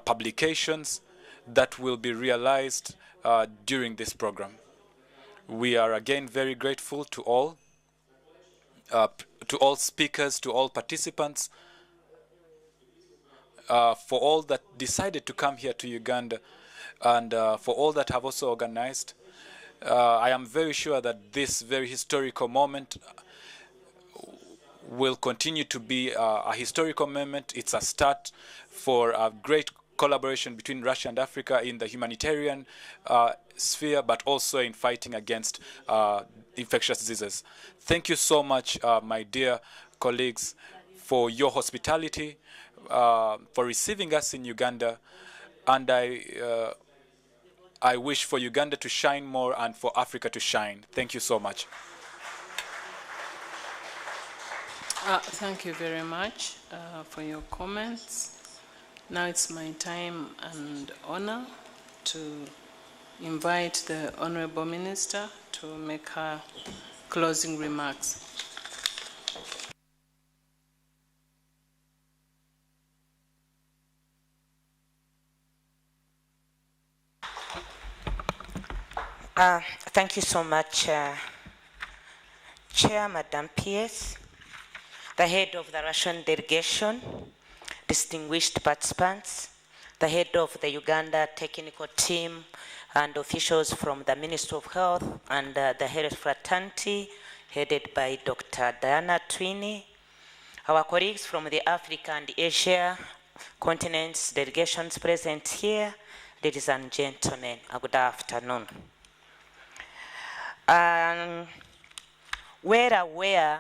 publications that will be realized during this program. We are again very grateful to all speakers, to all participants, for all that decided to come here to Uganda, and for all that have also organized. I am very sure that this very historical moment will continue to be a historical moment. It's a start for a great collaboration between Russia and Africa in the humanitarian sphere, but also in fighting against infectious diseases. Thank you so much, my dear colleagues, for your hospitality, for receiving us in Uganda, and I wish for Uganda to shine more and for Africa to shine. Thank you so much. Thank you very much for your comments. Now it's my time and honor to invite the Honorable Minister to make her closing remarks. Thank you so much, Chair, Madam P.S., the head of the Russian delegation, distinguished participants, the head of the Uganda technical team, and officials from the Ministry of Health and the Health Fraternity, headed by Dr. Diana Twini, our colleagues from the Africa and Asia continents delegations present here, ladies and gentlemen, good afternoon. We're aware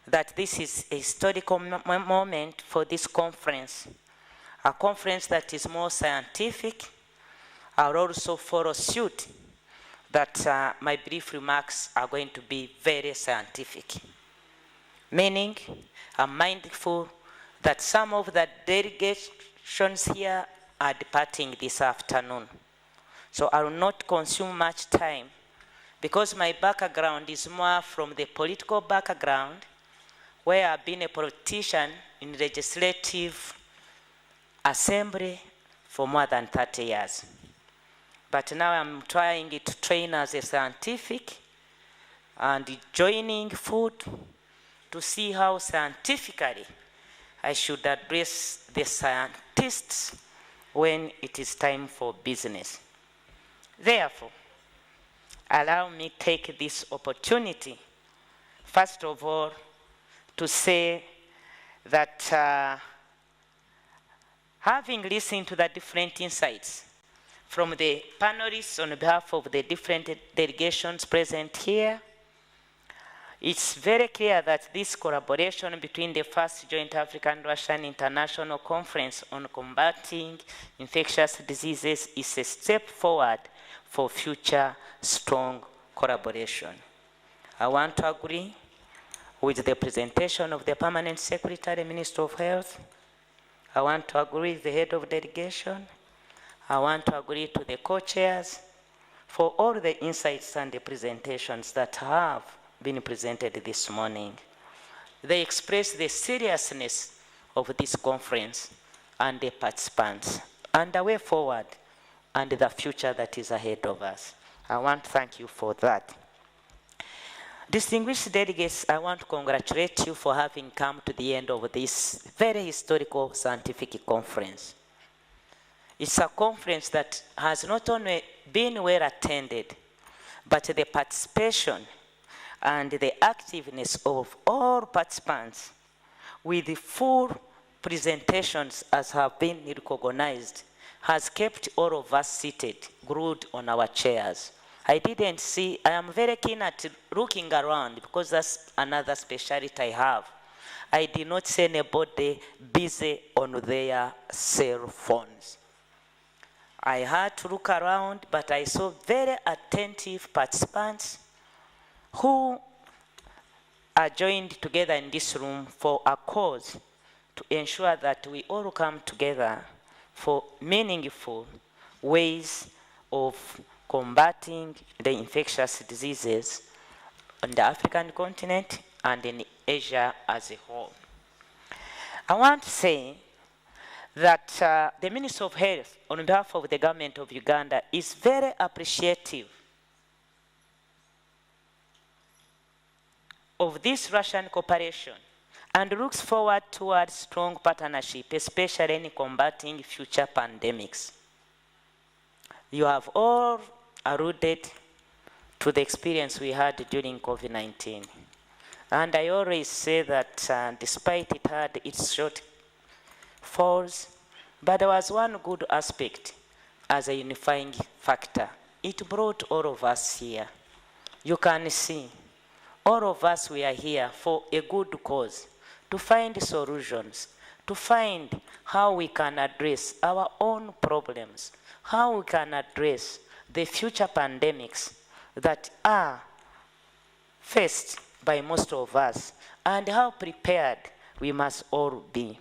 that this is a historical moment for this conference, a conference that is more scientific. I'll also follow suit that my brief remarks are going to be very scientific, meaning I'm mindful that some of the delegations here are departing this afternoon. So I will not consume much time because my background is more from the political background, where I've been a politician in legislative assembly for more than 30 years. But now I'm trying to train as a scientific and joining food to see how scientifically I should address the scientists when it is time for business. Therefore, allow me to take this opportunity, first of all, to say that having listened to the different insights from the panelists on behalf of the different delegations present here, it's very clear that this collaboration between the first Joint African-Russian International Conference on Combating Infectious Diseases is a step forward for future strong collaboration. I want to agree with the presentation of the Permanent Secretary, Minister of Health. I want to agree with the head of delegation. I want to agree to the co-chairs for all the insights and the presentations that have been presented this morning. They express the seriousness of this conference and the participants and the way forward and the future that is ahead of us. I want to thank you for that. Distinguished delegates, I want to congratulate you for having come to the end of this very historical scientific conference. It's a conference that has not only been well attended, but the participation and the activeness of all participants with the full presentations as have been recognized has kept all of us seated, glued on our chairs. I didn't see, I am very keen at looking around because that's another specialty I have. I did not see anybody busy on their cell phones. I had to look around, but I saw very attentive participants who are joined together in this room for a cause to ensure that we all come together for meaningful ways of combating the infectious diseases on the African continent and in Asia as a whole. I want to say that the Ministry of Health, on behalf of the government of Uganda, is very appreciative of this Russian cooperation and looks forward towards strong partnership, especially in combating future pandemics. You have all alluded to the experience we had during COVID-19. And I always say that despite it had its shortfalls, but there was one good aspect as a unifying factor. It brought all of us here. You can see, all of us we are here for a good cause, to find solutions, to find how we can address our own problems, how we can address the future pandemics that are faced by most of us, and how prepared we must all be.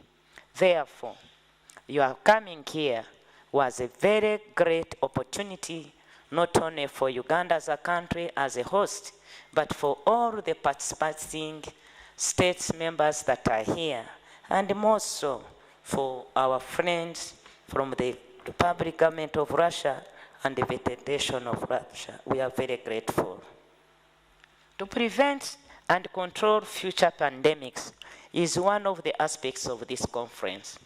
Therefore, your coming here was a very great opportunity, not only for Uganda as a country, as a host, but for all the participating states members that are here, and more so for our friends from the Republic Government of Russia and the vegetation of Russia. We are very grateful. To prevent and control future pandemics is one of the aspects of this conference,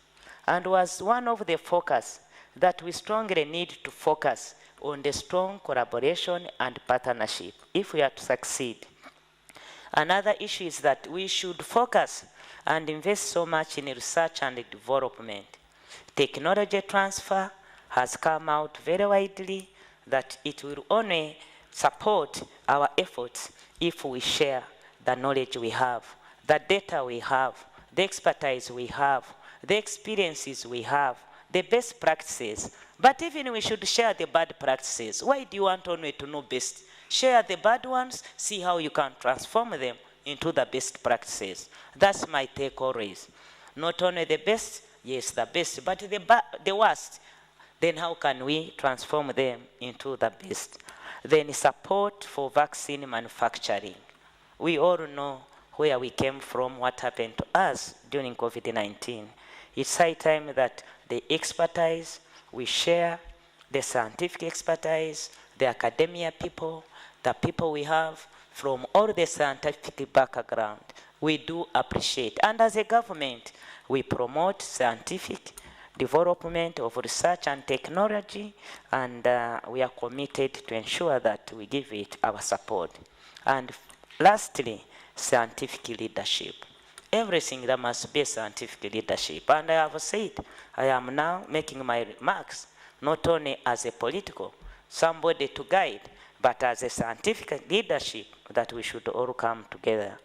and was one of the focus that we strongly need to focus on the strong collaboration and partnership if we are to succeed. Another issue is that we should focus and invest so much in research and development. Technology transfer has come out very widely that it will only support our efforts if we share the knowledge we have, the data we have, the expertise we have, the experiences we have, the best practices. But even we should share the bad practices. Why do you want only to know best? Share the bad ones, see how you can transform them into the best practices. That's my take always. Not only the best, yes, the best, but the worst. Then how can we transform them into the best? Then support for vaccine manufacturing. We all know where we came from, what happened to us during COVID-19. It's high time that the expertise we share, the scientific expertise, the academia people, the people we have from all the scientific background, we do appreciate. And as a government, we promote scientific development of research and technology, and we are committed to ensure that we give it our support. And lastly, scientific leadership. Everything that must be scientific leadership. And I have said, I am now making my remarks, not only as a political, somebody to guide, but as a scientific leadership that we should all come together.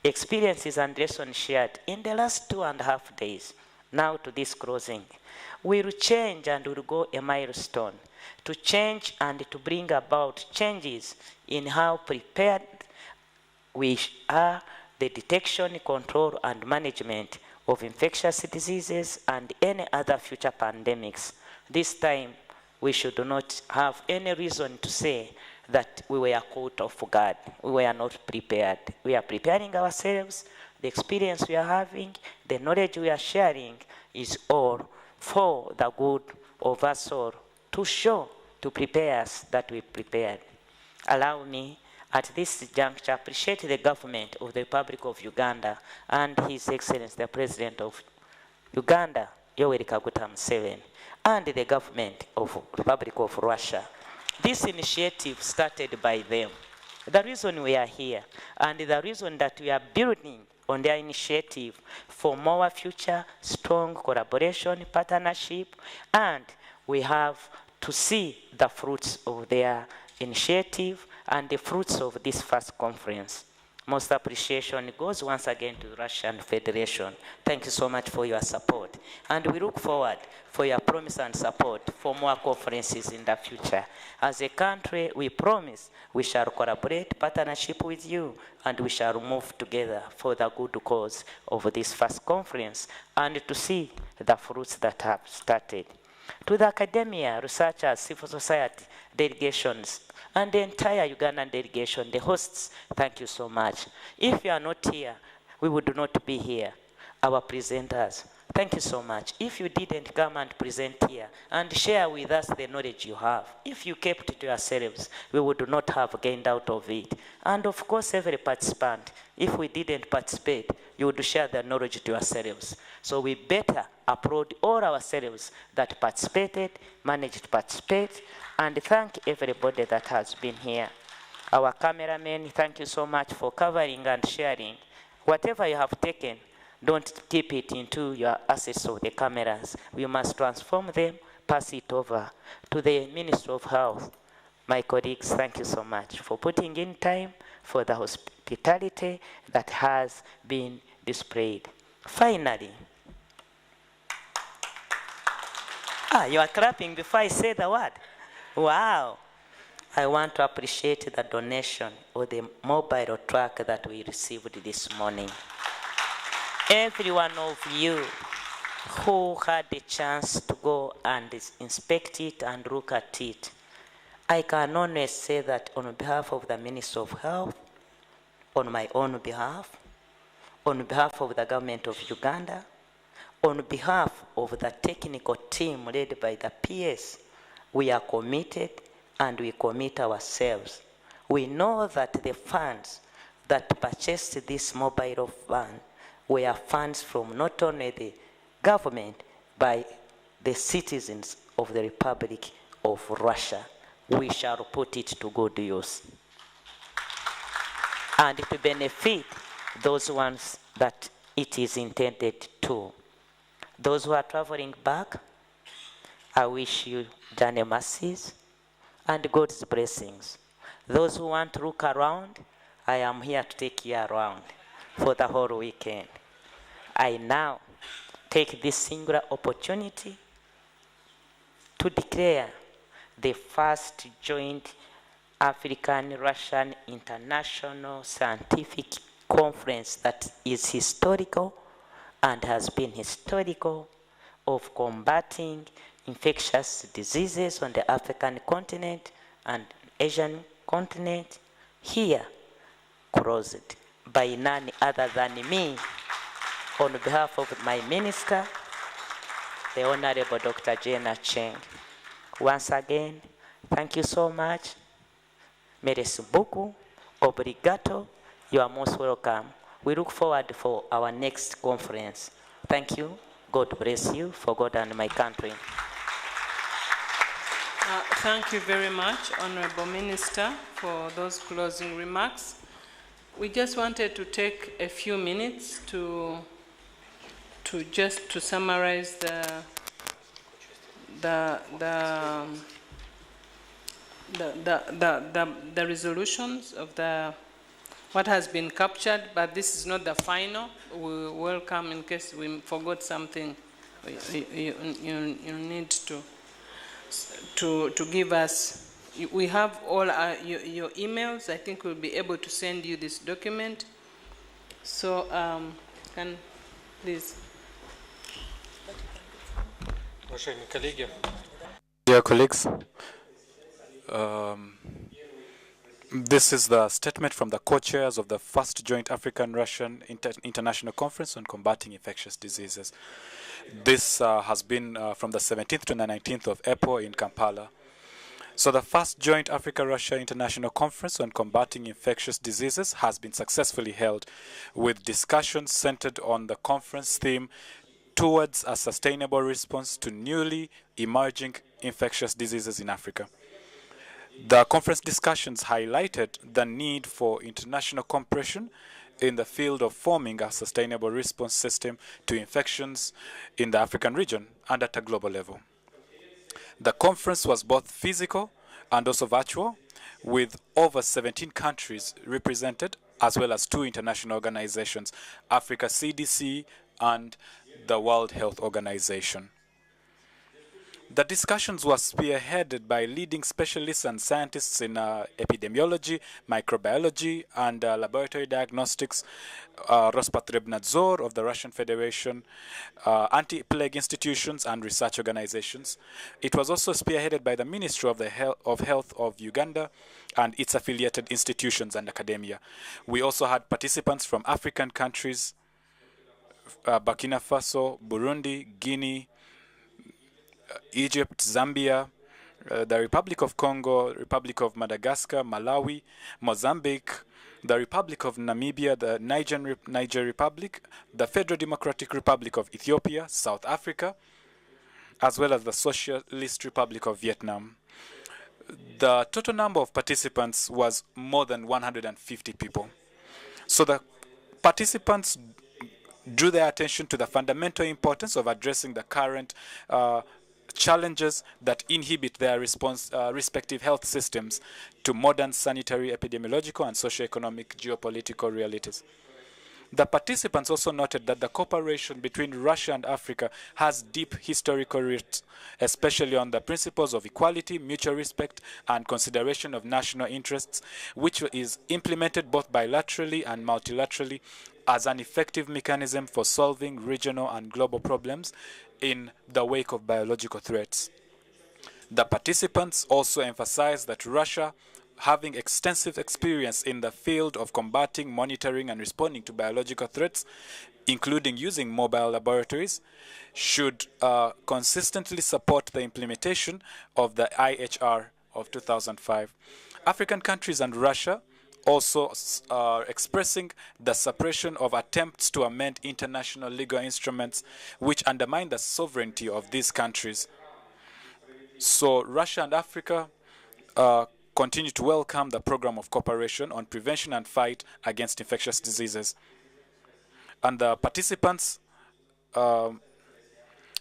Experiences and lessons shared in the last 2.5 days, now to this closing, will change and will go a milestone to change and to bring about changes in how prepared we are the detection, control, and management of infectious diseases and any other future pandemics. This time, we should not have any reason to say that we were caught off guard. We were not prepared. We are preparing ourselves. The experience we are having, the knowledge we are sharing is all for the good of us all, to show, to prepare us that we prepared. Allow me at this juncture appreciate the government of the Republic of Uganda and His Excellency the President of Uganda, Yoweri Kaguta Museveni, and the government of Republic of Russia. This initiative started by them. The reason we are here and the reason that we are building on their initiative for more future strong collaboration, partnership, and we have to see the fruits of their initiative and the fruits of this first conference. Most appreciation goes once again to the Russian Federation. Thank you so much for your support. And we look forward for your promise and support for more conferences in the future. As a country, we promise we shall collaborate, partnership with you, and we shall move together for the good cause of this first conference and to see the fruits that have started. To the academia, researchers, civil society, delegations, and the entire Ugandan delegation, the hosts, thank you so much. If you are not here, we would not be here. Our presenters, thank you so much. If you didn't come and present here and share with us the knowledge you have, if you kept it to yourselves, we would not have gained out of it. And of course, every participant, if we didn't participate, you would share the knowledge to yourselves. So we better applaud all ourselves that participated, managed to participate, and thank everybody that has been here. Our cameramen, thank you so much for covering and sharing. Whatever you have taken, don't keep it into your assets of the cameras. We must transform them, pass it over to the Ministry of Health. My colleagues, thank you so much for putting in time for the hospitality that has been displayed. Finally, you are clapping before I say the word. Wow. I want to appreciate the donation of the mobile truck that we received this morning. Every one of you who had the chance to go and inspect it and look at it, I can only say that on behalf of the Ministry of Health, on my own behalf, on behalf of the government of Uganda, on behalf of the technical team led by the PS, we are committed and we commit ourselves. We know that the funds that purchased this mobile van were funds from not only the government, but the citizens of the Republic of Russia. We shall put it to good use. And to benefit those ones that it is intended to. Those who are traveling back, I wish you journey mercies and God's blessings. Those who want to look around, I am here to take you around for the whole weekend. I now take this singular opportunity to declare the first joint African-Russian International Scientific Conference that is historical and has been historical of combating infectious diseases on the African continent and Asian continent, here closed by none other than me, on behalf of my minister, the Honorable Dr. Jenna Cheng. Once again, thank you so much. Merci beaucoup. Obrigado. You are most welcome. We look forward for our next conference. Thank you. God bless you, for God and my country. Thank you very much, Honorable Minister, for those closing remarks. We just wanted to take a few minutes to summarize the resolutions of what has been captured, but this is not the final. We welcome in case we forgot something. You need to give us. We have all your emails. I think we'll be able to send you this document. So can please. Dear colleagues, this is the statement from the co-chairs of the first joint African-Russian International Conference on Combating Infectious Diseases. This has been from the 17th to the 19th of April in Kampala. So the first joint Africa-Russia International Conference on Combating Infectious Diseases has been successfully held, with discussions centered on the conference theme towards a sustainable response to newly emerging infectious diseases in Africa. The conference discussions highlighted the need for international cooperation in the field of forming a sustainable response system to infections in the African region and at a global level. The conference was both physical and also virtual, with over 17 countries represented, as well as 2 international organizations, Africa CDC and the World Health Organization. The discussions were spearheaded by leading specialists and scientists in epidemiology, microbiology, and laboratory diagnostics, Rospotrebnadzor of the Russian Federation, anti-plague institutions and research organizations. It was also spearheaded by the Ministry of Health of Uganda and its affiliated institutions and academia. We also had participants from African countries, Burkina Faso, Burundi, Guinea, Egypt, Zambia, the Republic of Congo, Republic of Madagascar, Malawi, Mozambique, the Republic of Namibia, the Niger Republic, the Federal Democratic Republic of Ethiopia, South Africa, as well as the Socialist Republic of Vietnam. The total number of participants was more than 150 people. So the participants drew their attention to the fundamental importance of addressing the current challenges that inhibit their respective health systems to modern sanitary, epidemiological, and socio-economic geopolitical realities. The participants also noted that the cooperation between Russia and Africa has deep historical roots, especially on the principles of equality, mutual respect, and consideration of national interests, which is implemented both bilaterally and multilaterally as an effective mechanism for solving regional and global problems in the wake of biological threats. The participants also emphasized that Russia, having extensive experience in the field of combating, monitoring, and responding to biological threats, including using mobile laboratories, should consistently support the implementation of the IHR of 2005. African countries and Russia also are expressing the suppression of attempts to amend international legal instruments which undermine the sovereignty of these countries. So Russia and Africa continue to welcome the program of cooperation on prevention and fight against infectious diseases. And the participants,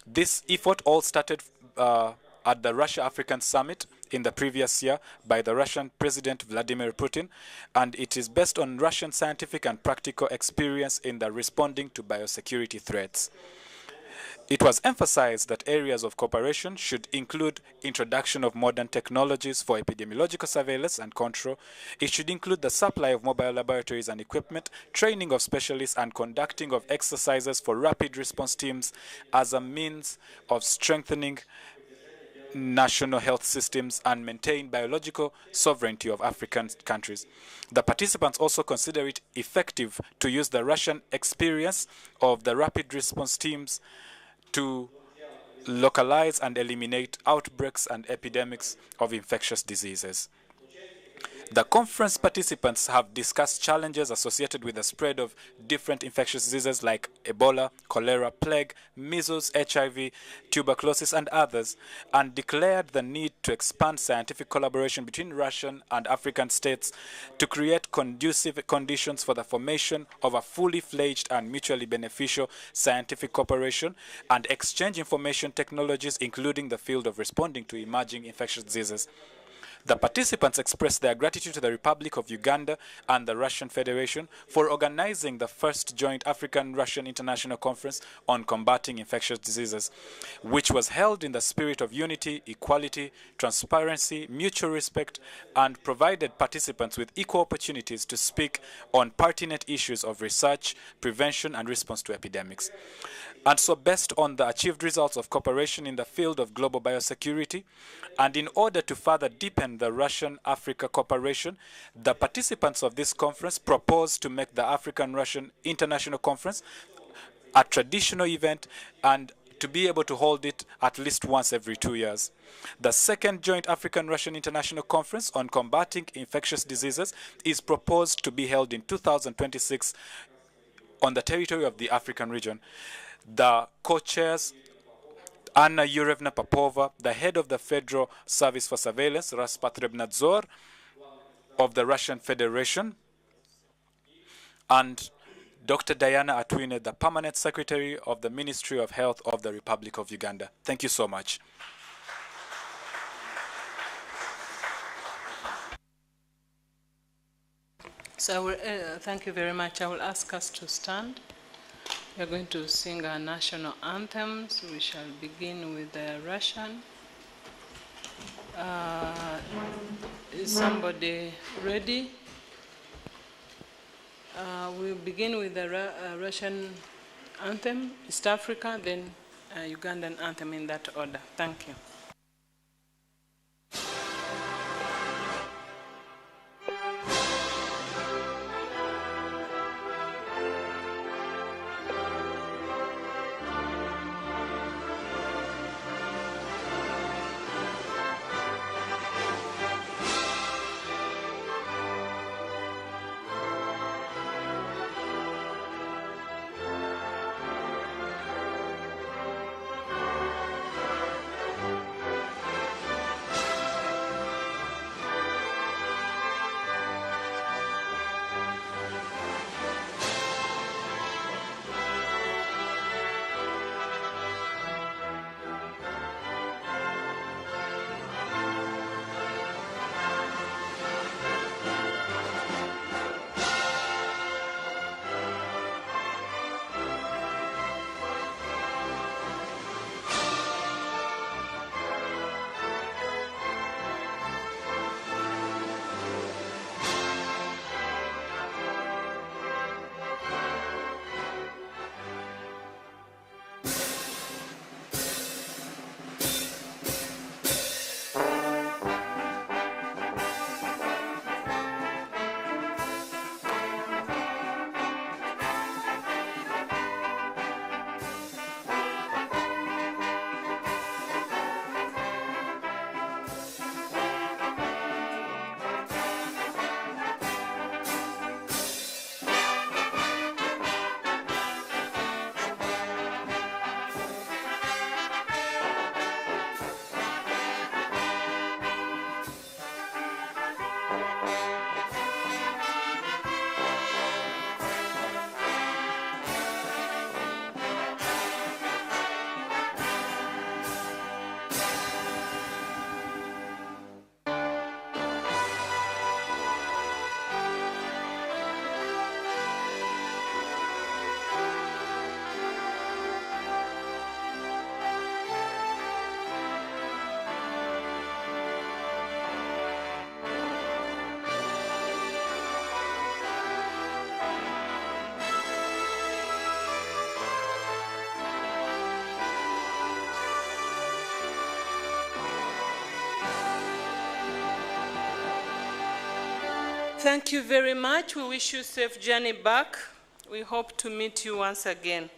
this effort all started at the Russia-African Summit in the previous year by the Russian President Vladimir Putin, and it is based on Russian scientific and practical experience in the responding to biosecurity threats. It was emphasized that areas of cooperation should include introduction of modern technologies for epidemiological surveillance and control. It should include the supply of mobile laboratories and equipment, training of specialists, and conducting of exercises for rapid response teams as a means of strengthening national health systems and maintain biological sovereignty of African countries. The participants also consider it effective to use the Russian experience of the rapid response teams to localize and eliminate outbreaks and epidemics of infectious diseases. The conference participants have discussed challenges associated with the spread of different infectious diseases like Ebola, cholera, plague, measles, HIV, tuberculosis, and others, and declared the need to expand scientific collaboration between Russian and African states to create conducive conditions for the formation of a fully fledged and mutually beneficial scientific cooperation and exchange information technologies, including the field of responding to emerging infectious diseases. The participants expressed their gratitude to the Republic of Uganda and the Russian Federation for organizing the first joint African-Russian International Conference on Combating Infectious Diseases, which was held in the spirit of unity, equality, transparency, mutual respect, and provided participants with equal opportunities to speak on pertinent issues of research, prevention, and response to epidemics. And so, based on the achieved results of cooperation in the field of global biosecurity, and in order to further deepen the Russian-Africa cooperation, the participants of this conference proposed to make the African-Russian International Conference a traditional event and to be able to hold it at least once every 2 years. The second joint African-Russian International Conference on Combating Infectious Diseases is proposed to be held in 2026 on the territory of the African region. The co-chairs, Anna Yurevna Popova, the head of the Federal Service for Surveillance, Rospotrebnadzor of the Russian Federation, and Dr. Diana Atwine, the Permanent Secretary of the Ministry of Health of the Republic of Uganda. Thank you so much. So thank you very much. I will ask us to stand. We are going to sing our national anthems. We shall begin with the Russian. Is somebody ready? We'll begin with the Russian anthem, East Africa, then Ugandan anthem in that order. Thank you. Thank you very much. We wish you safe journey back. We hope to meet you once again.